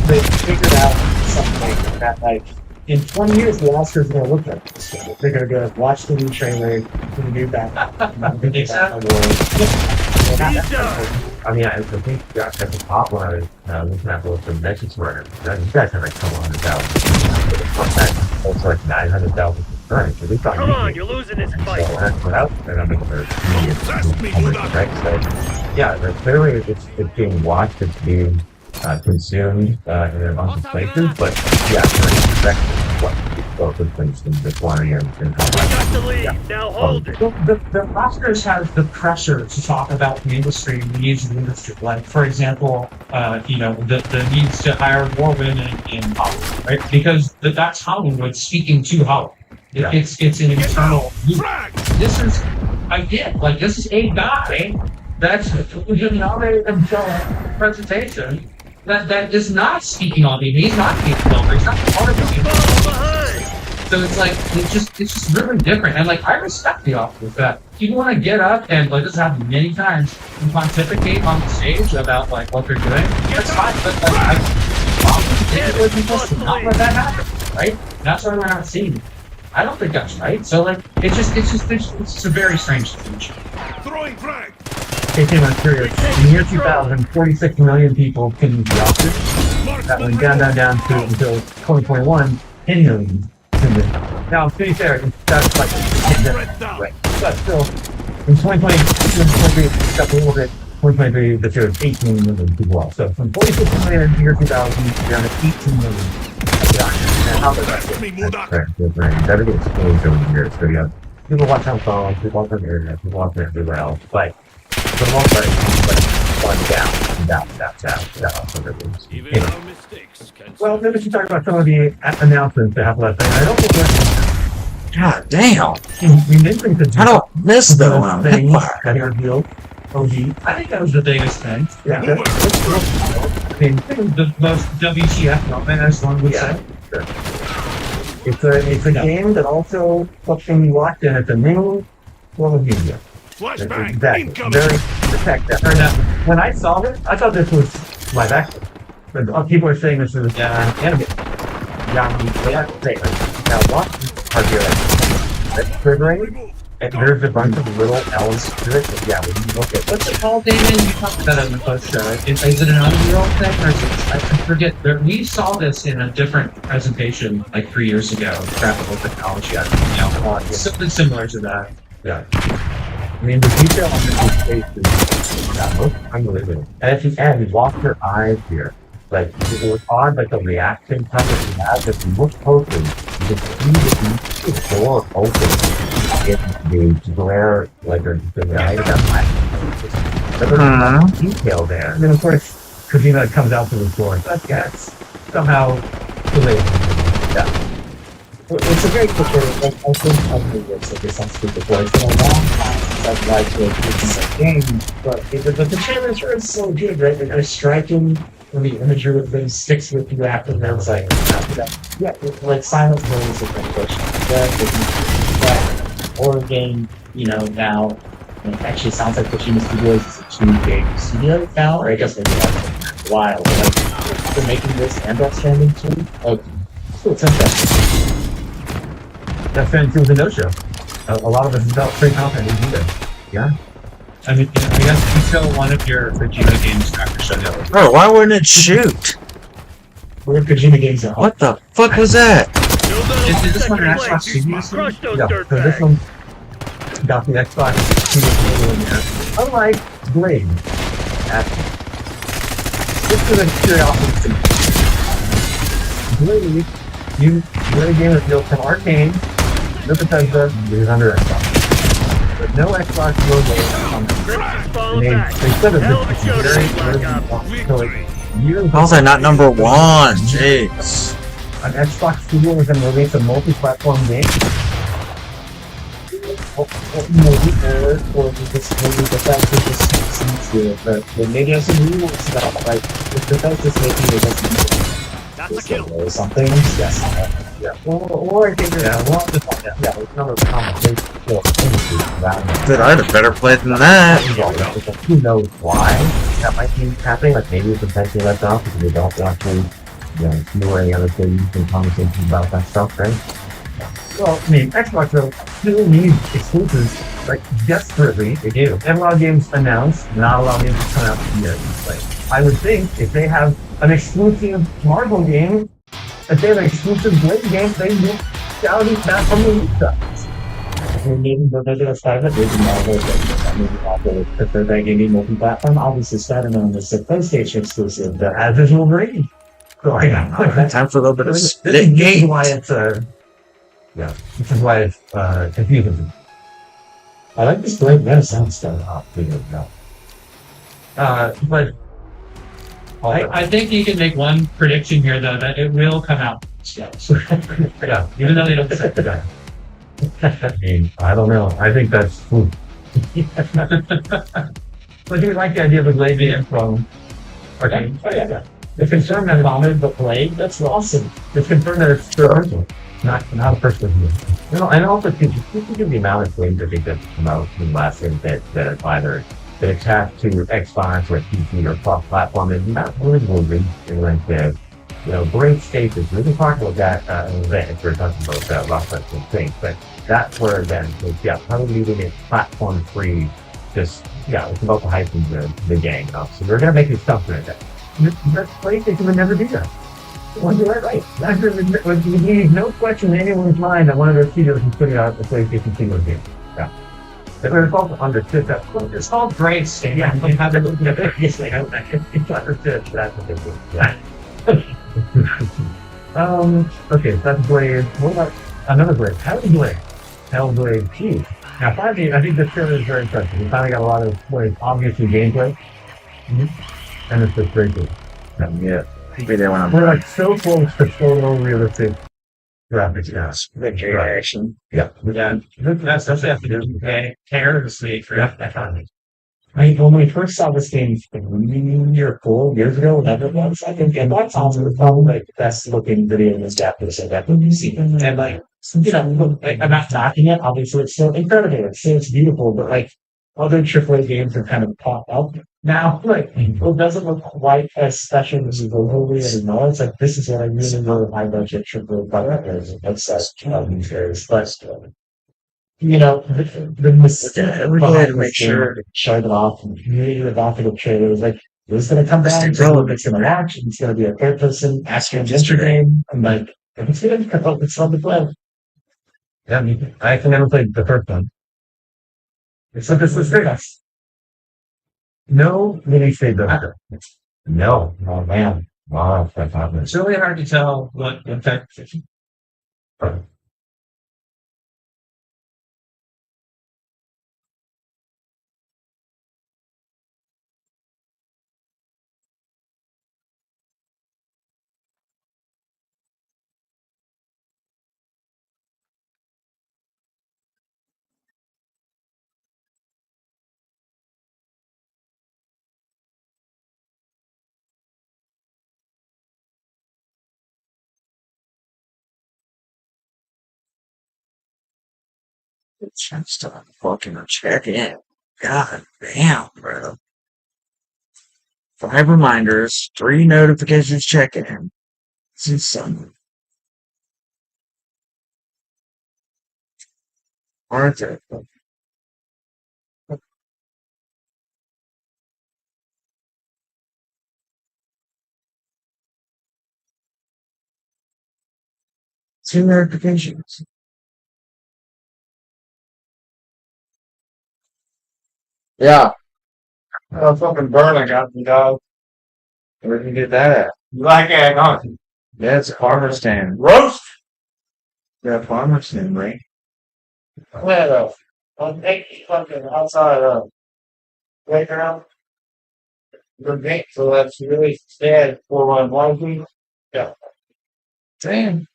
they figured out something that like in 20 years the Oscars are going to look at this. They're going to go watch the new trailer, the new Batman award. Deep dive. I mean, I think at the top line, looking at what the metrics were, you guys have like 100,000. It's like 900,000 subscribers. So we thought Come you on, could- you're losing this So fight. that's without and I'm going to right? So yeah, but clearly it's being watched, it's being consumed in a bunch of places, but yeah, for what both of things in the quantity and how We got the lead. Now hold it. the Oscars has the pressure to talk about the industry, the needs of the industry. Like, for example, the needs to hire more women in Hollywood, right? Because that's Hollywood speaking to Hollywood. Yeah. It's an internal. Frag! This is this is a guy that's nominated himself presentation that is not speaking on TV. He's not being filmed. He's not part of the Fall behind. So it's like it's just really different, and like I respect the Oscars that people want to get up and like this has happened many times and pontificate on the stage about like what they're doing. That's fine, but like not let that happen, right? That's why we're not seeing it. I don't think that's right. So like it's a very strange situation. Throwing frag! I'm curious. In the year 2000, 46 million people couldn't use the Oscars. That went down to until 2021, 10 million. Now, to be fair, that's like right. But still, in 2020, 2023, it's up a little bit. 2023, this year is 18 million people off. So from 46 million in the year 2000 down to 18 million. And how does that Blast me, That's Mudak! correct. That's right. Everything's changed over the years. So yeah, people watch on phones, people watch on the internet, people watch everywhere else. But for the most part, it's like one down. Even our mistakes can Well, maybe we should talk about some of the announcements that happened last night. I don't think God damn. we mentioned the I don't miss though when I'm thing hit fire. that revealed OG. I think that was the biggest thing. Yeah, I mean, the most WTF moment, as one would say. it's a game that also fucking locked in at the main form of media. flashbang! Exactly. Incoming! Very protective. When I saw this, I thought this was live action. But people are saying this is animated. Now watch this part here. That's triggering. And there's a bunch of little L's to it. But yeah, when you look at What's it called, Damon? You talked about it in the post show. Is it an Unreal thing, or is it, I forget. We saw this in a different presentation like 3 years ago. Graphical technology, something similar to that. Yeah. I mean, the detail on this face is most unbelievable. And at the end, walk your eyes here. Like, it was on like the reaction time that you have. If you look closely, you can see the door open. If the glare, like the light of that light. But there's detail there. And then, of course, Kojima comes out to the door. But yeah, it's somehow related. Yeah. It's a very cool game. Like, I think it's like some stupid voice. It's been a long time since I've liked it. It's a game, but the trailers are so good, right? They're striking. When the imagery of things sticks with you after that, it's like, yeah, it's like Silent Hill is a great question. That horror game, now, it actually sounds like Kojima Studios is a 2 big studio now, or I guess maybe like a while. But like, they're making this and Death Stranding too. Like, it's interesting. Death Stranding 2 was a no-show. A lot of us felt pretty confident we do it. Yeah. I mean, I guess you tell one of your Kojima games after shutdown. Bro, why wouldn't it shoot? We're Kojima games at home. What the fuck was that? Is this one an Xbox Studios game? Crush those Yeah, dirt so this bags. one got the Xbox Studios. Unlike Blade, just for the curiosity, Blade, you play a game that's built from Arcane, no Bethesda, it is under Xbox. But no Xbox logo on Crimson's it. falling And back. they said Hell of a it's show very, today, Black Ops. so like, years How's that not number one? Jeez. an Xbox studio was going to release a multi-platform game. Or just maybe the fact that this seems to but maybe there's some rules about like if the fact is making it That's a kill. or something. Yes. Yeah. Or I think there's another conversation for that. Dude, I had a better play than that. Who knows why that might be happening? Like maybe it's intentionally left off because we don't want to, do any other things and conversations about that stuff, right? Well, I mean, Xbox though still needs exclusives like desperately. They do. Have a lot of games announced, not a lot of games come out yet. Like, I would think if they have an exclusive Marvel game, if they have an exclusive Blade game, they will shout it back from the rooftops. Maybe they're going to start it. Maybe Marvel, maybe Marvel, if they're begging multi-platform, obviously Spider-Man is a PlayStation exclusive that has this Wolverine. So I got Time for a little bit of this split is game. why it's this is why it's confusing. I like this Blade Renaissance stuff. But I think you can make one prediction here, though, that it will come out. yeah, even though they don't say that. I mean, I don't know. I think that's food. But do you like the idea of a Blade game from? Okay. Oh, yeah. The concern that it's the Blade, that's awesome. The concern that it's third, not a first one. And also think the amount of games I think that come out in the last year that have either been attached to Xbox or PC or cross platform is not really moving in like the great stages. We can talk about that event. We're talking about Rockfest and things, but that's where then probably leaving it platform free. Just it's about the hype of the game. So we're gonna make it stuff like that. That's PlayStation would never do that. Well, you're right. There's no question in anyone's mind that one of their studios is putting out the PlayStation single game. Yeah. It's also understood that it's called Great State. Yeah, they have it. Yes, they have that. It's understood. That's what they do. Yeah. Okay, so that's Blade. What about another Blade? Hellblade. Hellblade 2. Now, finally, I think this trailer is very impressive. We finally got a lot of obviously gameplay. And it's just very good. Yeah. Be there when I'm We're like so close to photorealistic graphics now. big action. Yeah. That's have to do. Okay. Terribly for that. When we first saw this game 3 or 4 years ago, whatever it was, I think, and that's also probably like the best looking video in this Japanese that we've seen. And I'm not knocking it, obviously it's still incredible. It's beautiful, but like other AAA games have kind of popped up now. Like it doesn't look quite as special as the movie anymore. It's like this is what I really know high budget AAA product is. That's these days. But the mistake Every day to make sure showed it off and really off of the trailer was like it's gonna come back, it's gonna watch, it's gonna be a third person transgender game. I'm like, it's gonna go, it's fun to play. Yeah, I actually never played the first one. So this was great. No mini save though. No. Oh man. Wow, that's happening. It's really hard to tell what effect. Chance to fucking check in. God damn, bro. 5 reminders, 3 notifications check in. It's insane. Aren't it? 2 notifications. Yeah. Oh, fucking burning got me, dog. Where did you get that at? You like it, huh? Yeah, it's a farmer stand. Roast! Yeah, farmer stand, right? Where though? On 8 fucking outside playground. The gate, so that's really sad for my wifey. Yeah. Damn.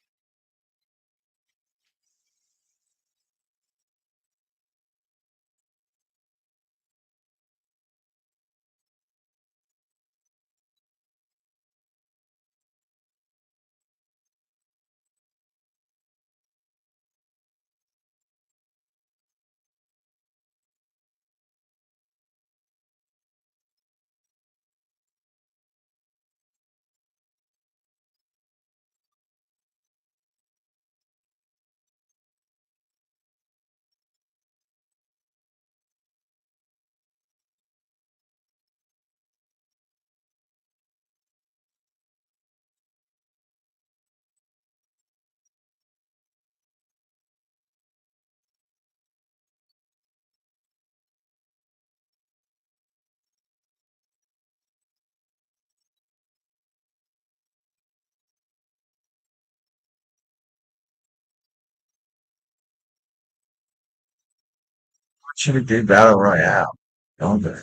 Should have did Battle Royale. Don't they?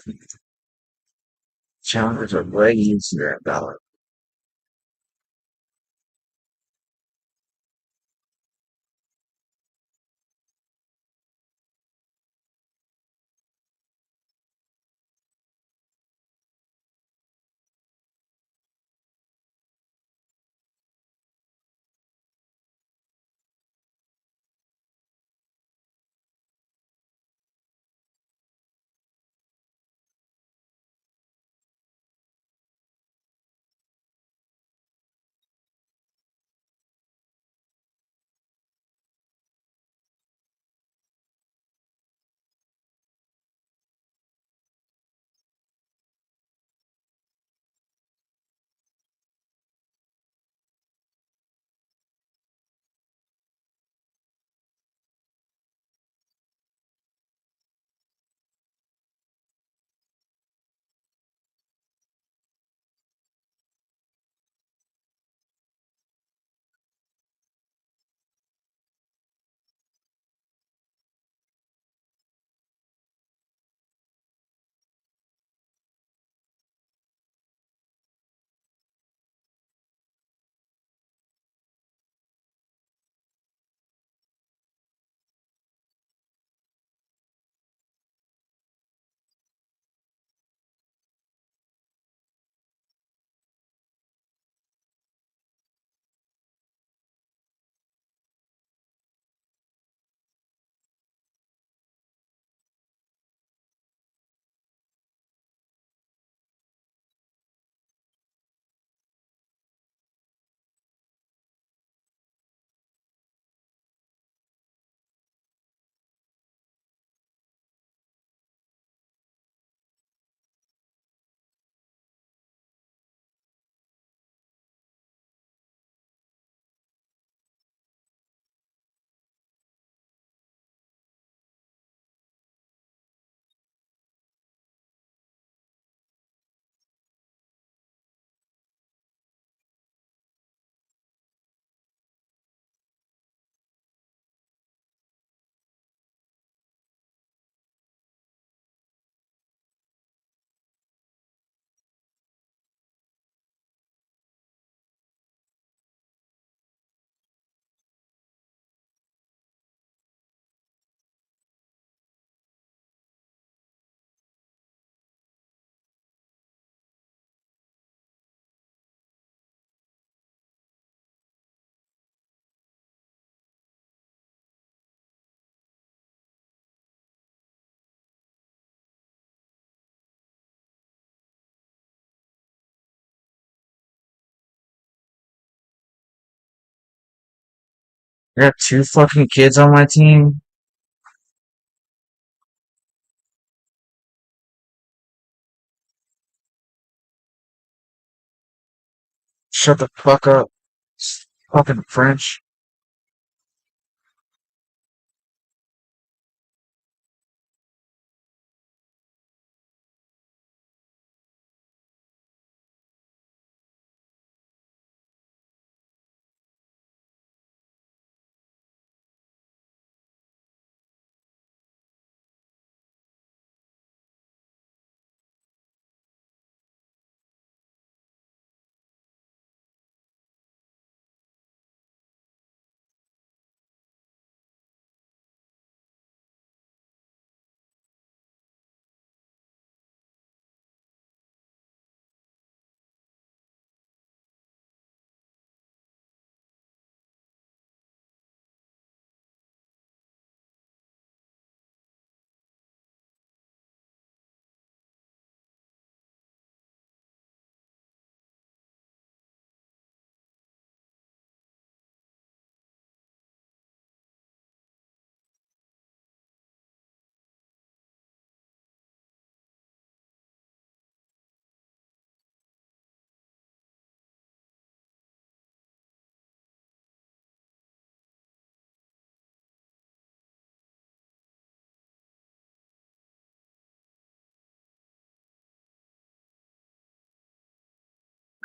Challenges are way easier in Battle. I got two fucking kids on my team. Shut the fuck up. It's fucking French.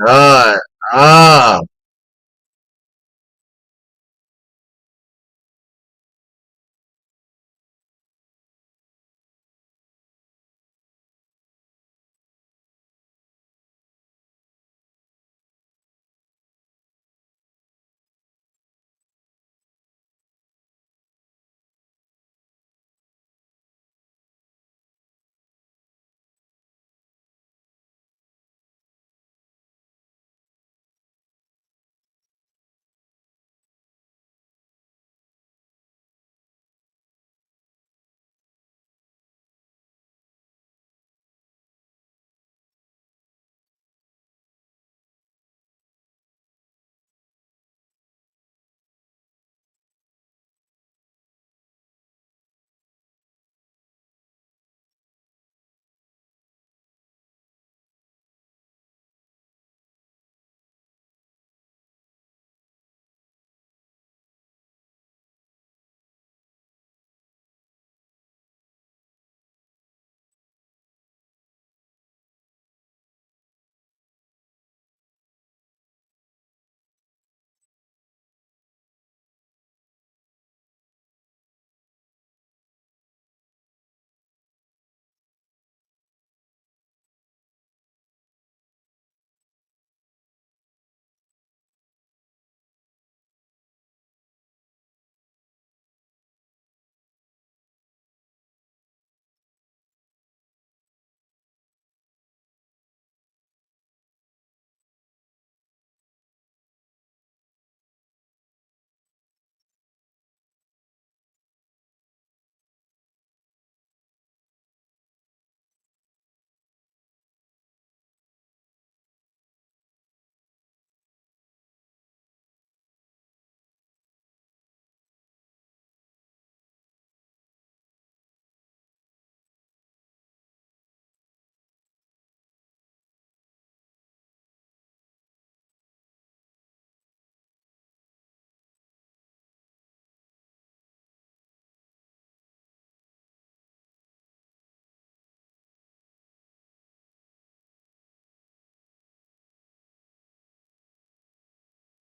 God. Ah.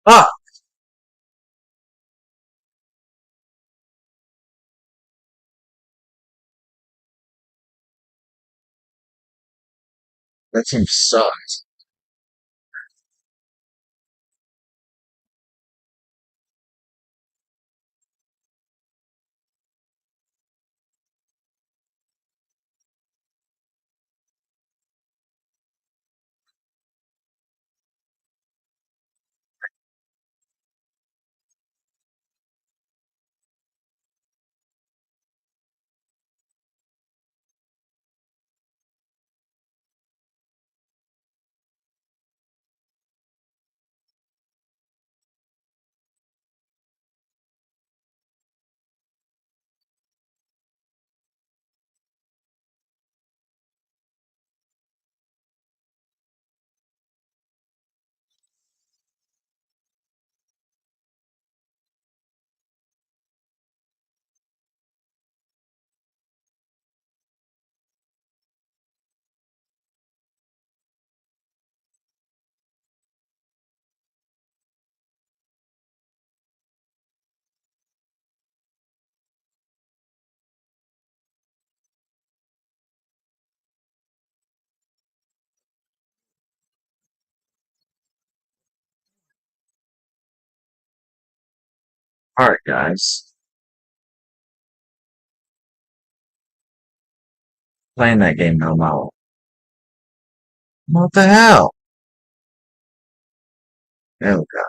Ah. That team sucks. Alright, guys. Playing that game no more. What the hell? There we go.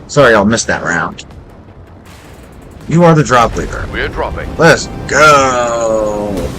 Sorry, y'all missed that round. You are the drop leader. We're dropping. Let's go.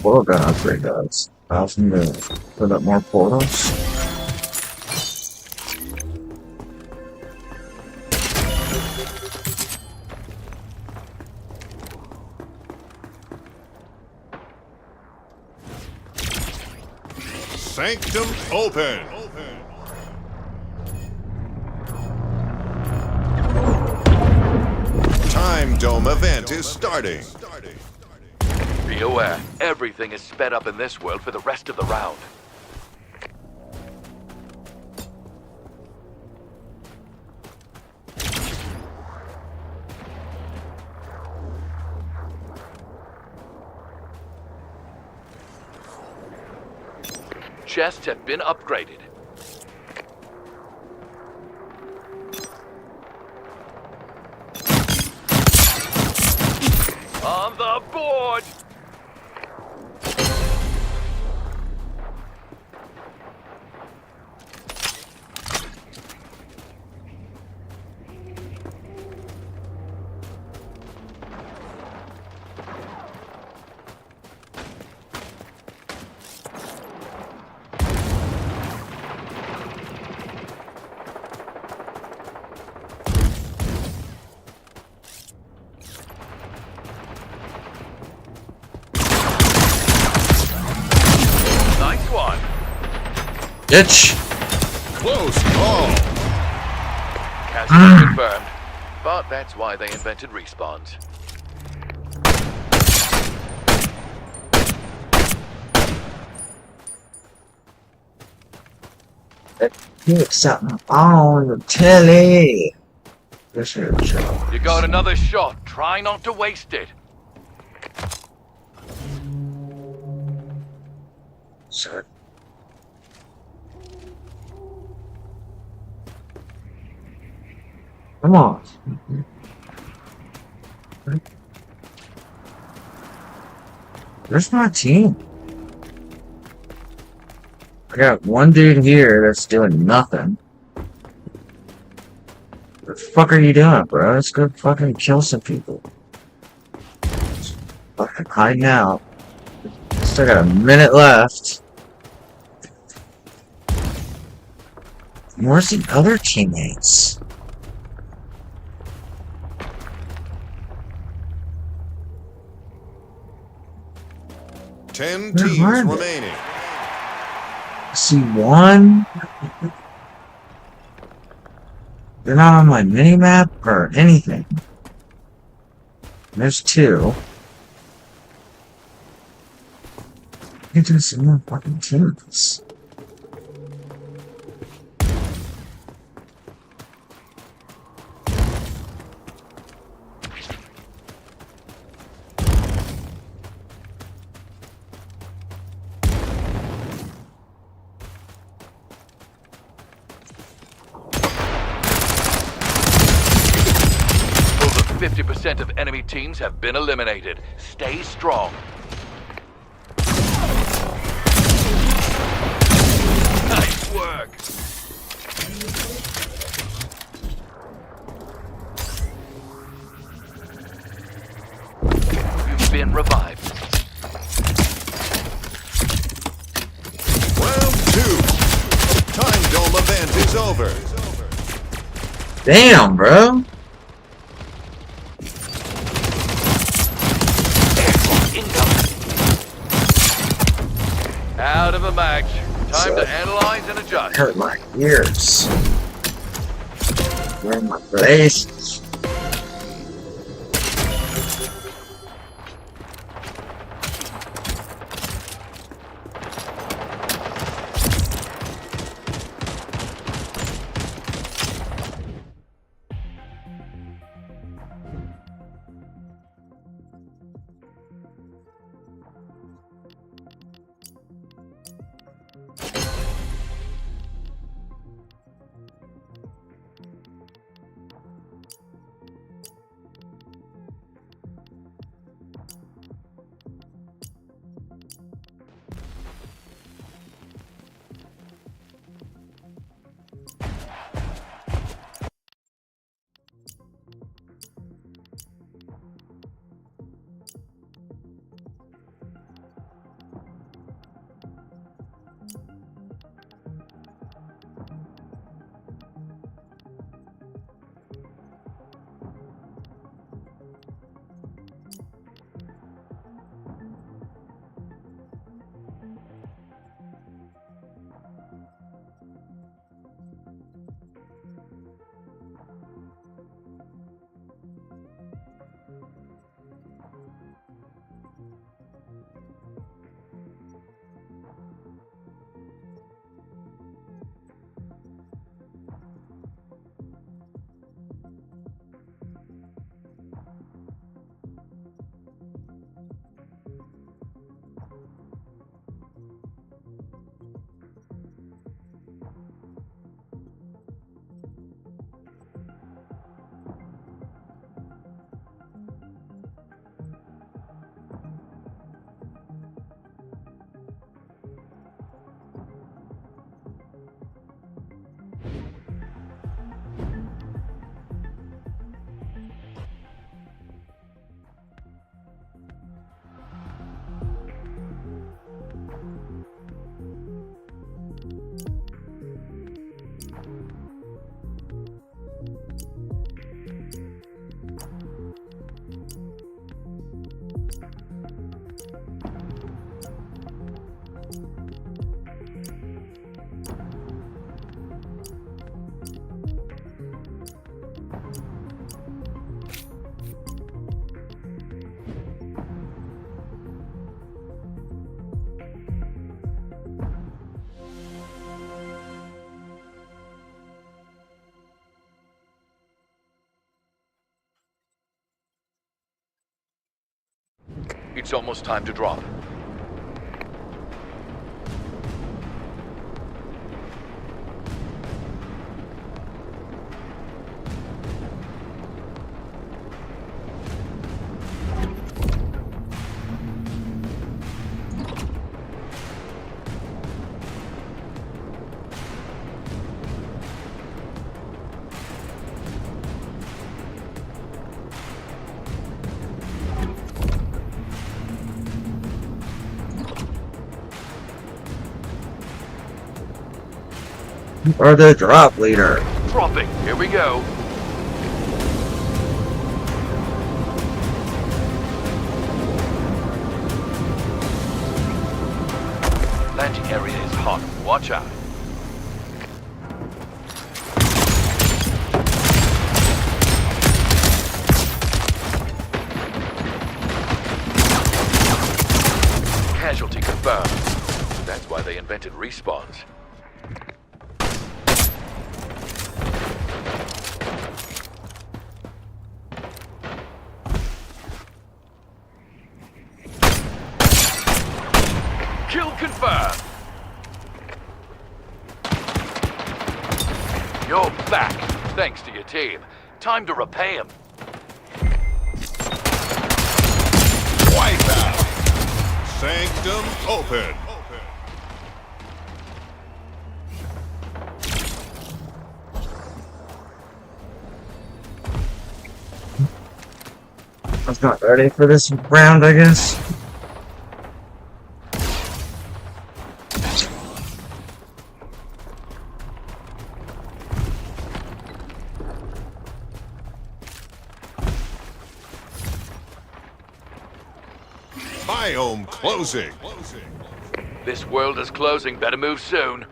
portal gun upgrade does. Allows me to put up more portals. Sanctum open. Time Dome event is starting. Be aware, everything is sped up in this world for the rest of the round. Chests have been upgraded. On the board! Nice one. Bitch! Close call. Casualty confirmed. But that's why they invented respawns. Pick something on the telly! This is a joke. You got another shot. Try not to waste it. Sir. Come on. Where's my team? I got one dude here that's doing nothing. What the fuck are you doing, bro? Let's go fucking kill some people. Fucking hiding out. Still got a minute left. Where's the other teammates? Ten Where teams are they? remaining. I see one. They're not on my mini-map or anything. There's two. I can see more fucking teams. Over 50% of enemy teams have been eliminated. Stay strong. Nice work. You've been revived. Round 2. Time Dome event is over. Damn, bro. Out of a match. Time to analyze and adjust. Hurt my ears. Where are my braces? It's almost time to drop. Or the drop leader. Dropping. Here we go. Landing area is hot. Watch out. Casualty confirmed. That's why they invented respawns. Kill confirmed. You're back, thanks to your team. Time to repay him. Wipeout. Sanctum open. I was not ready for this round, I guess. Biome closing. This world is closing, better move soon.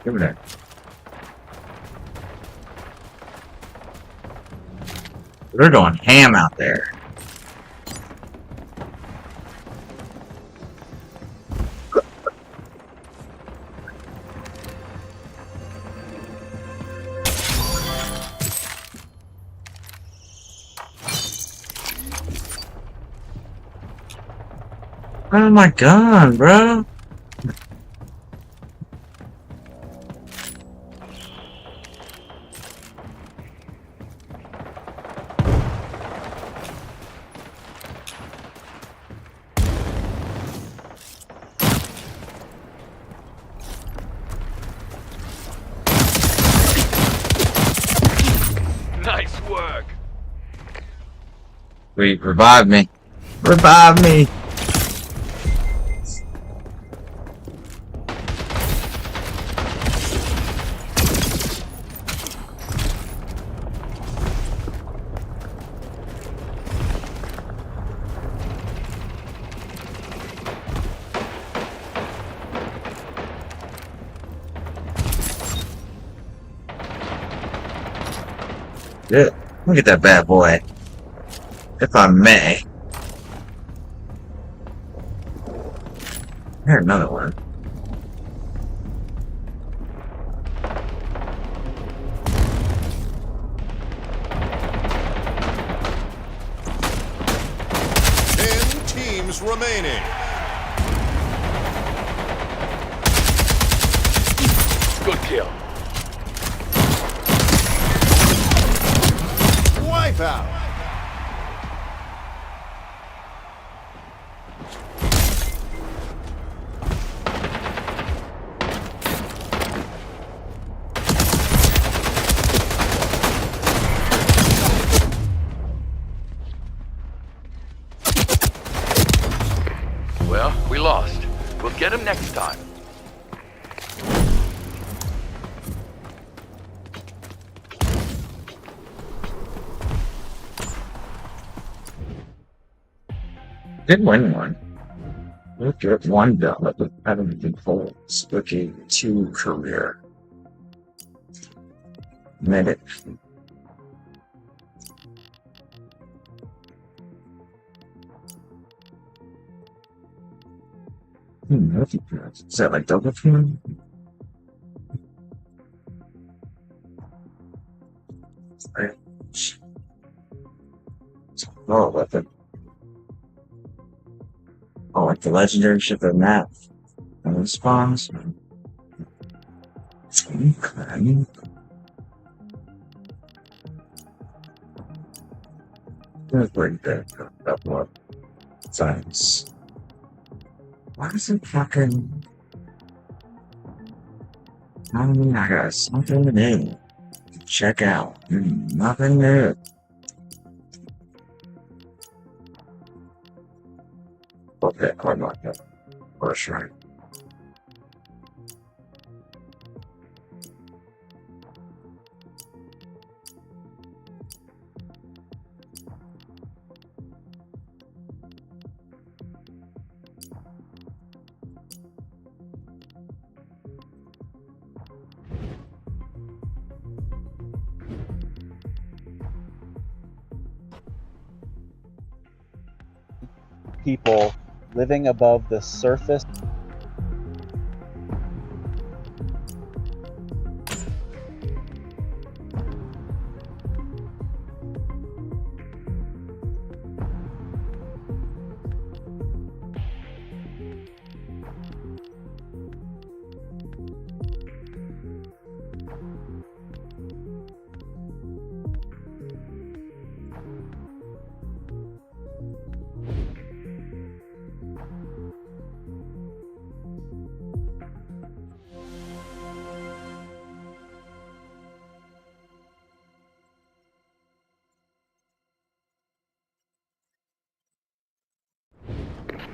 Give me that. They're going ham out there. Oh my god, bro. Nice work. Wait, revive me. Revive me. Yeah, look at that bad boy. If I may. Here's another one. Teams remaining. Good kill. Wipeout. Well, we lost. We'll get him next time. Did win one. Look at one done, but I haven't been full. Spooky 2 career. Medic. Is that like double team? Right. Oh, weapon. Oh, like the legendary ship of map. And it spawns. Okay. That's pretty good. That one. Science. Why is it fucking... I mean, I got something to do. Check out. Nothing new. Okay, I'm not that. First right. People living above the surface.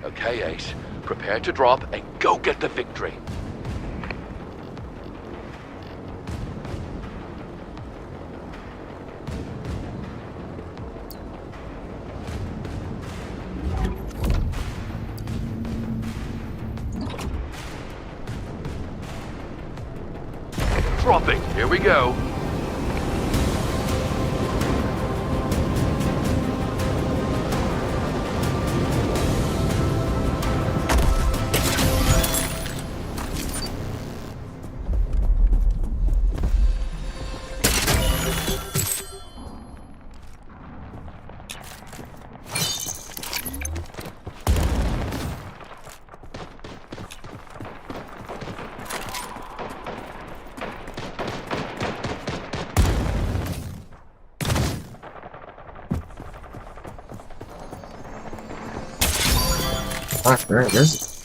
Okay, Ace. Prepare to drop and go get the victory. Dropping. Here we go. Fuck, there it is.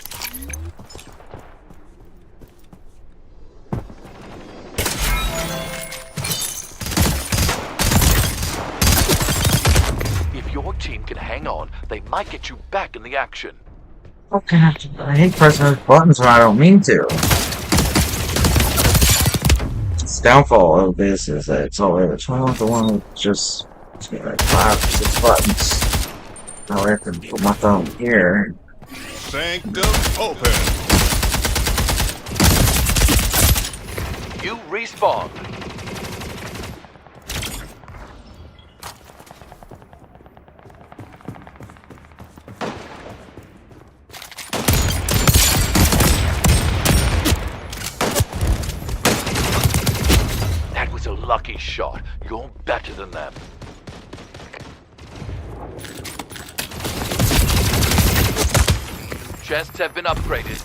If your team can hang on, they might get you back in the action. Okay, I hate pressing those buttons when I don't mean to. Its downfall of this is that it's all over. So I want the one with just like 5 or 6 buttons. Now I have to put my thumb here. Sanctum open. You respawn. That was a lucky shot. You're better than them. Chests have been upgraded.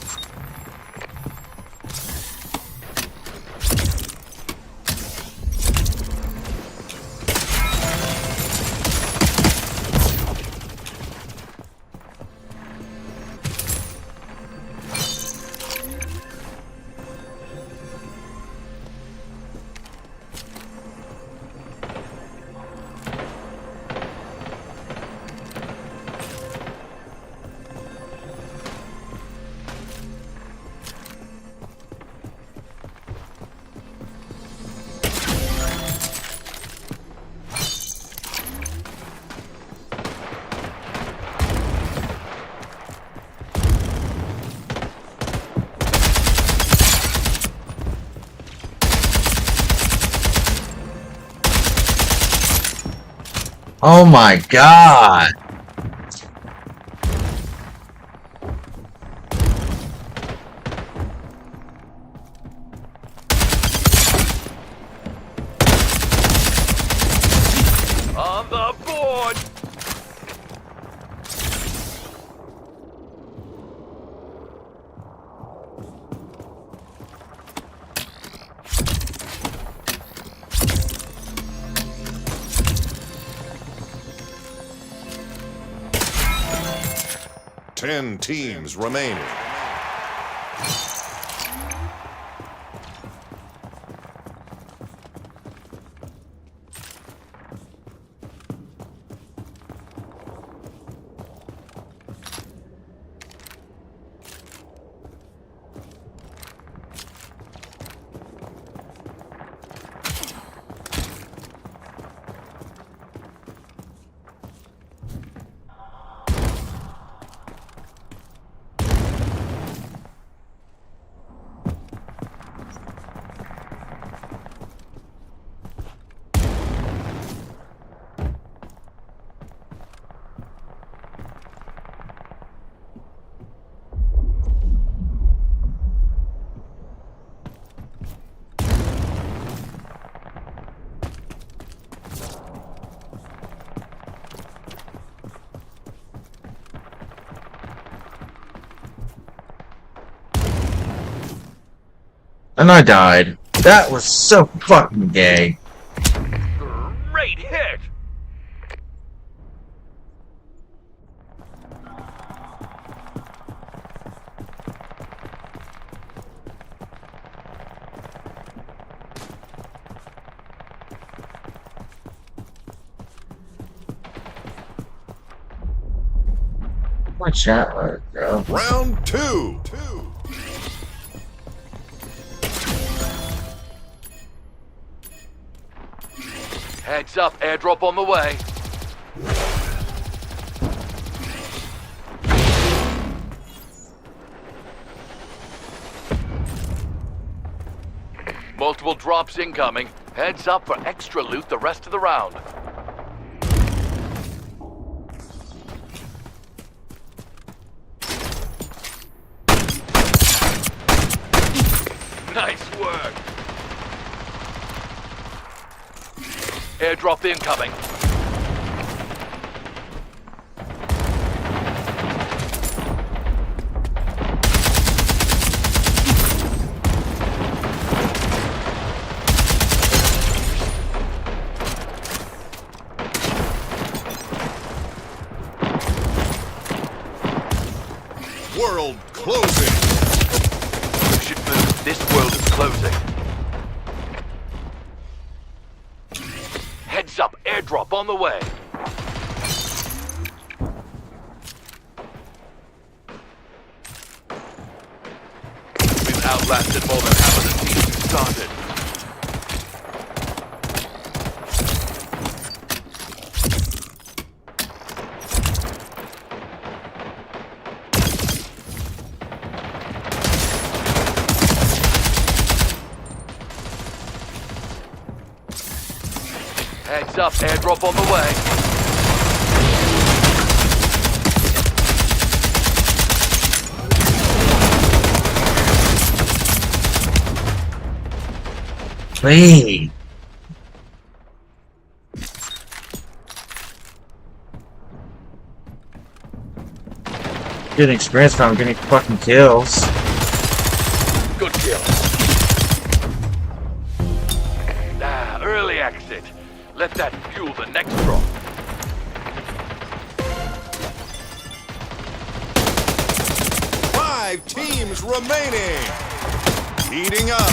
Oh my god! On the board! Ten teams remaining. And I died. That was so fucking gay. Great hit! Watch that one, bro. Round two. Heads up, airdrop on the way. Multiple drops incoming. Heads up for extra loot the rest of the round. Nice work. Airdrop incoming. World closing. You should move. This world is closing. Heads up, airdrop on the way. We've outlasted more than half of the teams who started. Heads up, airdrop on the way. Wait. Getting experience from getting fucking kills. Good kill. Early exit. Let that fuel the next drop. Five teams remaining. Heating up.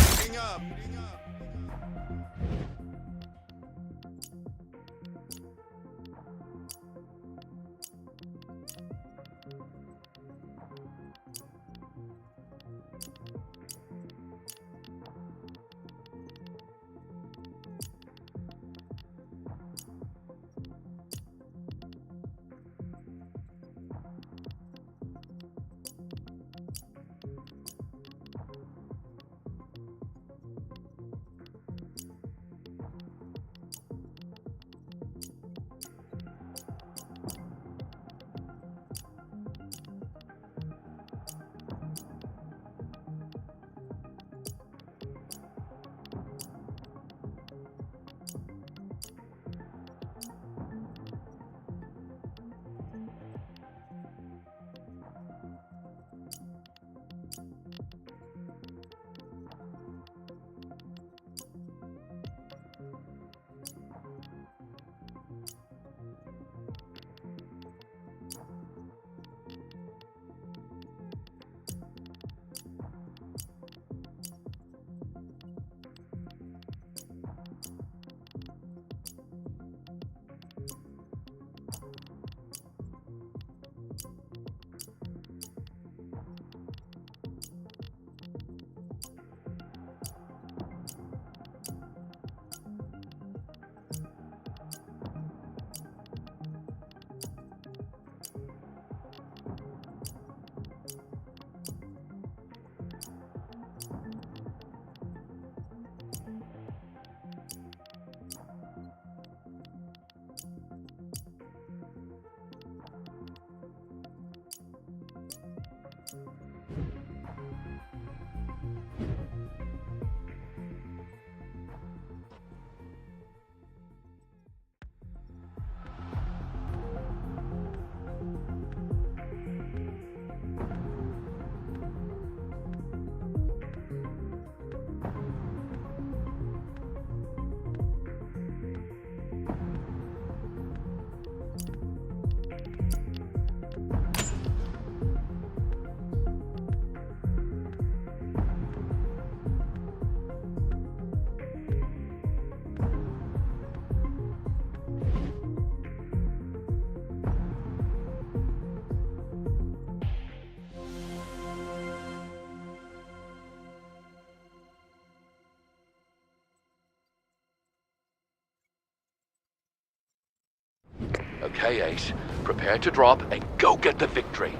Okay, Ace. Prepare to drop and go get the victory.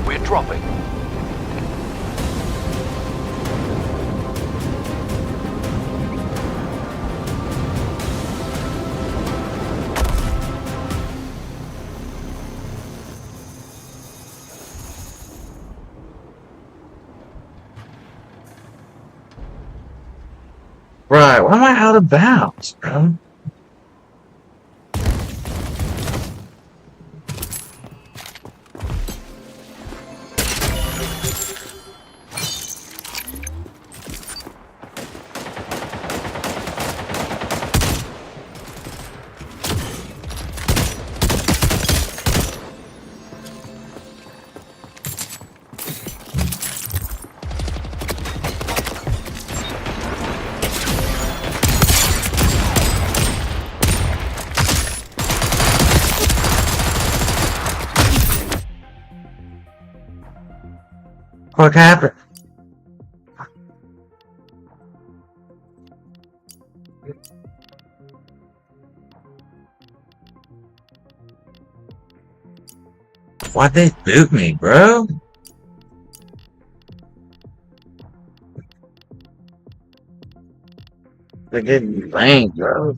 We're dropping. Right, why am I out of bounds, bro? What happened? Why'd they boot me, bro? They're getting lame, bro.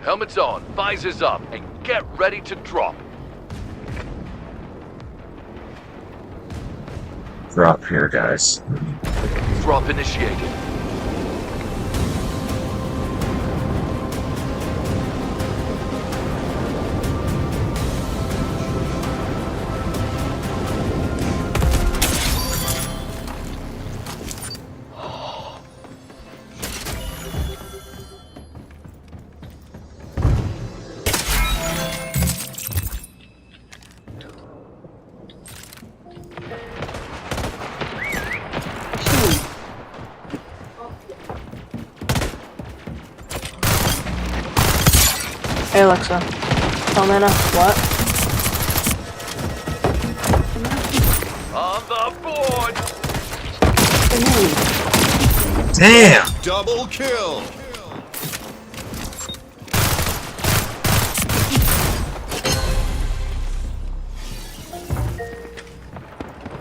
Helmets on, visors up, and get ready to drop. Drop here, guys. Drop initiated. Hey Alexa, tell Nana what? On the board! grenade. Damn! Double kill.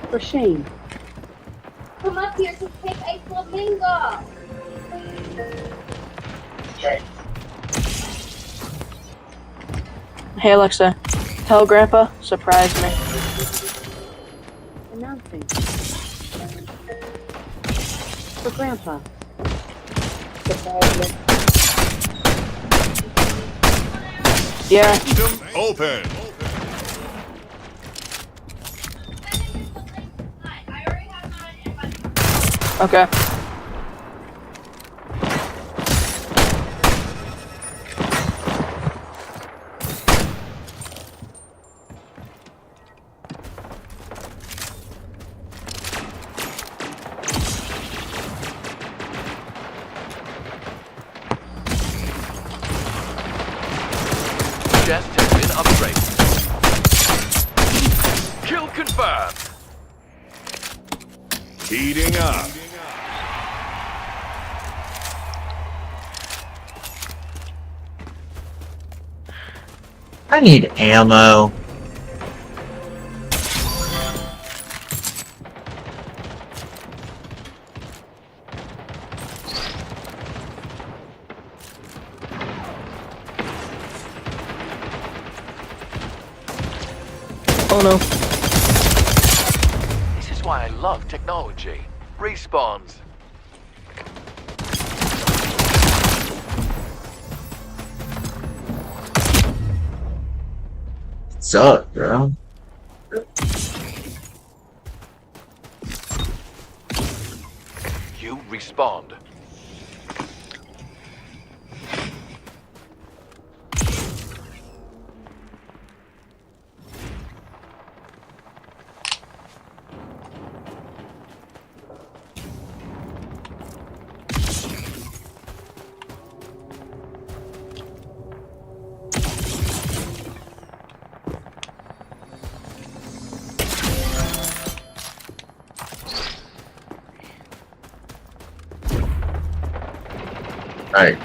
For shame. Come up here to pick a flamingo. Hey Alexa, tell Grandpa, surprise me. Announcing. For Grandpa. Yeah. System open. Okay. Chest has been upgraded. Kill confirmed. Heating up. I need ammo. Oh no. This is why I love technology. Respawns. What's up, bro? You respawned. Alright.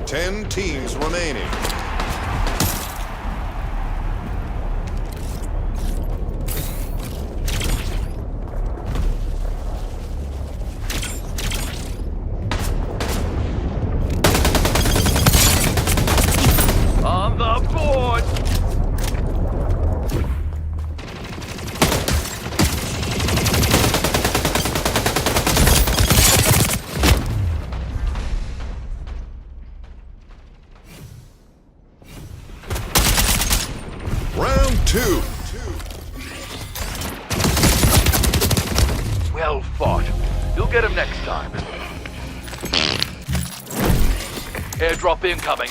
Ten teams remaining. On the board! Round two. Well fought. You'll get him next time. Airdrop incoming.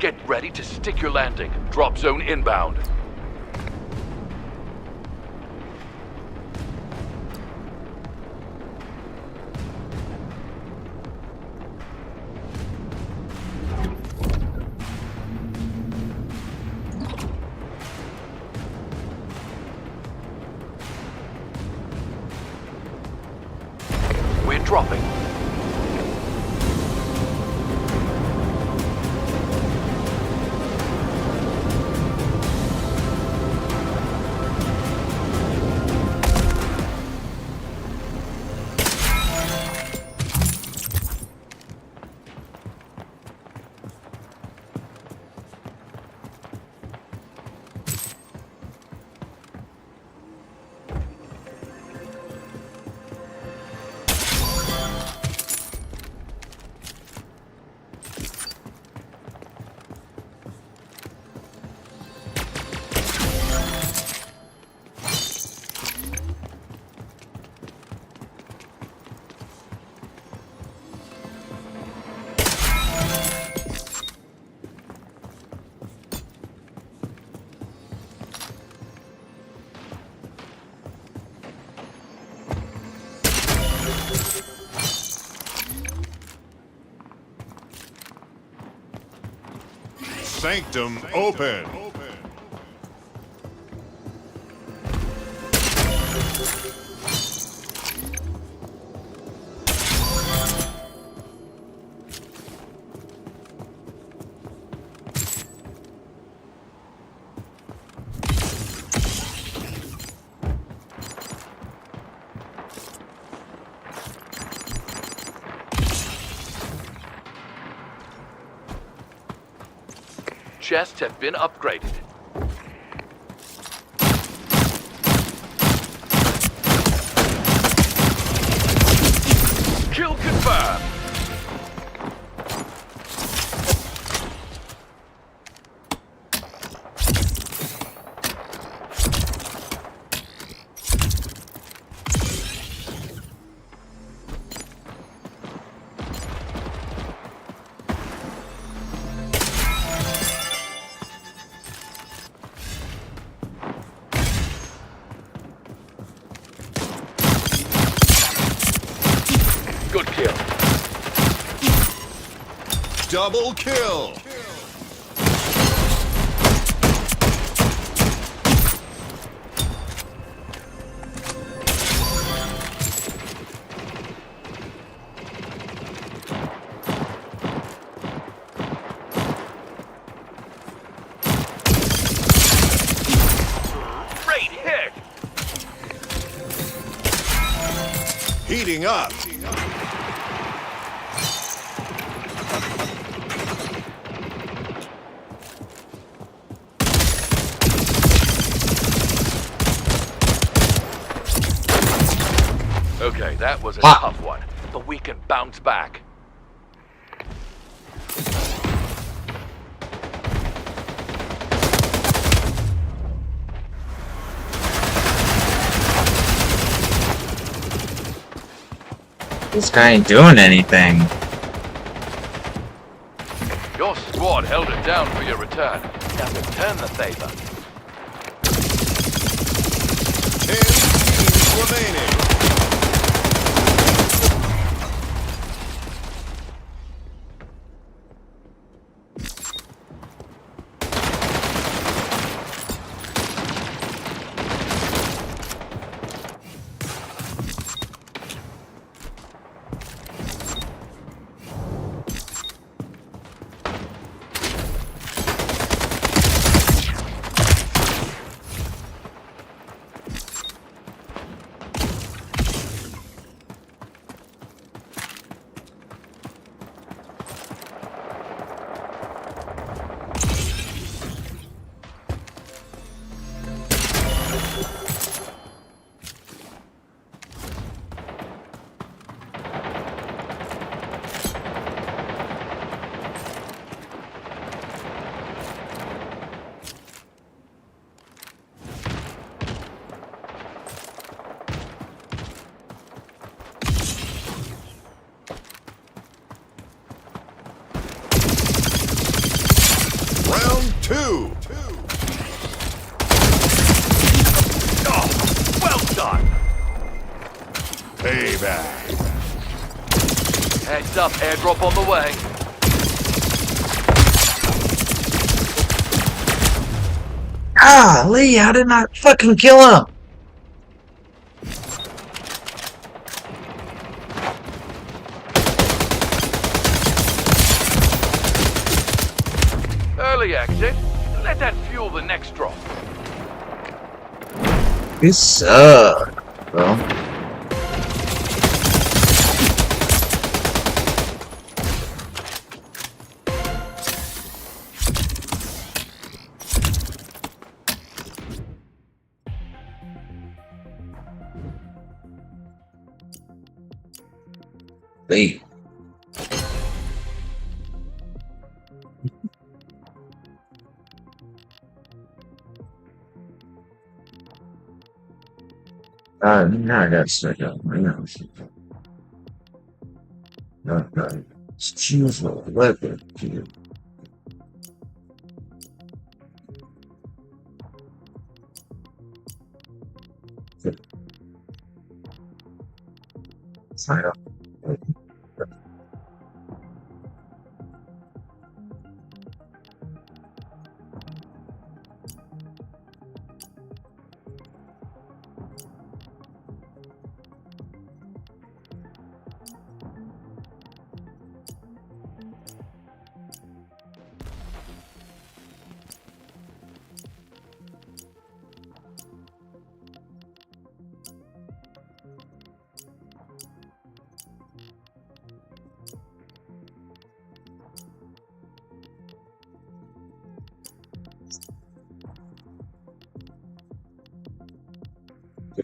Get ready to stick your landing. Drop zone inbound. We're dropping. Sanctum open. Chests have been upgraded. Kill confirmed. Good kill. Double kill. Great hit. Heating up. Okay, that was a tough one, but we can bounce back. This guy ain't doing anything. Your squad held it down for your return. Now return the favor. 10 teams remaining. Payback. Heads up, airdrop on the way. Ah, Lee, how did I fucking kill him? Early exit. Let that fuel the next drop. You suck, bro. Lee. Now I got stuck up. I know. No. Choose a weapon. Sign up.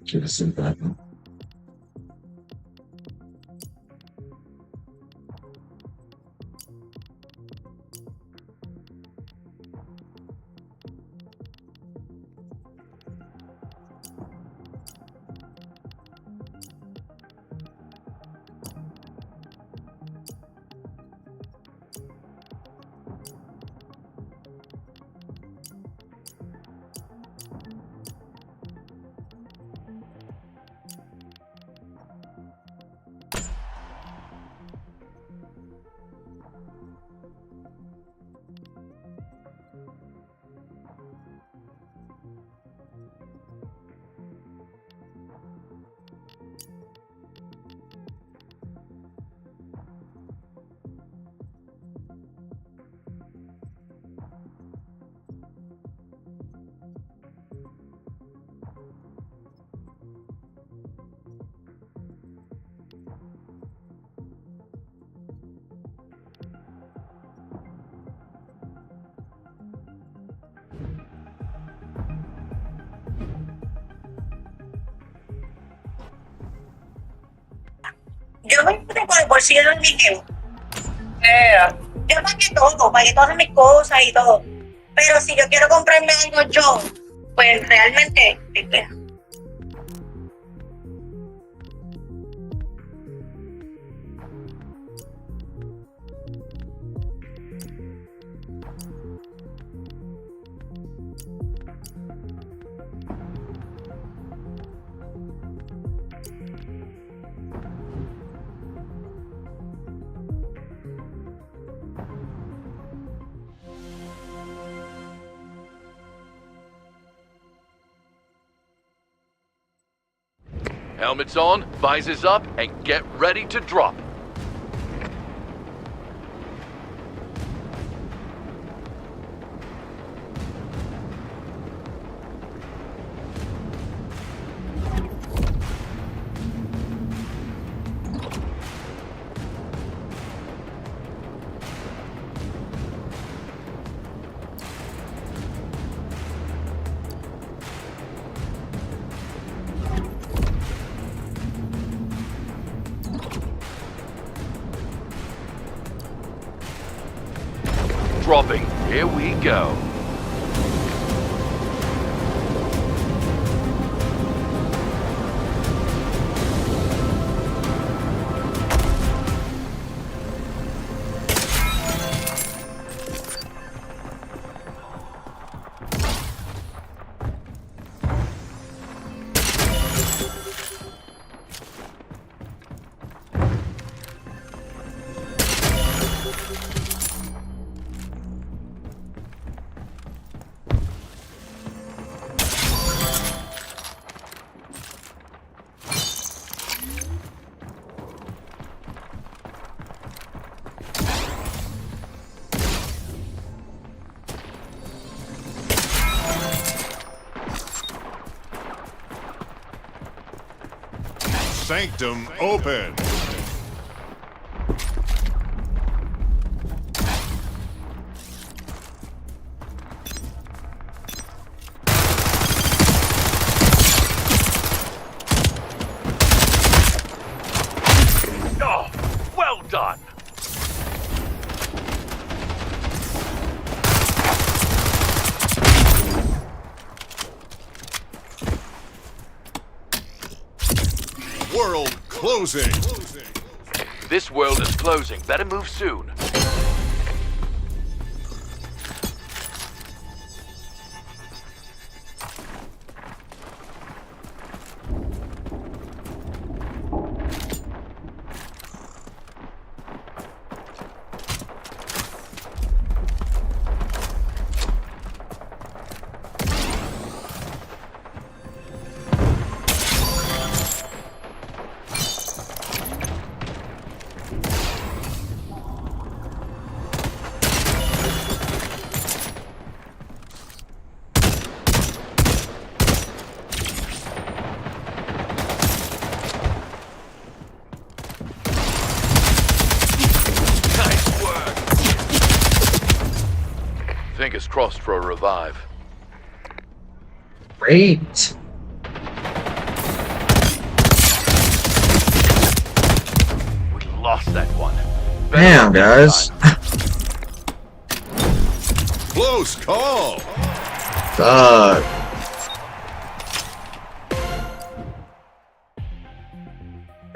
Get us in back. Yo me meto por el bolsillo del dinero. Yo pagué todas mis cosas y todo. Pero si yo quiero comprarme algo yo, pues realmente, ¿viste? Helmets on, visors up, and get ready to drop. Dropping. Here we go. sanctum open. Oh, well done. World closing. This world is closing. Better move soon. Fingers crossed for a revive. Great. We lost that one. Damn, guys. Close call. Fuck.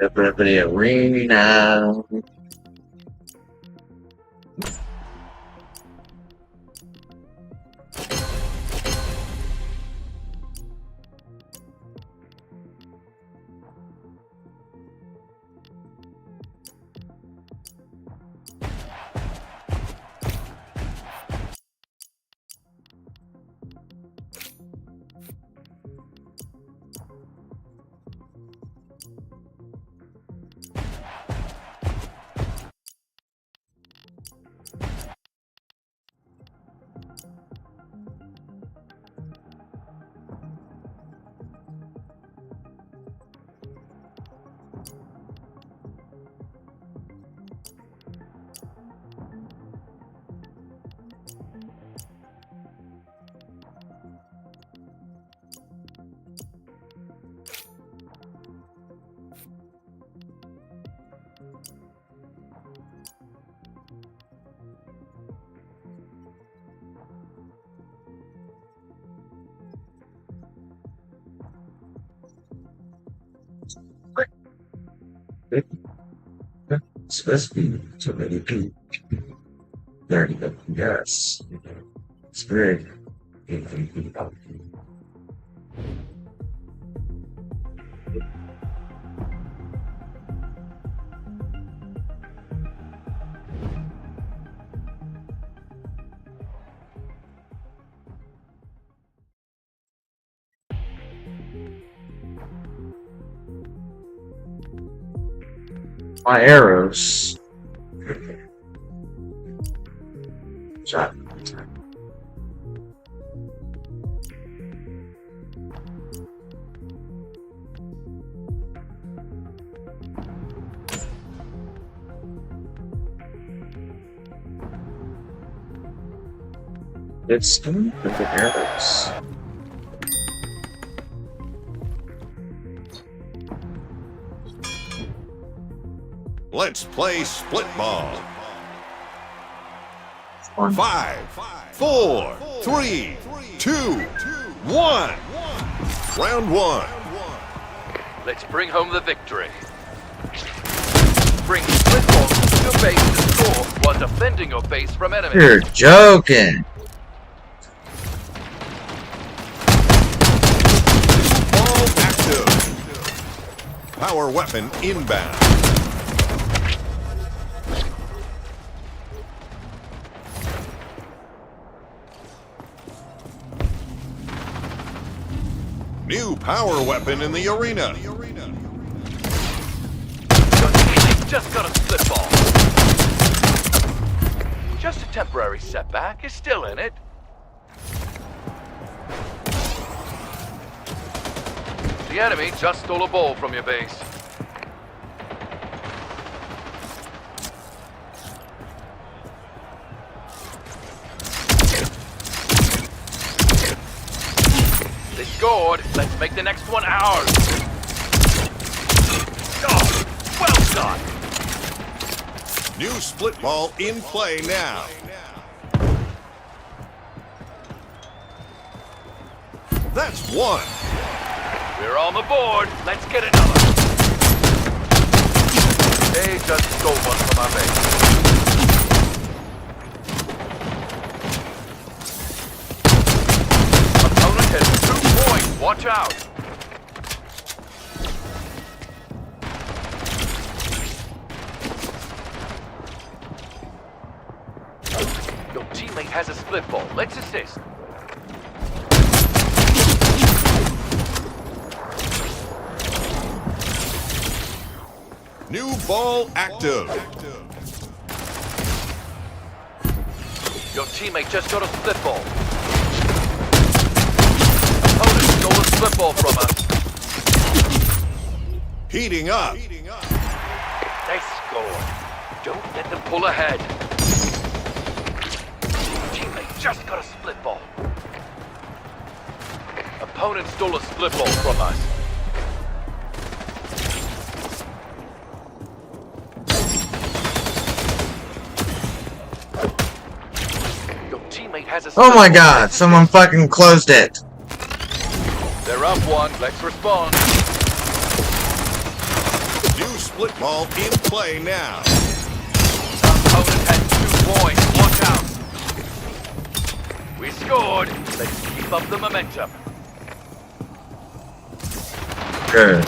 Everybody arena. It's supposed to be too many people. 30, but yes. It's great. My arrows. Shot. It's with the arrows. Let's play split ball. 5, 4, 3, 2, 1. Round 1. Let's bring home the victory. Bring split balls to your base to score while defending your base from enemies. You're joking. Ball active. Power weapon inbound. New power weapon in the arena. Just got a split ball. Just a temporary setback. Is still in it. The enemy just stole a ball from your base. scored. Let's make the next one ours. Oh, well done. New split ball in play now. That's one. We're on the board. Let's get another. They just stole one from our base. Opponent has 2 points. Watch out. Your teammate has a split ball. Let's assist. New ball active. Your teammate just got a split ball. Opponent stole a split ball from us. Heating up. They scored. Don't let them pull ahead. Teammate just got a split ball. Opponent stole a split ball from us. Your teammate has a split Oh my ball. god, someone fucking closed it. They're up one. Let's respond. New split ball in play now. Opponent has 2 points. Watch out. We scored. Let's keep up the momentum. Good.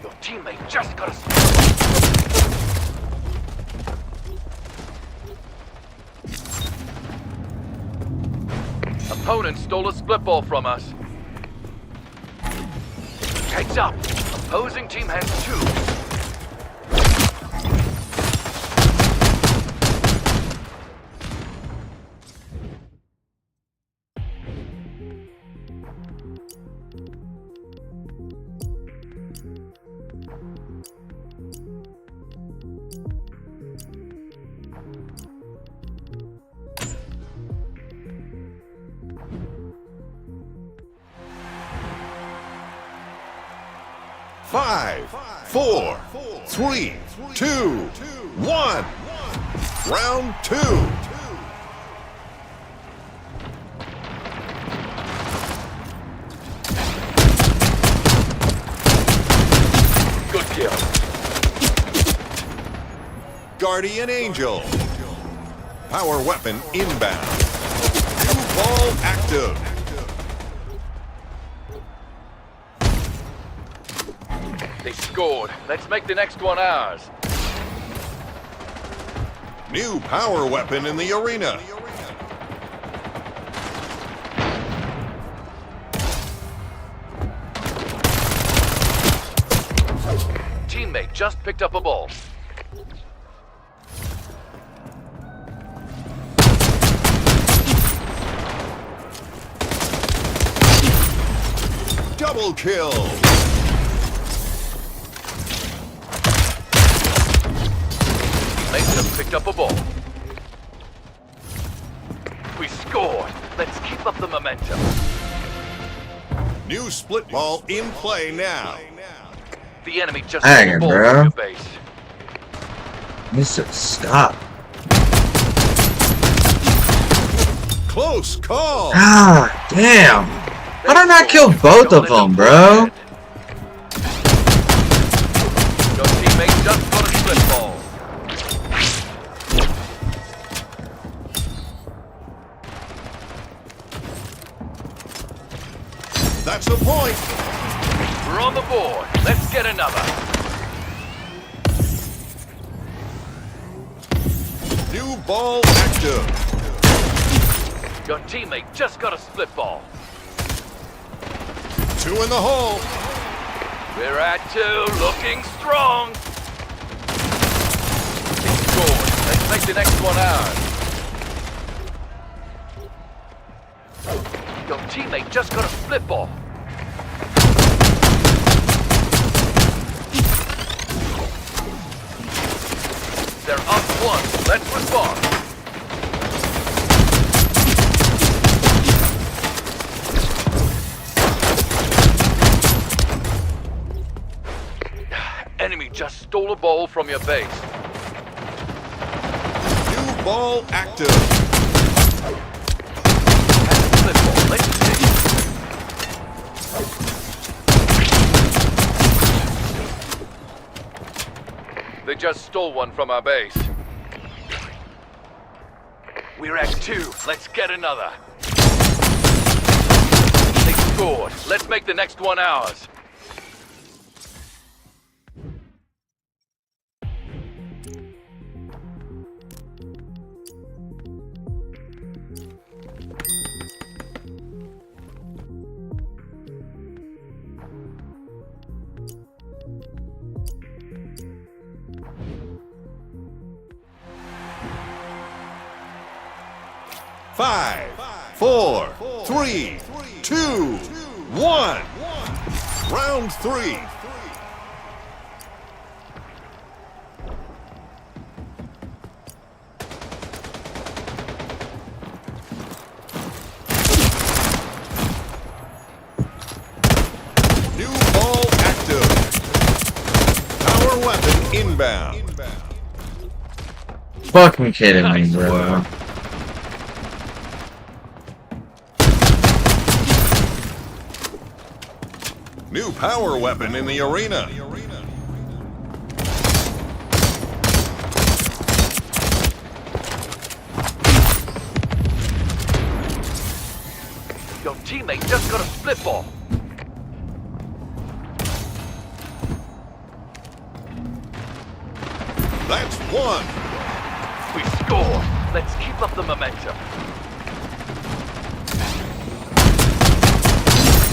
Your teammate just got a split ball. Opponent stole a split ball from us. Heads up. Opposing team has 2. Five, 4, 3, 2, 1. Round 2. Good kill. Guardian Angel. Power weapon inbound. New ball active. They scored. Let's make the next one ours. New power weapon in the arena. Teammate just picked up a ball. Double kill. Teammate just picked up a ball. We scored. Let's keep up the momentum. New split ball in play now. The enemy just Hang took a it, ball bro. from your base. Needs to stop. Close call. Ah, damn. How did I not kill both of them, bro? Your teammate just got a split ball. That's a point. We're on the board. Let's get another. New ball active. Your teammate just got a split ball. 2 in the hole. We're at 2, looking strong. They scored. Let's make the next one ours. Your teammate just got a split ball. They're up one. Let's respond. Enemy just stole a ball from your base. New ball active. Flip ball. Let's see. They just stole one from our base. We're at 2. Let's get another. They scored. Let's make the next one ours. Five, 4, 3, 2, 1. Round 3. New ball active. Power weapon inbound. Fucking kidding me, bro. New power weapon in the arena. Your teammate just got a split ball. That's 1. We scored. Let's keep up the momentum.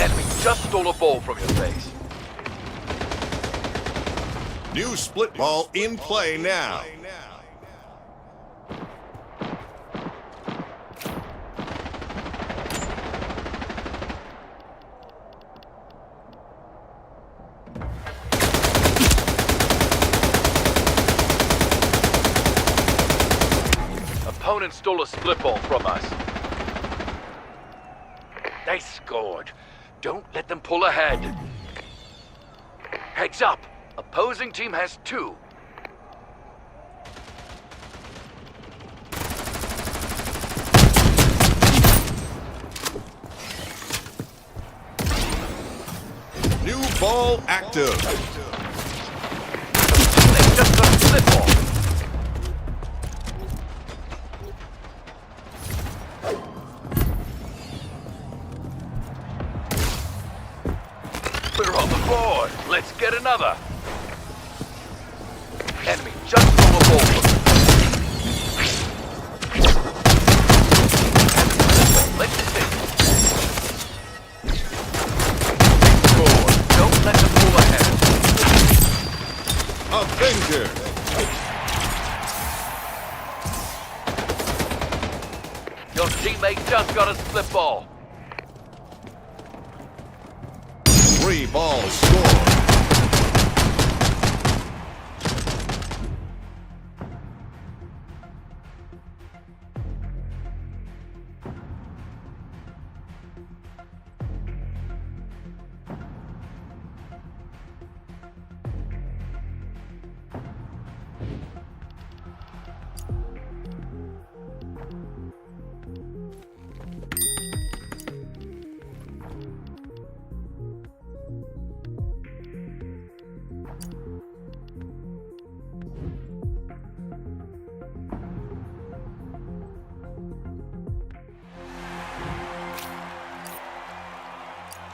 Enemy just stole a ball from your base. New split ball in play now. Opponent stole a split ball from us. They scored. Don't let them pull ahead. Heads up. Opposing team has 2. New ball active. They just got a split ball. We're on the board. Let's get another. Enemy just stole a ball from us. Let's see. They scored. Don't let them pull ahead. Avenger. Your teammate just got a split ball. 3 balls scored.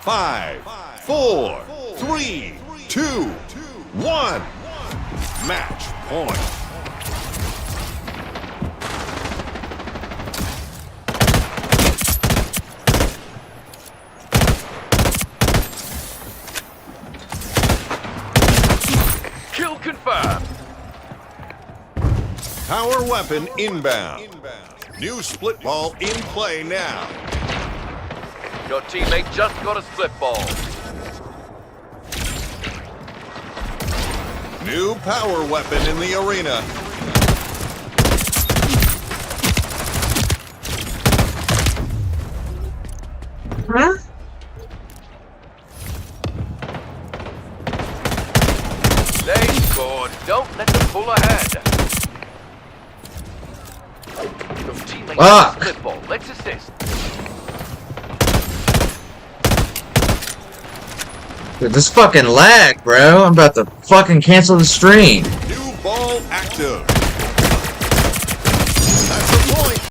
Five, 4, 3, 2, 1. Match point. Kill confirmed. Power weapon inbound. New split ball in play now. Your teammate just got a split ball. New power weapon in the arena. scored. Don't let them pull ahead. Your teammate has the split ball. Let's assist. Dude, this fucking lag, bro. I'm about to fucking cancel the stream. New ball active.